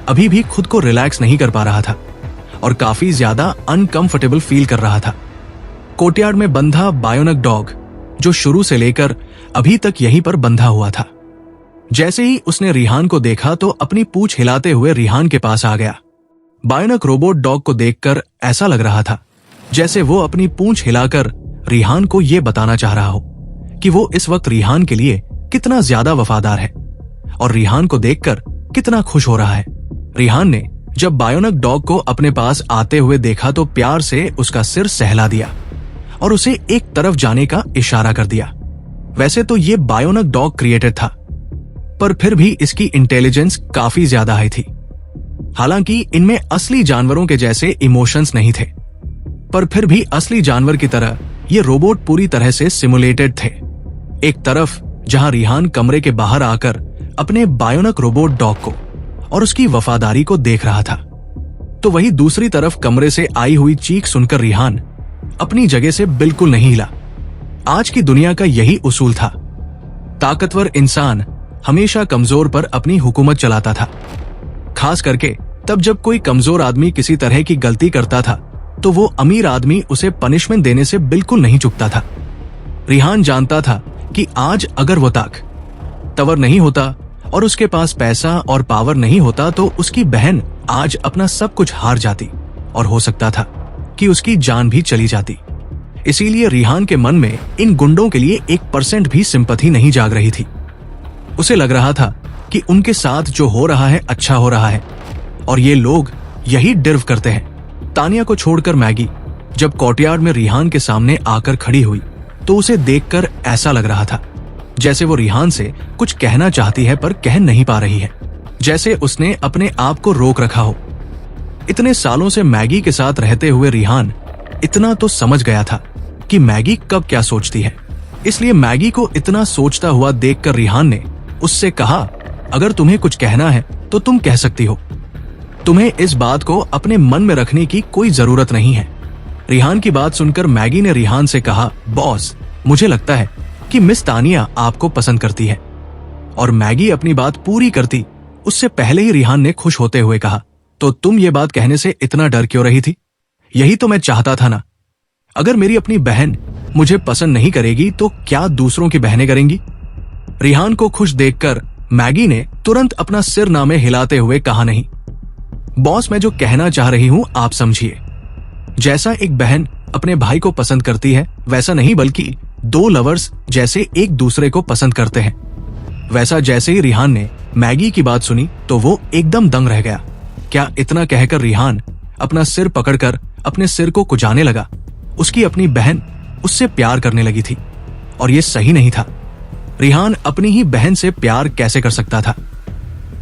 अभी भी खुद को रिलैक्स नहीं कर पा रहा था और काफी ज्यादा अनकंफर्टेबल फील कर रहा था। कोर्टयार्ड में बंधा बायोनिक डॉग, जो शुरू से लेकर अभी तक यहीं पर बंधा हुआ था, जैसे ही उसने रिहान को देखा तो अपनी पूंछ हिलाते हुए रिहान के पास आ गया। बायोनिक रोबोट डॉग को देखकर ऐसा लग रहा था जैसे वो अपनी पूंछ हिलाकर रिहान को यह बताना चाह रहा हो कि वो इस वक्त रिहान के लिए कितना ज्यादा वफादार है और रिहान को देखकर कितना खुश हो रहा है। रिहान ने जब बायोनिक डॉग को अपने पास आते हुए देखा तो प्यार से उसका सिर सहला दिया और उसे एक तरफ जाने का इशारा कर दिया। वैसे तो ये बायोनिक डॉग क्रिएटेड था, पर फिर भी इसकी इंटेलिजेंस काफी ज्यादा हाई थी। हालांकि इनमें असली जानवरों के जैसे इमोशंस नहीं थे, पर फिर भी असली जानवर की तरह ये रोबोट पूरी तरह से सिमुलेटेड थे। एक तरफ जहां रिहान कमरे के बाहर आकर अपने बायोनिक रोबोट डॉग को और उसकी वफादारी को देख रहा था, तो वही दूसरी तरफ कमरे से आई हुई चीख सुनकर रिहान अपनी जगह से बिल्कुल नहीं हिला। आज की दुनिया का यही उसूल था, ताकतवर इंसान हमेशा कमजोर पर अपनी हुकूमत चलाता था। खास करके तब जब कोई कमजोर आदमी किसी तरह की गलती करता था तो वो अमीर आदमी उसे पनिशमेंट देने से बिल्कुल नहीं चूकता था। रिहान जानता था कि आज अगर वो ताकतवर नहीं होता और उसके पास पैसा और पावर नहीं होता तो उसकी बहन आज अपना सब कुछ हार जाती और हो सकता था कि उसकी जान भी चली जाती। इसीलिए रिहान के मन में इन गुंडों के लिए 1% भी सिंपैथी नहीं जाग रही थी। उसे लग रहा था कि उनके साथ जो हो रहा है अच्छा हो रहा है और ये लोग यही डिर्व करते हैं। तानिया को छोड़कर मैगी जब कोर्टयार्ड में रिहान के सामने आकर खड़ी हुई तो उसे देखकर ऐसा लग रहा था जैसे वो रिहान से कुछ कहना चाहती है पर कह नहीं पा रही है, जैसे उसने अपने आप को रोक रखा हो। इतने सालों से मैगी के साथ रहते हुए रिहान इतना तो समझ गया था कि मैगी कब क्या सोचती है। इसलिए मैगी को इतना सोचता हुआ देखकर रिहान ने उससे कहा, अगर तुम्हें कुछ कहना है तो तुम कह सकती हो, तुम्हें इस बात को अपने मन में रखने की कोई जरूरत नहीं है। रिहान की बात सुनकर मैगी ने रिहान से कहा, बॉस, मुझे लगता है कि मिस तानिया आपको पसंद करती है। और मैगी अपनी बात पूरी करती उससे पहले ही रिहान ने खुश होते हुए कहा, तो तुम ये बात कहने से इतना डर क्यों रही थी? यही तो मैं चाहता था ना। अगर मेरी अपनी बहन मुझे पसंद नहीं करेगी तो क्या दूसरों की बहनें करेंगी? रिहान को खुश देखकर मैगी ने तुरंत अपना सिर नामे हिलाते हुए कहा, नहीं बॉस, मैं जो कहना चाह रही हूं आप समझिए। जैसा एक बहन अपने भाई को पसंद करती है वैसा नहीं, बल्कि दो लवर्स जैसे एक दूसरे को पसंद करते हैं वैसा। जैसे ही रिहान ने मैगी की बात सुनी तो वो एकदम दंग रह गया। क्या इतना कहकर रिहान अपना सिर पकड़कर अपने सिर को कुचाने लगा। उसकी अपनी बहन उससे प्यार करने लगी थी और ये सही नहीं था। रिहान अपनी ही बहन से प्यार कैसे कर सकता था?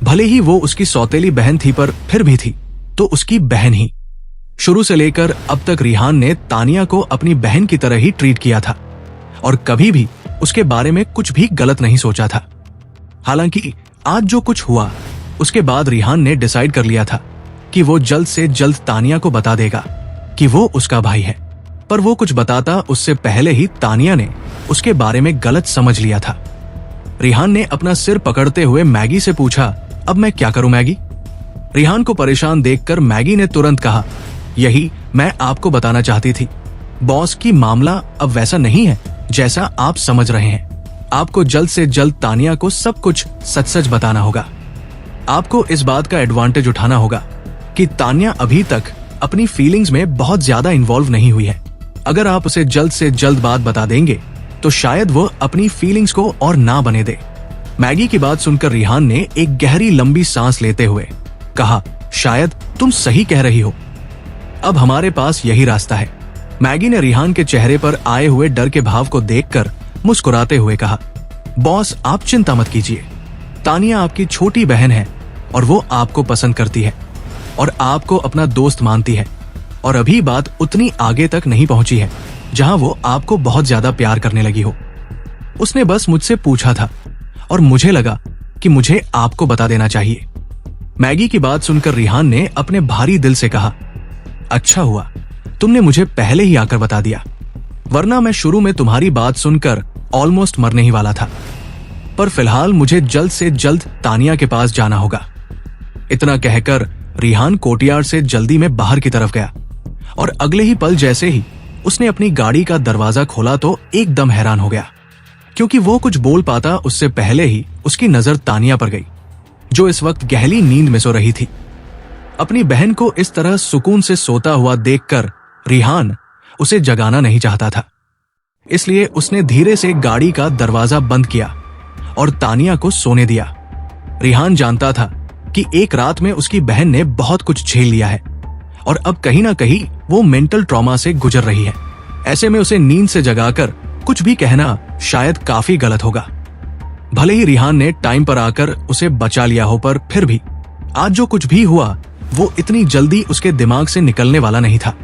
भले ही वो उसकी सौतेली बहन थी पर फिर भी थी तो उसकी बहन ही। शुरू से लेकर अब तक रिहान ने तानिया को अपनी बहन की तरह ही ट्रीट किया था और कभी भी उसके बारे में कुछ भी गलत नहीं सोचा था। हालांकि आज जो कुछ हुआ उसके बाद रिहान ने डिसाइड कर लिया था कि वो जल्द से जल्द तानिया को बता देगा कि वो उसका भाई है। पर वो कुछ बताता उससे पहले ही तानिया ने उसके बारे में गलत समझ लिया था। रिहान ने अपना सिर पकड़ते हुए मैगी से पूछा, अब मैं क्या करूं मैगी? रिहान को परेशान देखकर मैगी ने तुरंत कहा, यही मैं आपको बताना चाहती थी बॉस, की मामला अब वैसा नहीं है जैसा आप समझ रहे हैं। आपको जल्द से जल्द तानिया को सब कुछ सच सच बताना होगा। आपको इस बात का एडवांटेज उठाना होगा कि तानिया अभी तक अपनी फीलिंग्स में बहुत ज्यादा इन्वॉल्व नहीं हुई है। अगर आप उसे जल्द से जल्द बात बता देंगे तो शायद वो अपनी फीलिंग्स को और ना बने दे। मैगी की बात सुनकर रिहान ने एक गहरी लंबी सांस लेते हुए कहा, शायद तुम सही कह रही हो, अब हमारे पास यही रास्ता है। मैगी ने रिहान के चेहरे पर आए हुए डर के भाव को देखकर मुस्कुराते हुए कहा, बॉस आप चिंता मत कीजिए, तानिया आपकी छोटी बहन है और वो आपको पसंद करती है और आपको अपना दोस्त मानती है और अभी बात उतनी आगे तक नहीं पहुंची है जहां वो आपको बहुत ज्यादा प्यार करने लगी हो। उसने बस मुझसे पूछा था और मुझे लगा कि मुझे आपको बता देना चाहिए। मैगी की बात सुनकर रिहान ने अपने भारी दिल से कहा, अच्छा हुआ तुमने मुझे पहले ही आकर बता दिया, वरना मैं शुरू में तुम्हारी बात सुनकर ऑलमोस्ट मरने ही वाला था। पर फिलहाल मुझे जल्द से जल्द तानिया के पास जाना होगा। इतना कहकर रिहान कोर्टयार्ड से जल्दी में बाहर की तरफ गया और अगले ही पल जैसे ही उसने अपनी गाड़ी का दरवाजा खोला तो एकदम हैरान हो गया, क्योंकि वो कुछ बोल पाता उससे पहले ही उसकी नजर तानिया पर गई, जो इस वक्त गहरी नींद में सो रही थी। अपनी बहन को इस तरह सुकून से सोता हुआ देखकर रिहान उसे जगाना नहीं चाहता था, इसलिए उसने धीरे से गाड़ी का दरवाजा बंद किया और तानिया को सोने दिया। रिहान जानता था कि एक रात में उसकी बहन ने बहुत कुछ झेल लिया है और अब कहीं ना कहीं वो मेंटल ट्रॉमा से गुजर रही है। ऐसे में उसे नींद से जगाकर कुछ भी कहना शायद काफी गलत होगा। भले ही रिहान ने टाइम पर आकर उसे बचा लिया हो, पर फिर भी आज जो कुछ भी हुआ वो इतनी जल्दी उसके दिमाग से निकलने वाला नहीं था।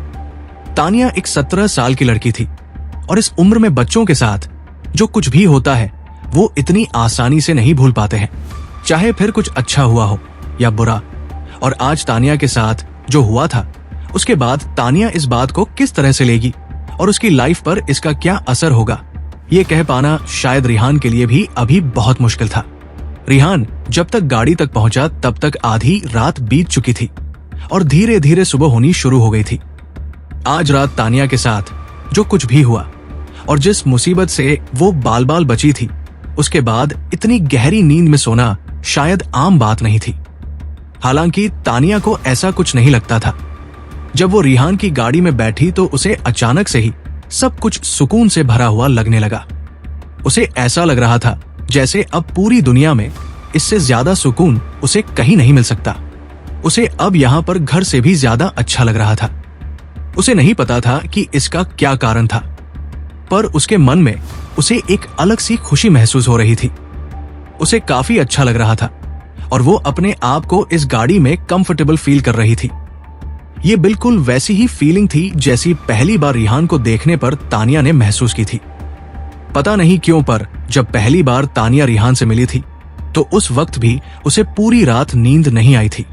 तानिया एक 17 साल की लड़की थी और इस उम्र में बच्चों के साथ जो कुछ भी होता है वो इतनी आसानी से नहीं भूल पाते हैं, चाहे फिर कुछ अच्छा हुआ हो या बुरा। और आज तानिया के साथ जो हुआ था, उसके बाद तानिया इस बात को किस तरह से लेगी और उसकी लाइफ पर इसका क्या असर होगा, ये कह पाना शायद रिहान के लिए भी अभी बहुत मुश्किल था। रिहान जब तक गाड़ी तक पहुंचा तब तक आधी रात बीत चुकी थी और धीरे धीरे सुबह होनी शुरू हो गई थी। आज रात तानिया के साथ जो कुछ भी हुआ और जिस मुसीबत से वो बाल बाल बची थी, उसके बाद इतनी गहरी नींद में सोना शायद आम बात नहीं थी। हालांकि तानिया को ऐसा कुछ नहीं लगता था। जब वो रिहान की गाड़ी में बैठी तो उसे अचानक से ही सब कुछ सुकून से भरा हुआ लगने लगा। उसे ऐसा लग रहा था जैसे अब पूरी दुनिया में इससे ज्यादा सुकून उसे कहीं नहीं मिल सकता। उसे अब यहाँ पर घर से भी ज्यादा अच्छा लग रहा था। उसे नहीं पता था कि इसका क्या कारण था, पर उसके मन में उसे एक अलग सी खुशी महसूस हो रही थी। उसे काफी अच्छा लग रहा था और वो अपने आप को इस गाड़ी में कंफर्टेबल फील कर रही थी। ये बिल्कुल वैसी ही फीलिंग थी जैसी पहली बार रिहान को देखने पर तानिया ने महसूस की थी। पता नहीं क्यों, पर जब पहली बार तानिया रिहान से मिली थी तो उस वक्त भी उसे पूरी रात नींद नहीं आई थी।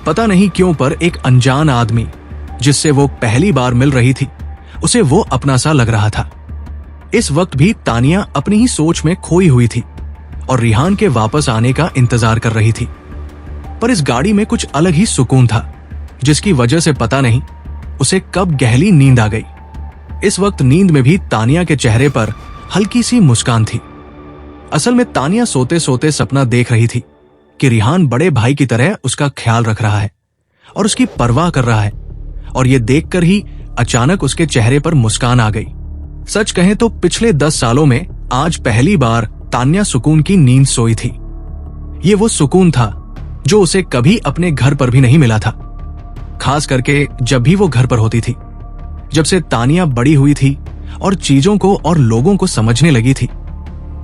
पता नहीं क्यों, पर एक अनजान आदमी जिससे वो पहली बार मिल रही थी, उसे वो अपना सा लग रहा था। इस वक्त भी तानिया अपनी ही सोच में खोई हुई थी और रिहान के वापस आने का इंतजार कर रही थी। पर इस गाड़ी में कुछ अलग ही सुकून था, जिसकी वजह से पता नहीं उसे कब गहरी नींद आ गई। इस वक्त नींद में भी तानिया के चेहरे पर हल्की सी मुस्कान थी। असल में तानिया सोते सोते सपना देख रही थी कि रिहान बड़े भाई की तरह उसका ख्याल रख रहा है और उसकी परवाह कर रहा है, और ये देखकर ही अचानक उसके चेहरे पर मुस्कान आ गई। सच कहें तो पिछले 10 सालों में आज पहली बार तानिया सुकून की नींद सोई थी। ये वो सुकून था जो उसे कभी अपने घर पर भी नहीं मिला था, खास करके जब भी वो घर पर होती थी। जब से तानिया बड़ी हुई थी और चीजों को और लोगों को समझने लगी थी,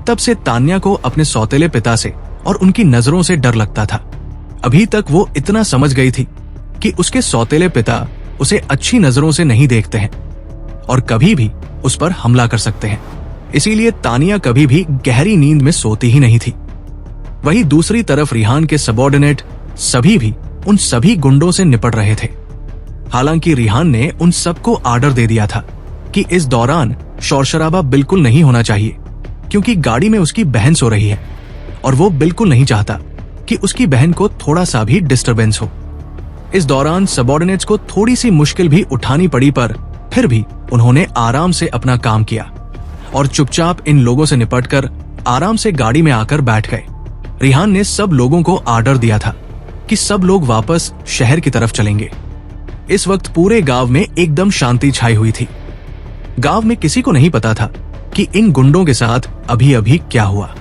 तब से तानिया को अपने सौतेले पिता से और उनकी नजरों से डर लगता था। अभी तक वो इतना समझ गई थी कि उसके सौतेले पिता उसे अच्छी नजरों से नहीं देखते हैं और कभी भी उस पर हमला कर सकते हैं। इसीलिए तानिया कभी भी गहरी नींद में सोती ही नहीं थी। वहीं दूसरी तरफ रिहान के सबऑर्डिनेट सभी भी उन सभी गुंडों से निपट रहे थे। हालांकि रिहान ने उन सबको आर्डर दे दिया था कि इस दौरान शोर शराबा बिल्कुल नहीं होना चाहिए, क्योंकि गाड़ी में उसकी बहन सो रही है और वो बिल्कुल नहीं चाहता कि उसकी बहन को थोड़ा सा भी डिस्टरबेंस हो। इस दौरान सबऑर्डिनेट्स को थोड़ी सी मुश्किल भी उठानी पड़ी, पर फिर भी उन्होंने आराम से अपना काम किया और चुपचाप इन लोगों से निपटकर आराम से गाड़ी में आकर बैठ गए। रिहान ने सब लोगों को आर्डर दिया था कि सब लोग वापस शहर की तरफ चलेंगे। इस वक्त पूरे गांव में एकदम शांति छाई हुई थी। गांव में किसी को नहीं पता था कि इन गुंडों के साथ अभी अभी क्या हुआ।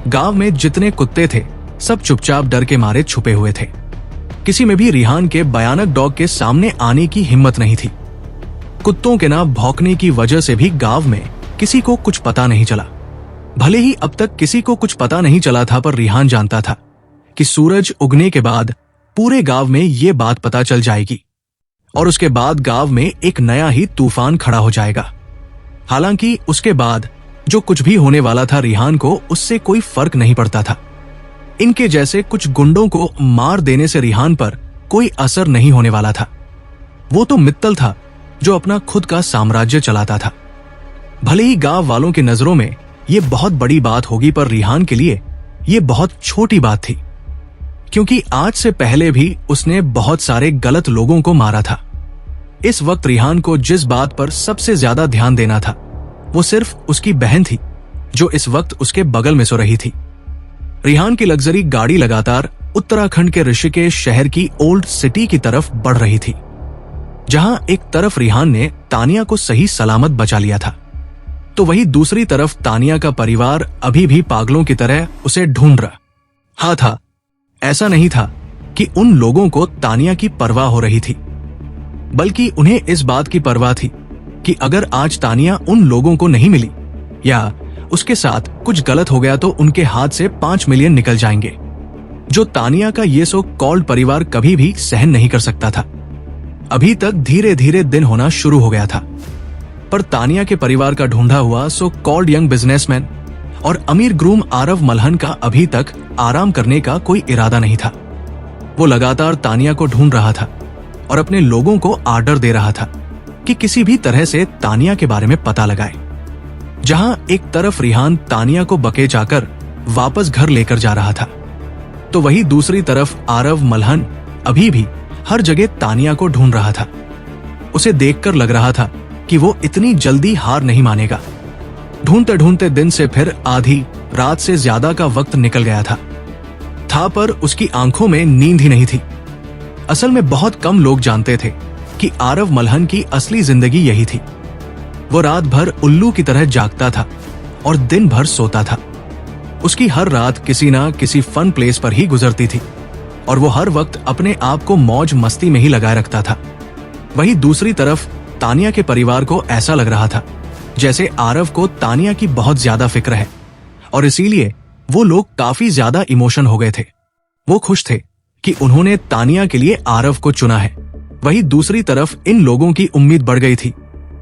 गांव में जितने कुत्ते थे सब चुपचाप डर के मारे छुपे हुए थे। किसी में भी रिहान के भयानक डॉग के सामने आने की हिम्मत नहीं थी। कुत्तों के ना भौंकने की वजह से भी गांव में किसी को कुछ पता नहीं चला। भले ही अब तक किसी को कुछ पता नहीं चला था, पर रिहान जानता था कि सूरज उगने के बाद पूरे गांव में ये बात पता चल जाएगी और उसके बाद गांव में एक नया ही तूफान खड़ा हो जाएगा। हालांकि उसके बाद जो कुछ भी होने वाला था, रिहान को उससे कोई फर्क नहीं पड़ता था। इनके जैसे कुछ गुंडों को मार देने से रिहान पर कोई असर नहीं होने वाला था। वो तो मित्तल था जो अपना खुद का साम्राज्य चलाता था। भले ही गांव वालों की नजरों में ये बहुत बड़ी बात होगी, पर रिहान के लिए ये बहुत छोटी बात थी, क्योंकि आज से पहले भी उसने बहुत सारे गलत लोगों को मारा था। इस वक्त रिहान को जिस बात पर सबसे ज्यादा ध्यान देना था वो सिर्फ उसकी बहन थी, जो इस वक्त उसके बगल में सो रही थी। रिहान की लग्जरी गाड़ी लगातार उत्तराखंड के ऋषिकेश शहर की ओल्ड सिटी की तरफ बढ़ रही थी, जहां एक तरफ रिहान ने तानिया को सही सलामत बचा लिया था, तो वहीं दूसरी तरफ तानिया का परिवार अभी भी पागलों की तरह उसे ढूंढ रहा था। ऐसा नहीं था कि उन लोगों को तानिया की परवाह हो रही थी, बल्कि उन्हें इस बात की परवाह थी कि अगर आज तानिया उन लोगों को नहीं मिली या उसके साथ कुछ गलत हो गया तो उनके हाथ से 5 मिलियन निकल जाएंगे, जो तानिया का ये सो कॉल्ड परिवार कभी भी सहन नहीं कर सकता था। अभी तक धीरे धीरे दिन होना शुरू हो गया था, पर तानिया के परिवार का ढूंढा हुआ सो कॉल्ड यंग बिजनेसमैन और अमीर ग्रूम आरव मल्हन का अभी तक आराम करने का कोई इरादा नहीं था। वो लगातार तानिया को ढूंढ रहा था और अपने लोगों को आर्डर दे रहा था कि किसी भी तरह से तानिया के बारे में पता लगाए। जहां एक तरफ रिहान तानिया को बके जाकर वापस घर लेकर जा रहा था, तो वही दूसरी तरफ आरव मल्हन अभी भी हर जगह तानिया को ढूंढ रहा था। उसे देखकर लग रहा था कि वो इतनी जल्दी हार नहीं मानेगा। ढूंढते ढूंढते दिन से फिर आधी रात से ज्यादा का वक्त निकल गया था पर उसकी आंखों में नींद ही नहीं थी। असल में बहुत कम लोग जानते थे कि आरव मल्हन की असली जिंदगी यही थी। वो रात भर उल्लू की तरह जागता था और दिन भर सोता था। उसकी हर रात किसी ना किसी फन प्लेस पर ही गुजरती थी और वो हर वक्त अपने आप को मौज मस्ती में ही लगाए रखता था। वहीं दूसरी तरफ तानिया के परिवार को ऐसा लग रहा था जैसे आरव को तानिया की बहुत ज्यादा फिक्र है और इसीलिए वो लोग काफी ज्यादा इमोशन हो गए थे। वो खुश थे कि उन्होंने तानिया के लिए आरव को चुना है। वहीं दूसरी तरफ इन लोगों की उम्मीद बढ़ गई थी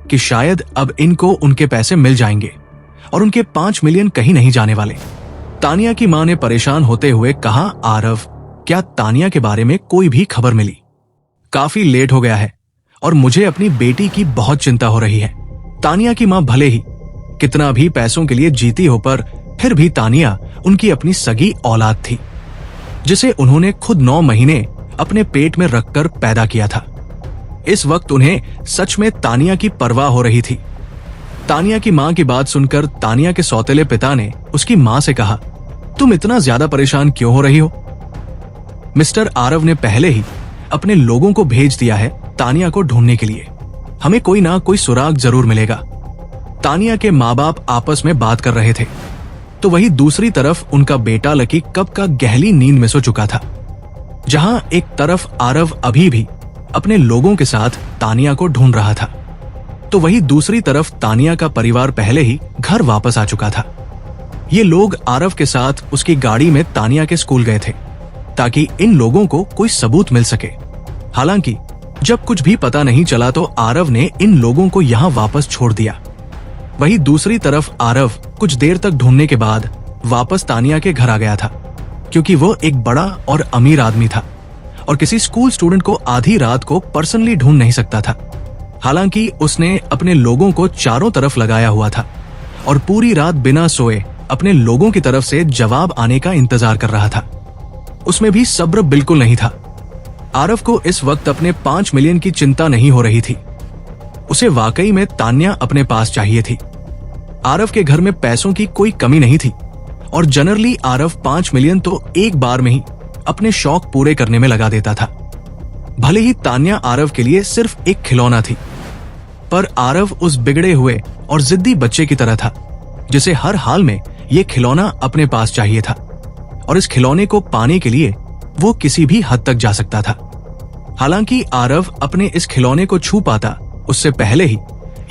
कि शायद अब इनको उनके पैसे मिल जाएंगे और उनके 5 मिलियन कहीं नहीं जाने वाले। तानिया की मां ने परेशान होते हुए कहा, आरव, क्या तानिया के बारे में कोई भी खबर मिली? काफी लेट हो गया है और मुझे अपनी बेटी की बहुत चिंता हो रही है। तानिया की मां भले ही कितना भी पैसों के लिए जीती हो, पर फिर भी तानिया उनकी अपनी सगी औलाद थी जिसे उन्होंने खुद 9 महीने अपने पेट में रखकर पैदा किया था। इस वक्त उन्हें सच में तानिया की परवाह हो रही थी। तानिया की मां की बात सुनकर तानिया के सौतेले पिता ने उसकी मां से कहा, तुम इतना ज्यादा परेशान क्यों हो रही हो? मिस्टर आरव ने पहले ही अपने लोगों को भेज दिया है तानिया को ढूंढने के लिए। हमें कोई ना कोई सुराग जरूर मिलेगा। तानिया के माँ बाप आपस में बात कर रहे थे, तो वही दूसरी तरफ उनका बेटा लकी कब का गहरी नींद में सो चुका था। जहां एक तरफ आरव अभी भी अपने लोगों के साथ तानिया को ढूंढ रहा था, तो वही दूसरी तरफ तानिया का परिवार पहले ही घर वापस आ चुका था। ये लोग आरव के साथ उसकी गाड़ी में तानिया के स्कूल गए थे ताकि इन लोगों को कोई सबूत मिल सके। हालांकि जब कुछ भी पता नहीं चला तो आरव ने इन लोगों को यहां वापस छोड़ दिया। वहीं दूसरी तरफ आरव कुछ देर तक ढूंढने के बाद वापस तानिया के घर आ गया था, क्योंकि वो एक बड़ा और अमीर आदमी था और किसी स्कूल स्टूडेंट को आधी रात को पर्सनली ढूंढ नहीं सकता था। हालांकि उसने अपने लोगों को चारों तरफ लगाया हुआ था और पूरी रात बिना सोए अपने लोगों की तरफ से जवाब आने का इंतजार कर रहा था। उसमें भी सब्र बिल्कुल नहीं था। आरव को इस वक्त अपने 5 मिलियन की चिंता नहीं हो रही थी। उसे वाकई में तानिया अपने पास चाहिए थी। आरव के घर में पैसों की कोई कमी नहीं थी और जनरली आरव 5 मिलियन तो एक बार में ही अपने शौक पूरे करने में लगा देता था। भले ही तानिया आरव के लिए सिर्फ एक खिलौना थी, पर आरव उस बिगड़े हुए और जिद्दी बच्चे की तरह था जिसे हर हाल में ये खिलौना अपने पास चाहिए था और इस खिलौने को पाने के लिए वो किसी भी हद तक जा सकता था। हालांकि आरव अपने इस खिलौने को छू पाता उससे पहले ही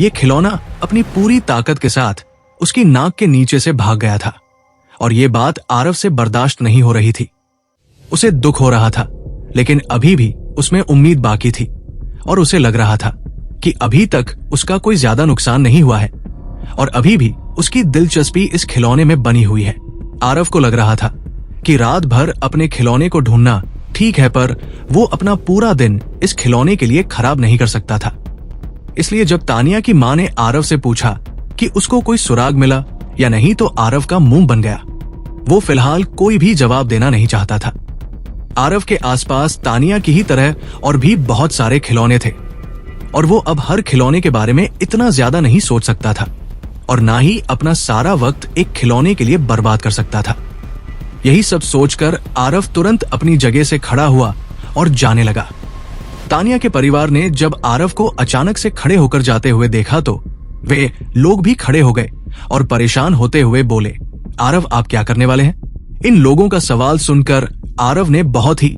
ये खिलौना अपनी पूरी ताकत के साथ उसकी नाक के नीचे से भाग गया था और ये बात आरव से बर्दाश्त नहीं हो रही थी। उसे दुख हो रहा था, लेकिन अभी भी उसमें उम्मीद बाकी थी और उसे लग रहा था कि अभी तक उसका कोई ज्यादा नुकसान नहीं हुआ है और अभी भी उसकी दिलचस्पी इस खिलौने में बनी हुई है। आरव को लग रहा था कि रात भर अपने खिलौने को ढूंढना ठीक है, पर वो अपना पूरा दिन इस खिलौने के लिए खराब नहीं कर सकता था। इसलिए जब तानिया की मां ने आरव से पूछा कि उसको कोई सुराग मिला या नहीं, तो आरव का मुंह बन गया। वो फिलहाल कोई भी जवाब देना नहीं चाहता था। आरव के आसपास तानिया की ही तरह और भी बहुत सारे खिलौने थे और वो अब हर खिलौने के बारे में इतना ज्यादा नहीं सोच सकता था और ना ही अपना सारा वक्त एक खिलौने के लिए बर्बाद कर सकता था। यही सब सोचकर आरव तुरंत अपनी जगह से खड़ा हुआ और जाने लगा। तानिया के परिवार ने जब आरव को अचानक से खड़े होकर जाते हुए देखा तो वे लोग भी खड़े हो गए और परेशान होते हुए बोले, आरव, आप क्या करने वाले हैं? इन लोगों का सवाल सुनकर आरव ने बहुत ही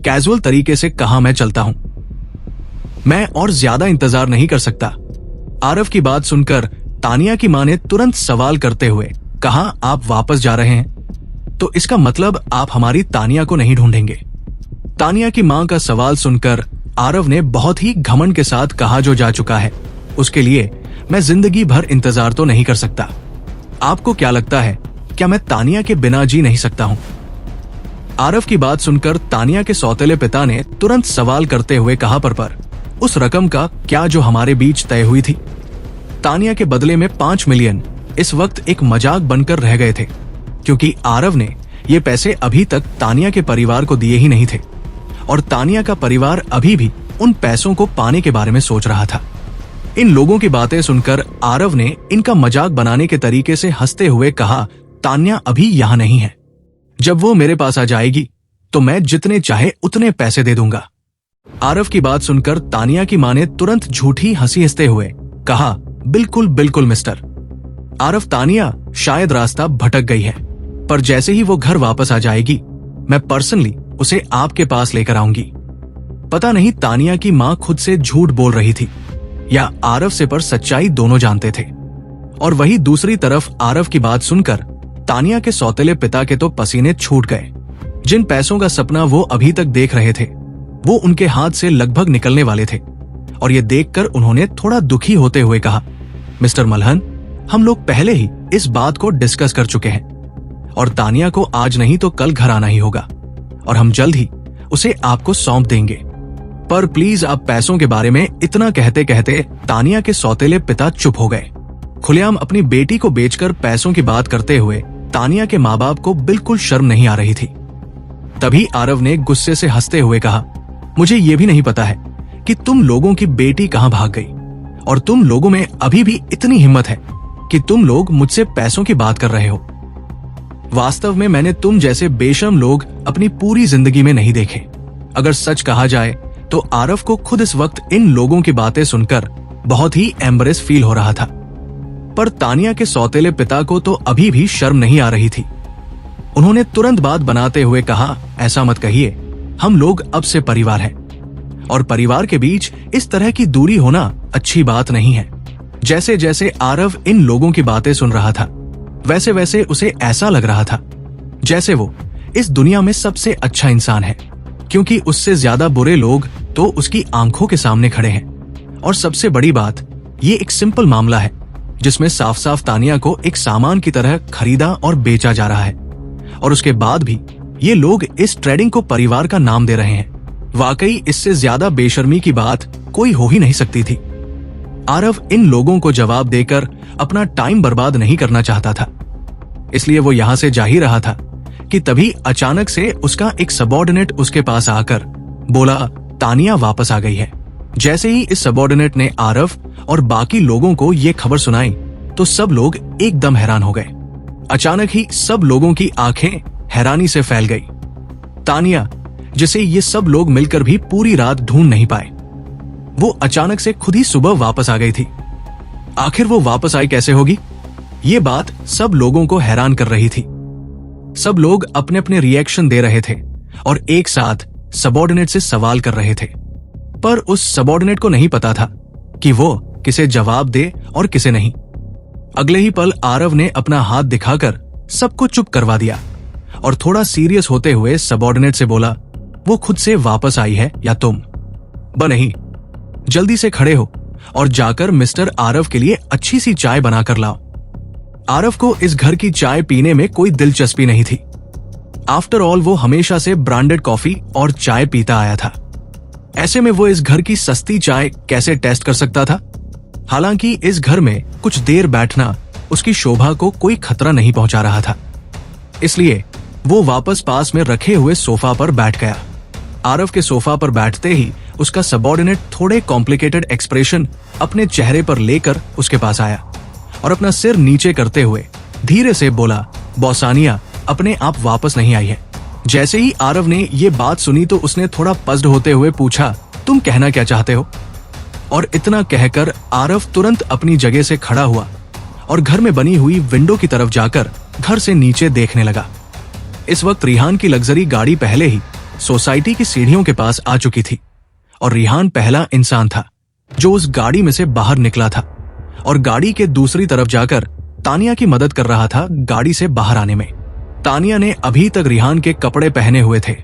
कैजुअल तरीके से कहा, मैं चलता हूं, मैं और ज्यादा इंतजार नहीं कर सकता। आरव की बात सुनकर तानिया की मां ने तुरंत सवाल करते हुए कहा, आप वापस जा रहे हैं तो इसका मतलब आप हमारी तानिया को नहीं ढूंढेंगे। तानिया की मां का सवाल सुनकर आरव ने बहुत ही घमंड के साथ कहा, जो जा चुका है उसके लिए मैं जिंदगी भर इंतजार तो नहीं कर सकता। आपको क्या लगता है क्या मैं तानिया के बिना जी नहीं सकता हूं। आरव की बात सुनकर तानिया के सौतेले पिता ने तुरंत सवाल करते हुए कहा, पर उस रकम का क्या जो हमारे बीच तय हुई थी? तानिया के बदले में 5 मिलियन इस वक्त एक मजाक बनकर रह गए थे, क्योंकि आरव ने ये पैसे अभी तक तानिया के परिवार को दिए ही नहीं थे और तानिया का परिवार अभी भी उन पैसों को पाने के बारे में सोच रहा था। इन लोगों की बातें सुनकर आरव ने इनका मजाक बनाने के तरीके से हंसते हुए कहा, तानिया अभी यहाँ नहीं है। जब वो मेरे पास आ जाएगी तो मैं जितने चाहे उतने पैसे दे दूंगा। आरव की बात सुनकर तानिया की मां ने तुरंत झूठी हंसी हंसते हुए कहा, बिल्कुल बिल्कुल मिस्टर। आरव, तानिया शायद रास्ता भटक गई है, पर जैसे ही वो घर वापस आ जाएगी मैं पर्सनली उसे आपके पास लेकर आऊंगी। पता नहीं तानिया की मां खुद से झूठ बोल रही थी या आरव से पर सच्चाई दोनों जानते थे। और वही दूसरी तरफ आरव की बात सुनकर तानिया के सौतेले पिता के तो पसीने छूट गए। जिन पैसों का सपना वो अभी तक देख रहे थे वो उनके हाथ से लगभग निकलने वाले थे और ये देखकर उन्होंने थोड़ा दुखी होते हुए कहा, मिस्टर मल्हन, हम लोग पहले ही इस बात को डिस्कस कर चुके हैं और तानिया को आज नहीं तो कल घर आना ही होगा और हम जल्द ही उसे आपको सौंप देंगे। पर प्लीज आप पैसों के बारे में इतना कहते कहते तानिया के सौतेले पिता चुप हो गए। खुलेआम अपनी बेटी को बेचकर पैसों की बात करते हुए तानिया के माँ बाप को बिल्कुल शर्म नहीं आ रही थी। तभी आरव ने गुस्से से हंसते हुए कहा, मुझे ये भी नहीं पता है कि तुम लोगों की बेटी कहाँ भाग गई और तुम लोगों में अभी भी इतनी हिम्मत है कि तुम लोग मुझसे पैसों की बात कर रहे हो। वास्तव में मैंने तुम जैसे बेशर्म लोग अपनी पूरी जिंदगी में नहीं देखे। अगर सच कहा जाए तो आरव को खुद इस वक्त इन लोगों की बातें सुनकर बहुत ही एम्बरेस फील हो रहा था, पर तानिया के सौतेले पिता को तो अभी भी शर्म नहीं आ रही थी। उन्होंने तुरंत बात बनाते हुए कहा, ऐसा मत कहिए, हम लोग अब से परिवार हैं और परिवार के बीच इस तरह की दूरी होना अच्छी बात नहीं है। जैसे जैसे आरव इन लोगों की बातें सुन रहा था वैसे वैसे उसे ऐसा लग रहा था जैसे वो इस दुनिया में सबसे अच्छा इंसान है, क्योंकि उससे ज्यादा बुरे लोग तो उसकी आंखों के सामने खड़े हैं। और सबसे बड़ी बात, ये एक सिंपल मामला है जिसमें साफ साफ तानिया को एक सामान की तरह खरीदा और बेचा जा रहा है और उसके बाद भी ये लोग इस ट्रेडिंग को परिवार का नाम दे रहे हैं। वाकई इससे ज्यादा बेशर्मी की बात कोई हो ही नहीं सकती थी। आरव इन लोगों को जवाब देकर अपना टाइम बर्बाद नहीं करना चाहता था, इसलिए वो यहां से जा ही रहा था कि तभी अचानक से उसका एक सबऑर्डिनेट उसके पास आकर बोला, तानिया वापस आ गई है। जैसे ही इस सबऑर्डिनेट ने आरव और बाकी लोगों को ये खबर सुनाई तो सब लोग एकदम हैरान हो गए। अचानक ही सब लोगों की आंखें हैरानी से फैल गई। तानिया, जिसे ये सब लोग मिलकर भी पूरी रात ढूंढ नहीं पाए, वो अचानक से खुद ही सुबह वापस आ गई थी। आखिर वो वापस आई कैसे होगी? ये बात सब लोगों को हैरान कर रही थी। सब लोग अपने अपने रिएक्शन दे रहे थे और एक साथ सबऑर्डिनेट से सवाल कर रहे थे, पर उस सबऑर्डिनेट को नहीं पता था कि वो किसे जवाब दे और किसे नहीं। अगले ही पल आरव ने अपना हाथ दिखाकर सबको चुप करवा दिया और थोड़ा सीरियस होते हुए सबऑर्डिनेट से बोला, वो खुद से वापस आई है या तुम? नहीं, जल्दी से खड़े हो और जाकर मिस्टर आरव के लिए अच्छी सी चाय बनाकर लाओ। आरव को इस घर की चाय पीने में कोई दिलचस्पी नहीं थी। आफ्टर ऑल वो हमेशा से ब्रांडेड कॉफी और चाय पीता आया था। ऐसे में वो इस घर की सस्ती चाय कैसे टेस्ट कर सकता था? हालांकि इस घर में कुछ देर बैठना उसकी शोभा को कोई खतरा नहीं पहुंचा रहा था, इसलिए वो वापस पास में रखे हुए सोफा पर बैठ गया। आरव के सोफा पर बैठते ही उसका सबऑर्डिनेट थोड़े कॉम्प्लिकेटेड एक्सप्रेशन अपने चेहरे पर लेकर उसके पास आया और अपना सिर नीचे करते हुए धीरे से बोला, बॉसानिया अपने आप वापस नहीं आई है। जैसे ही आरव ने ये बात सुनी तो उसने थोड़ा पज्ड होते हुए पूछा, तुम कहना क्या चाहते हो? और इतना कहकर आरव तुरंत अपनी जगह से खड़ा हुआ और घर में बनी हुई विंडो की तरफ जाकर घर से नीचे देखने लगा। इस वक्त रिहान की लग्जरी गाड़ी पहले ही सोसाइटी की सीढ़ियों के पास आ चुकी थी और रिहान पहला इंसान था जो उस गाड़ी में से बाहर निकला था और गाड़ी के दूसरी तरफ जाकर तानिया की मदद कर रहा था गाड़ी से बाहर आने में। तानिया ने अभी तक रिहान के कपड़े पहने हुए थे,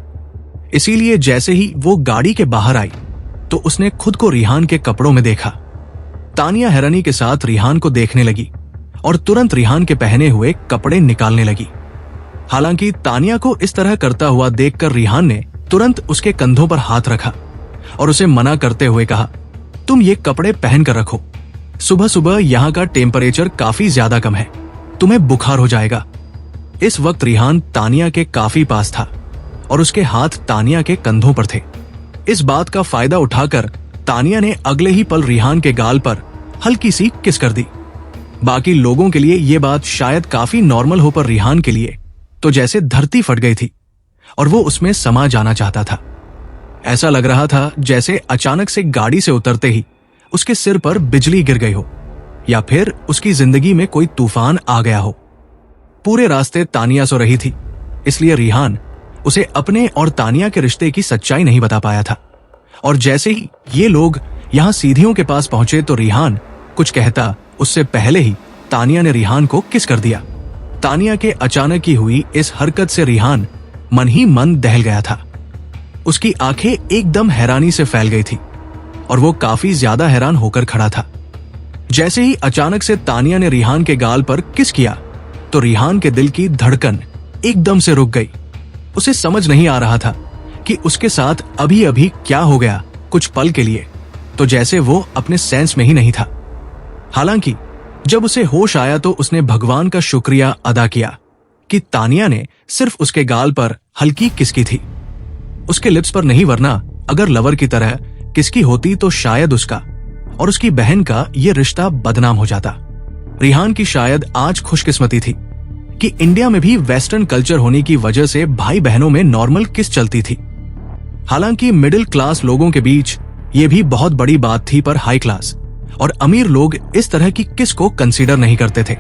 इसीलिए जैसे ही वो गाड़ी के बाहर आई तो उसने खुद को रिहान के कपड़ों में देखा। तानिया हैरानी के साथ रिहान को देखने लगी और तुरंत रिहान के पहने हुए कपड़े निकालने लगी। हालांकि तानिया को इस तरह करता हुआ देखकर रिहान ने तुरंत उसके कंधों पर हाथ रखा और उसे मना करते हुए कहा, तुम ये कपड़े पहन कर रखो, सुबह सुबह यहाँ का टेम्परेचर काफी ज्यादा कम है, तुम्हें बुखार हो जाएगा। इस वक्त रिहान तानिया के काफी पास था और उसके हाथ तानिया के कंधों पर थे। इस बात का फायदा उठाकर तानिया ने अगले ही पल रिहान के गाल पर हल्की सी किस कर दी। बाकी लोगों के लिए यह बात शायद काफी नॉर्मल हो, पर रिहान के लिए तो जैसे धरती फट गई थी और वो उसमें समा जाना चाहता था। ऐसा लग रहा था जैसे अचानक से गाड़ी से उतरते ही उसके सिर पर बिजली गिर गई हो या फिर उसकी जिंदगी में कोई तूफान आ गया हो। पूरे रास्ते तानिया सो रही थी, इसलिए रिहान उसे अपने और तानिया के रिश्ते की सच्चाई नहीं बता पाया था। और जैसे ही ये लोग यहां सीढ़ियों के पास पहुंचे तो रिहान कुछ कहता उससे पहले ही तानिया ने रिहान को किस कर दिया। तानिया के अचानक की हुई इस हरकत से रिहान मन ही मन दहल गया था। उसकी आंखें एकदम हैरानी से फैल गई थी और वो काफी ज्यादा हैरान होकर खड़ा था। जैसे ही अचानक से तानिया ने रिहान के गाल पर किस किया तो रिहान के दिल की धड़कन एकदम से रुक गई। उसे समझ नहीं आ रहा था कि उसके साथ अभी अभी क्या हो गया। कुछ पल के लिए तो जैसे वो अपने सेंस में ही नहीं था। हालांकि जब उसे होश आया तो उसने भगवान का शुक्रिया अदा किया कि तानिया ने सिर्फ उसके गाल पर हल्की किसकी थी, उसके लिप्स पर नहीं, वरना अगर लवर की तरह किसकी होती तो शायद उसका और उसकी बहन का ये रिश्ता बदनाम हो जाता। रिहान की शायद आज खुशकिस्मती थी कि इंडिया में भी वेस्टर्न कल्चर होने की वजह से भाई बहनों में नॉर्मल किस चलती थी। हालांकि मिडिल क्लास लोगों के बीच ये भी बहुत बड़ी बात थी, पर हाई क्लास और अमीर लोग इस तरह की किस को कंसीडर नहीं करते थे।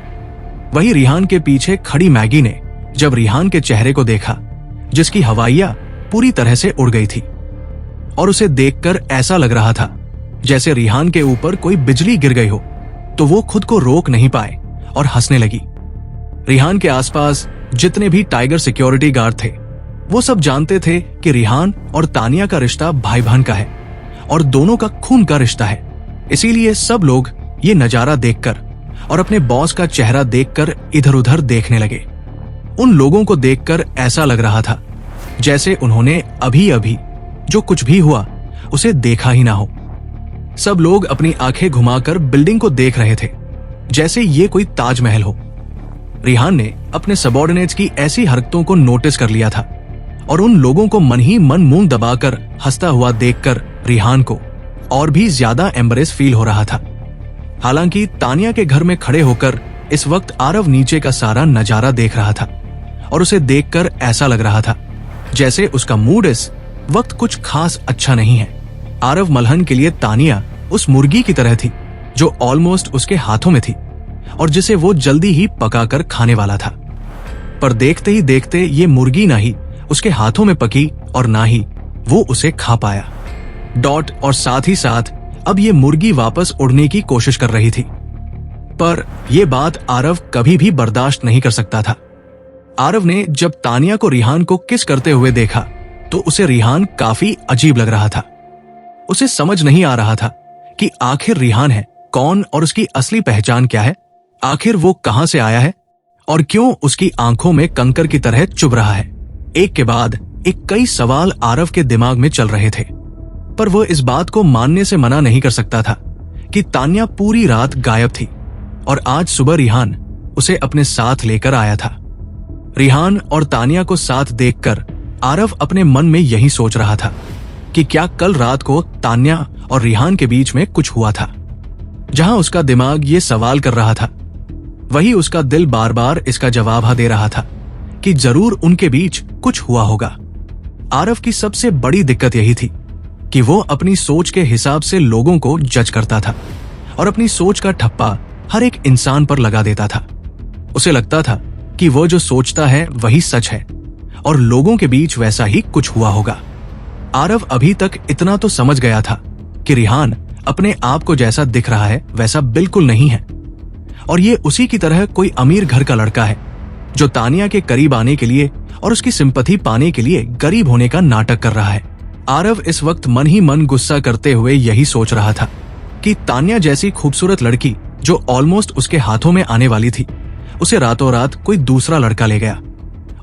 वही रिहान के पीछे खड़ी मैगी ने जब रिहान के चेहरे को देखा, जिसकी हवाइयां पूरी तरह से उड़ गई थी, और उसे देखकर ऐसा लग रहा था जैसे रिहान के ऊपर कोई बिजली गिर गई हो, तो वो खुद को रोक नहीं पाए और हंसने लगी। रिहान के आसपास जितने भी टाइगर सिक्योरिटी गार्ड थे वो सब जानते थे कि रिहान और तानिया का रिश्ता भाई बहन का है और दोनों का खून का रिश्ता है। इसीलिए सब लोग ये नजारा देखकर और अपने बॉस का चेहरा देखकर इधर उधर देखने लगे। उन लोगों को देखकर ऐसा लग रहा था जैसे उन्होंने अभी अभी जो कुछ भी हुआ उसे देखा ही ना हो। सब लोग अपनी आंखें घुमाकर बिल्डिंग को देख रहे थे जैसे ये कोई ताजमहल हो। रिहान ने अपने सबॉर्डिनेट्स की ऐसी हरकतों को नोटिस कर लिया था और उन लोगों को मन ही मन मुंह दबाकर हंसता हुआ देखकर रिहान को और भी ज्यादा एम्बरेस फील हो रहा था। हालांकि तानिया के घर में खड़े होकर इस वक्त आरव नीचे का सारा नजारा देख रहा था और उसे देखकर ऐसा लग रहा था जैसे उसका मूड इस वक्त कुछ खास अच्छा नहीं है। आरव मलहन के लिए तानिया उस मुर्गी की तरह थी जो ऑलमोस्ट उसके हाथों में थी और जिसे वो जल्दी ही पकाकर खाने वाला था। पर देखते ही देखते ये मुर्गी ना ही उसके हाथों में पकी और ना ही वो उसे खा पाया। डॉट और साथ ही साथ अब ये मुर्गी वापस उड़ने की कोशिश कर रही थी, पर यह बात आरव कभी भी बर्दाश्त नहीं कर सकता था। आरव ने जब तानिया को रिहान को किस करते हुए देखा तो उसे रिहान काफी अजीब लग रहा था। उसे समझ नहीं आ रहा था कि आखिर रिहान है कौन और उसकी असली पहचान क्या है। आखिर वो कहां से आया है और क्यों उसकी आंखों में कंकर की तरह चुभ रहा है। एक के बाद एक कई सवाल आरव के दिमाग में चल रहे थे, पर वो इस बात को मानने से मना नहीं कर सकता था कि तानिया पूरी रात गायब थी और आज सुबह रिहान उसे अपने साथ लेकर आया था। रिहान और तानिया को साथ देखकर आरव अपने मन में यही सोच रहा था कि क्या कल रात को तानिया और रिहान के बीच में कुछ हुआ था। जहां उसका दिमाग ये सवाल कर रहा था वही उसका दिल बार बार इसका जवाब दे रहा था कि जरूर उनके बीच कुछ हुआ होगा। आरव की सबसे बड़ी दिक्कत यही थी कि वो अपनी सोच के हिसाब से लोगों को जज करता था और अपनी सोच का ठप्पा हर एक इंसान पर लगा देता था। उसे लगता था कि वो जो सोचता है वही सच है और लोगों के बीच वैसा ही कुछ हुआ होगा। आरव अभी तक इतना तो समझ गया था कि रिहान अपने आप को जैसा दिख रहा है वैसा बिल्कुल नहीं है और ये उसी की तरह कोई अमीर घर का लड़का है जो तानिया के करीब आने के लिए और उसकी सिंपैथी पाने के लिए गरीब होने का नाटक कर रहा है। आरव इस वक्त मन ही मन गुस्सा करते हुए यही सोच रहा था कि तानिया जैसी खूबसूरत लड़की जो ऑलमोस्ट उसके हाथों में आने वाली थी, उसे रातों रात कोई दूसरा लड़का ले गया।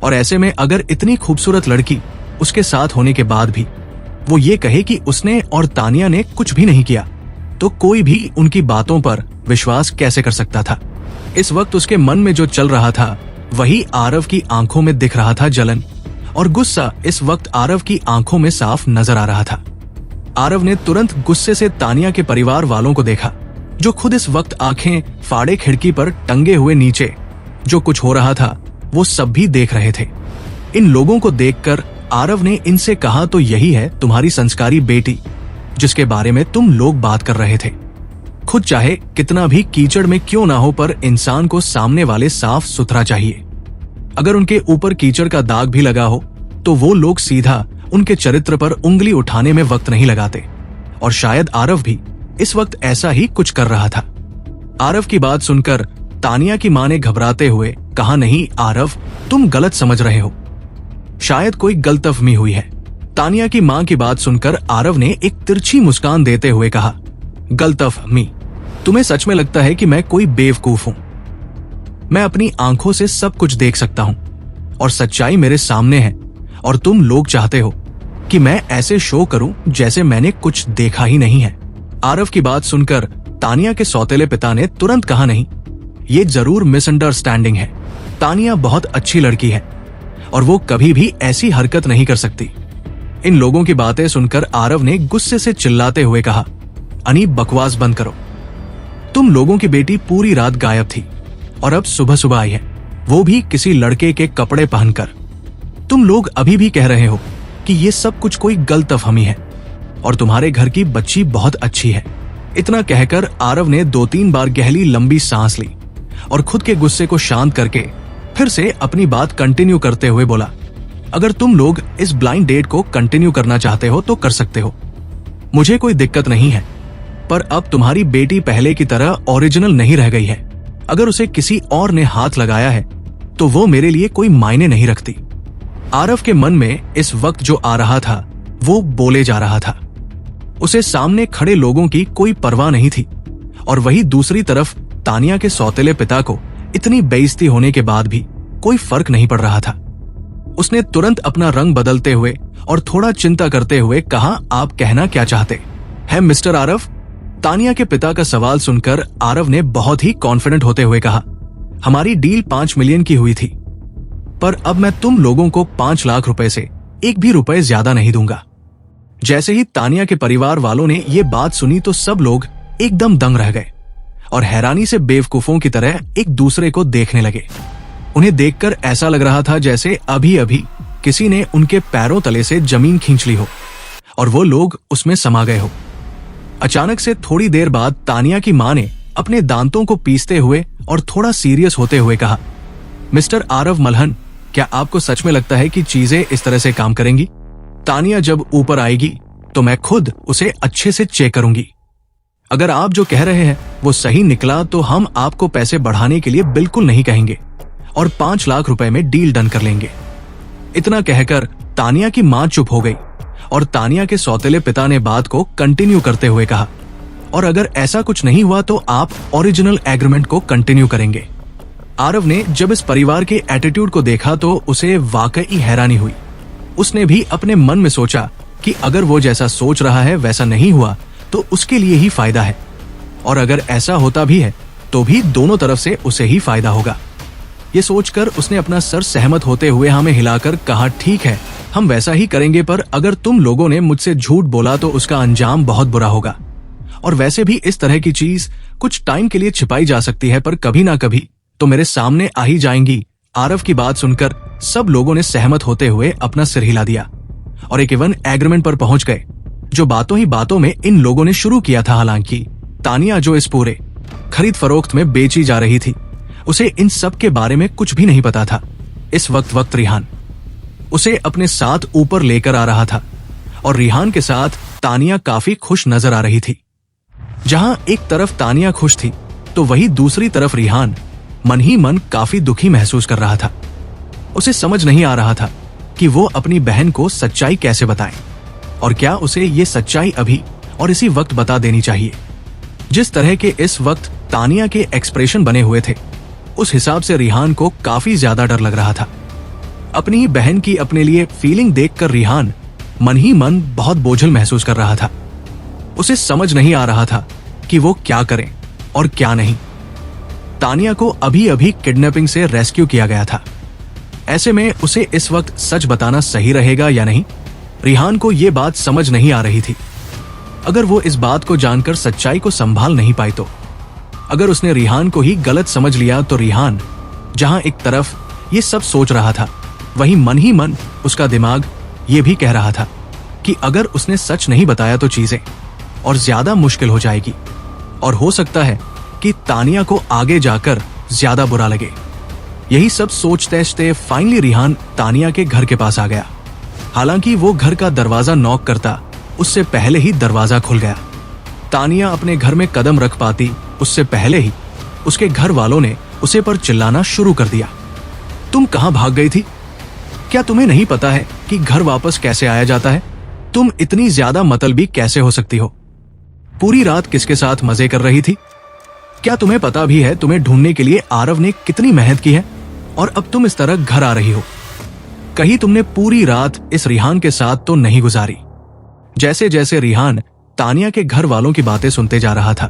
और ऐसे में अगर इतनी खूबसूरत लड़की उसके साथ होने के बाद भी वो ये कहे कि उसने और तानिया ने कुछ भी नहीं किया, तो कोई भी उनकी बातों पर विश्वास कैसे कर सकता था। इस वक्त उसके मन में जो चल रहा था वही आरव की आंखों में दिख रहा था। जलन और गुस्सा इस वक्त आरव की आंखों में साफ नजर आ रहा था। आरव ने तुरंत गुस्से से तानिया के परिवार वालों को देखा, जो खुद इस वक्त आंखें फाड़े खिड़की पर टंगे हुए नीचे जो कुछ हो रहा था वो सब भी देख रहे थे। इन लोगों को देखकर आरव ने इनसे कहा, तो यही है तुम्हारी संस्कारी बेटी जिसके बारे में तुम लोग बात कर रहे थे। खुद चाहे कितना भी कीचड़ में क्यों ना हो, पर इंसान को सामने वाले साफ सुथरा चाहिए। अगर उनके ऊपर कीचड़ का दाग भी लगा हो तो वो लोग सीधा उनके चरित्र पर उंगली उठाने में वक्त नहीं लगाते। और शायद आरव भी इस वक्त ऐसा ही कुछ कर रहा था। आरव की बात सुनकर तानिया की मां ने घबराते हुए कहा, नहीं आरव, तुम गलत समझ रहे हो, शायद कोई गलतफहमी हुई है। तानिया की मां की बात सुनकर आरव ने एक तिरछी मुस्कान देते हुए कहा, गलतफहमी? तुम्हें सच में लगता है कि मैं कोई बेवकूफ हूं? मैं अपनी आंखों से सब कुछ देख सकता हूं और सच्चाई मेरे सामने है, और तुम लोग चाहते हो कि मैं ऐसे शो करूं जैसे मैंने कुछ देखा ही नहीं है। आरव की बात सुनकर तानिया के सौतेले पिता ने तुरंत कहा, नहीं, ये जरूर मिसअंडरस्टैंडिंग है। तानिया बहुत अच्छी लड़की है और वो कभी भी ऐसी हरकत नहीं कर सकती। इन लोगों की बातें सुनकर आरव ने गुस्से से चिल्लाते हुए कहा, अनीब, बकवास बंद करो। तुम लोगों की बेटी पूरी रात गायब थी और अब सुबह सुबह आई है, वो भी किसी लड़के के कपड़े पहनकर। तुम लोग अभी भी कह रहे हो कि ये सब कुछ कोई गलतफहमी है और तुम्हारे घर की बच्ची बहुत अच्छी है। इतना कहकर आरव ने 2-3 बार गहरी लंबी सांस ली और खुद के गुस्से को शांत करके फिर से अपनी बात कंटिन्यू करते हुए बोला, अगर तुम लोग इस ब्लाइंड डेट को कंटिन्यू करना चाहते हो तो कर सकते हो, मुझे कोई दिक्कत नहीं है। पर अब तुम्हारी बेटी पहले की तरह ओरिजिनल नहीं रह गई है। अगर उसे किसी और ने हाथ लगाया है तो वो मेरे लिए कोई मायने नहीं रखती। आरव के मन में इस वक्त जो आ रहा था वो बोले जा रहा था। उसे सामने खड़े लोगों की कोई परवाह नहीं थी और वही दूसरी तरफ तानिया के सौतेले पिता को इतनी बेइज्जती होने के बाद भी कोई फर्क नहीं पड़ रहा था। उसने तुरंत अपना रंग बदलते हुए और थोड़ा चिंता करते हुए कहा, आप कहना क्या चाहते हैं मिस्टर आरव? तानिया के पिता का सवाल सुनकर आरव ने बहुत ही कॉन्फिडेंट होते हुए कहा, हमारी डील 5 मिलियन की हुई थी, पर अब मैं तुम लोगों को 5 लाख रुपए से एक भी रुपए ज्यादा नहीं दूंगा। जैसे ही तानिया के परिवार वालों ने ये बात सुनी तो सब लोग एकदम दंग रह गए और हैरानी से बेवकूफों की तरह एक दूसरे को देखने लगे। उन्हें देखकर ऐसा लग रहा था जैसे अभी अभी किसी ने उनके पैरों तले से जमीन खींच ली हो और वो लोग उसमें समा गए हो। अचानक से थोड़ी देर बाद तानिया की मां ने अपने दांतों को पीसते हुए और थोड़ा सीरियस होते हुए कहा, मिस्टर आरव मल्हन, क्या आपको सच में लगता है कि चीजें इस तरह से काम करेंगी? तानिया जब ऊपर आएगी तो मैं खुद उसे अच्छे से चेक करूंगी। अगर आप जो कह रहे हैं वो सही निकला तो हम आपको पैसे बढ़ाने के लिए बिल्कुल नहीं कहेंगे और 5 लाख रुपए में डील डन कर लेंगे। इतना कहकर तानिया की मां चुप हो गई और तानिया के सौतेले पिता ने बात को कंटिन्यू करते हुए कहा, और अगर ऐसा कुछ नहीं हुआ तो आप ओरिजिनल एग्रीमेंट को कंटिन्यू करेंगे। आरव ने जब इस परिवार के एटीट्यूड को देखा तो उसे वाकई हैरानी हुई। उसने भी अपने मन में सोचा कि अगर वो जैसा सोच रहा है वैसा नहीं हुआ तो उसके लिए ही फायदा है, और अगर ऐसा होता भी है तो भी दोनों तरफ से उसे ही फायदा होगा। ये सोचकर उसने अपना सर सहमत होते हुए हमें हिलाकर कहा, ठीक है, हम वैसा ही करेंगे, पर अगर तुम लोगों ने मुझसे झूठ बोला तो उसका अंजाम बहुत बुरा होगा। और वैसे भी इस तरह की चीज कुछ टाइम के लिए छिपाई जा सकती है, पर कभी ना कभी तो मेरे सामने आ ही जाएंगी। आरव की बात सुनकर सब लोगों ने सहमत होते हुए अपना सिर हिला दिया और एक इवन एग्रीमेंट पर पहुंच गए, जो बातों ही बातों में इन लोगों ने शुरू किया था। हालांकि तानिया जो इस पूरे खरीद फरोख्त में बेची जा रही थी, उसे इन सब के बारे में कुछ भी नहीं पता था। इस वक्त रिहान उसे अपने साथ ऊपर लेकर आ रहा था और रिहान के साथ तानिया काफी खुश नजर आ रही थी। जहां एक तरफ तानिया खुश थी तो वही दूसरी तरफ रिहान मन ही मन काफी दुखी महसूस कर रहा था। उसे समझ नहीं आ रहा था कि वो अपनी बहन को सच्चाई कैसे बताए और क्या उसे ये सच्चाई अभी और इसी वक्त बता देनी चाहिए। जिस तरह के इस वक्त तानिया के एक्सप्रेशन बने हुए थे, उस हिसाब से रिहान को काफी ज्यादा डर लग रहा था। अपनी ही बहन की अपने लिए फीलिंग देखकर रिहान मन ही मन बहुत बोझल महसूस कर रहा था। उसे समझ नहीं आ रहा था कि वो क्या करे और क्या नहीं। तानिया को अभी अभी किडनैपिंग से रेस्क्यू किया गया था। ऐसे में उसे इस वक्त सच बताना सही रहेगा या नहीं, रिहान को यह बात समझ नहीं आ रही थी। अगर वो इस बात को जानकर सच्चाई को संभाल नहीं पाई तो, अगर उसने रिहान को ही गलत समझ लिया तो रिहान जहां एक तरफ ये सब सोच रहा था, वहीं मन ही मन उसका दिमाग ये भी कह रहा था कि अगर उसने सच नहीं बताया तो चीजें और ज्यादा मुश्किल हो जाएगी और हो सकता है कि तानिया को आगे जाकर ज्यादा बुरा लगे। यही सब सोचते सोचते फाइनली रिहान तानिया के घर के पास आ गया। हालांकि वो घर का दरवाजा नॉक करता उससे पहले ही दरवाजा खुल गया। तानिया अपने घर में कदम रख पाती उससे पहले ही उसके घर वालों ने उसे पर चिल्लाना शुरू कर दिया। तुम कहां भाग गई थी? क्या तुम्हें नहीं पता है कि घर वापस कैसे आया जाता है? तुम इतनी ज्यादा मतलबी कैसे हो सकती हो? पूरी रात किसके साथ मजे कर रही थी? क्या तुम्हें पता भी है तुम्हें ढूंढने के लिए आरव ने कितनी मेहनत की है और अब तुम इस तरह घर आ रही हो? कहीं तुमने पूरी रात इस रिहान के साथ तो नहीं गुजारी? जैसे जैसे रिहान तानिया के घर वालों की बातें सुनते जा रहा था,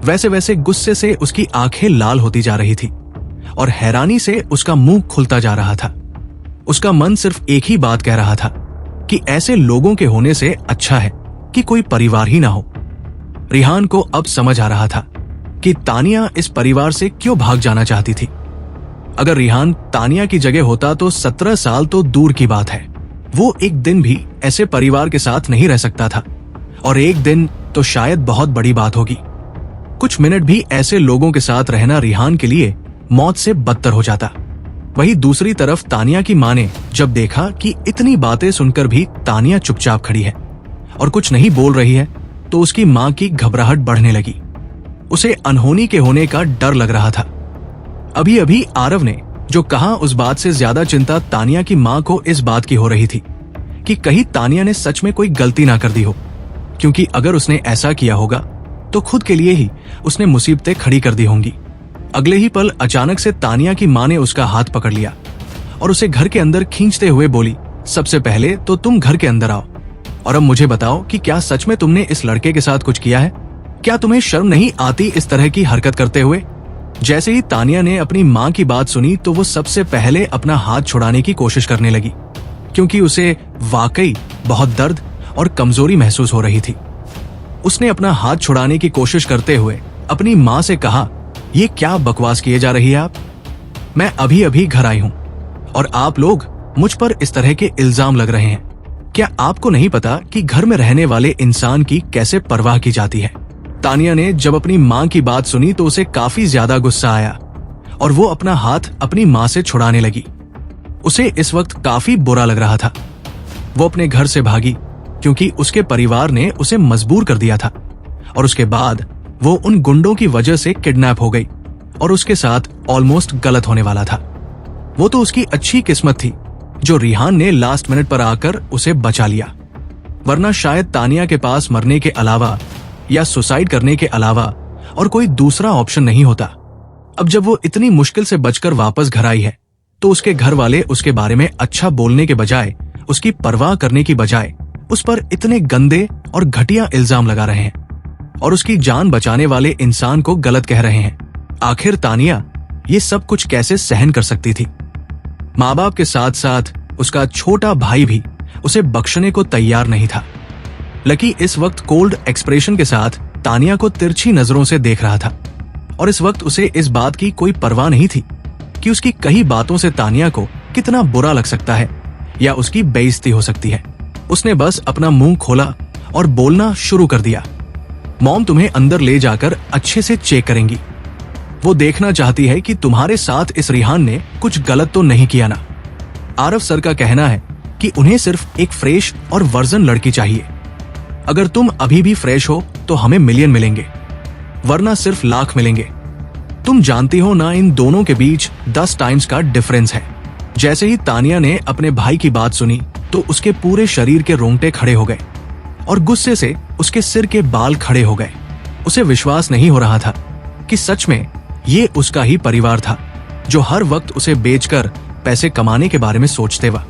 वैसे वैसे गुस्से से उसकी आंखें लाल होती जा रही थी और हैरानी से उसका मुंह खुलता जा रहा था। उसका मन सिर्फ एक ही बात कह रहा था कि ऐसे लोगों के होने से अच्छा है कि कोई परिवार ही ना हो। रिहान को अब समझ आ रहा था कि तानिया इस परिवार से क्यों भाग जाना चाहती थी। अगर रिहान तानिया की जगह होता तो 17 साल तो दूर की बात है, वो एक दिन भी ऐसे परिवार के साथ नहीं रह सकता था, और एक दिन तो शायद बहुत बड़ी बात होगी। कुछ मिनट भी ऐसे लोगों के साथ रहना रिहान के लिए मौत से बदतर हो जाता। वहीं दूसरी तरफ तानिया की मां ने जब देखा कि इतनी बातें सुनकर भी तानिया चुपचाप खड़ी है और कुछ नहीं बोल रही है, तो उसकी मां की घबराहट बढ़ने लगी। उसे अनहोनी के होने का डर लग रहा था। अभी अभी आरव ने जो कहा, उस बात से ज्यादा चिंता तानिया की मां को इस बात की हो रही थी कि कहीं तानिया ने सच में कोई गलती ना कर दी हो, क्योंकि अगर उसने ऐसा किया होगा तो खुद के लिए ही उसने मुसीबतें खड़ी कर दी होंगी। अगले ही पल अचानक से तानिया की मां ने उसका हाथ पकड़ लिया और उसे घर के अंदर खींचते हुए बोली, सबसे पहले तो तुम घर के अंदर आओ और अब मुझे बताओ कि क्या सच में तुमने इस लड़के के साथ कुछ किया है? क्या तुम्हें शर्म नहीं आती इस तरह की हरकत करते हुए? जैसे ही तानिया ने अपनी मां की बात सुनी तो वो सबसे पहले अपना हाथ छुड़ाने की कोशिश करने लगी, क्योंकि उसे वाकई बहुत दर्द और कमजोरी महसूस हो रही थी। उसने अपना हाथ छुड़ाने की कोशिश करते हुए अपनी मां से कहा, ये क्या बकवास किए जा रही है आप? मैं अभी अभी घर आई हूं और आप लोग मुझ पर इस तरह के इल्जाम लग रहे हैं। क्या आपको नहीं पता कि घर में रहने वाले इंसान की कैसे परवाह की जाती है? तानिया ने जब अपनी मां की बात सुनी तो उसे काफी ज्यादा गुस्सा आया और वो अपना हाथ अपनी मां से छुड़ाने लगी। उसे इस वक्त काफी बुरा लग रहा था। वो अपने घर से भागी क्योंकि उसके परिवार ने उसे मजबूर कर दिया था, और उसके बाद वो उन गुंडों की वजह से किडनैप हो गई और उसके साथ ऑलमोस्ट गलत होने वाला था। वो तो उसकी अच्छी किस्मत थी जो रिहान ने लास्ट मिनट पर आकर उसे बचा लिया, वरना शायद तानिया के पास मरने के अलावा या सुसाइड करने के अलावा और कोई दूसरा ऑप्शन नहीं होता। अब जब वो इतनी मुश्किल से बचकर वापस घर आई है तो उसके घर वाले उसके बारे में अच्छा बोलने के बजाय, उसकी परवाह करने की बजाय उस पर इतने गंदे और घटिया इल्जाम लगा रहे हैं और उसकी जान बचाने वाले इंसान को गलत कह रहे हैं। आखिर तानिया ये सब कुछ कैसे सहन कर सकती थी? माँ बाप के साथ साथ उसका छोटा भाई भी उसे बख्शने को तैयार नहीं था। लकी इस वक्त कोल्ड एक्सप्रेशन के साथ तानिया को तिरछी नजरों से देख रहा था और इस वक्त उसे इस बात की कोई परवाह नहीं थी कि उसकी कई बातों से तानिया को कितना बुरा लग सकता है या उसकी बेइज्जती हो सकती है। उसने बस अपना मुंह खोला और बोलना शुरू कर दिया, मॉम तुम्हें अंदर ले जाकर अच्छे से चेक करेंगी। वो देखना चाहती है कि तुम्हारे साथ इस रिहान ने कुछ गलत तो नहीं किया ना। आरव सर का कहना है कि उन्हें सिर्फ एक फ्रेश और वर्जन लड़की चाहिए। अगर तुम अभी भी फ्रेश हो तो हमें मिलियन मिलेंगे, वरना सिर्फ लाख मिलेंगे। तुम जानती हो ना, इन दोनों के बीच 10 टाइम्स का डिफरेंस है। जैसे ही तानिया ने अपने भाई की बात सुनी तो उसके पूरे शरीर के रोंगटे खड़े हो गए और गुस्से से उसके सिर के बाल खड़े हो गए। उसे विश्वास नहीं हो रहा था कि सच में ये उसका ही परिवार था जो हर वक्त उसे बेचकर पैसे कमाने के बारे में सोचते वा।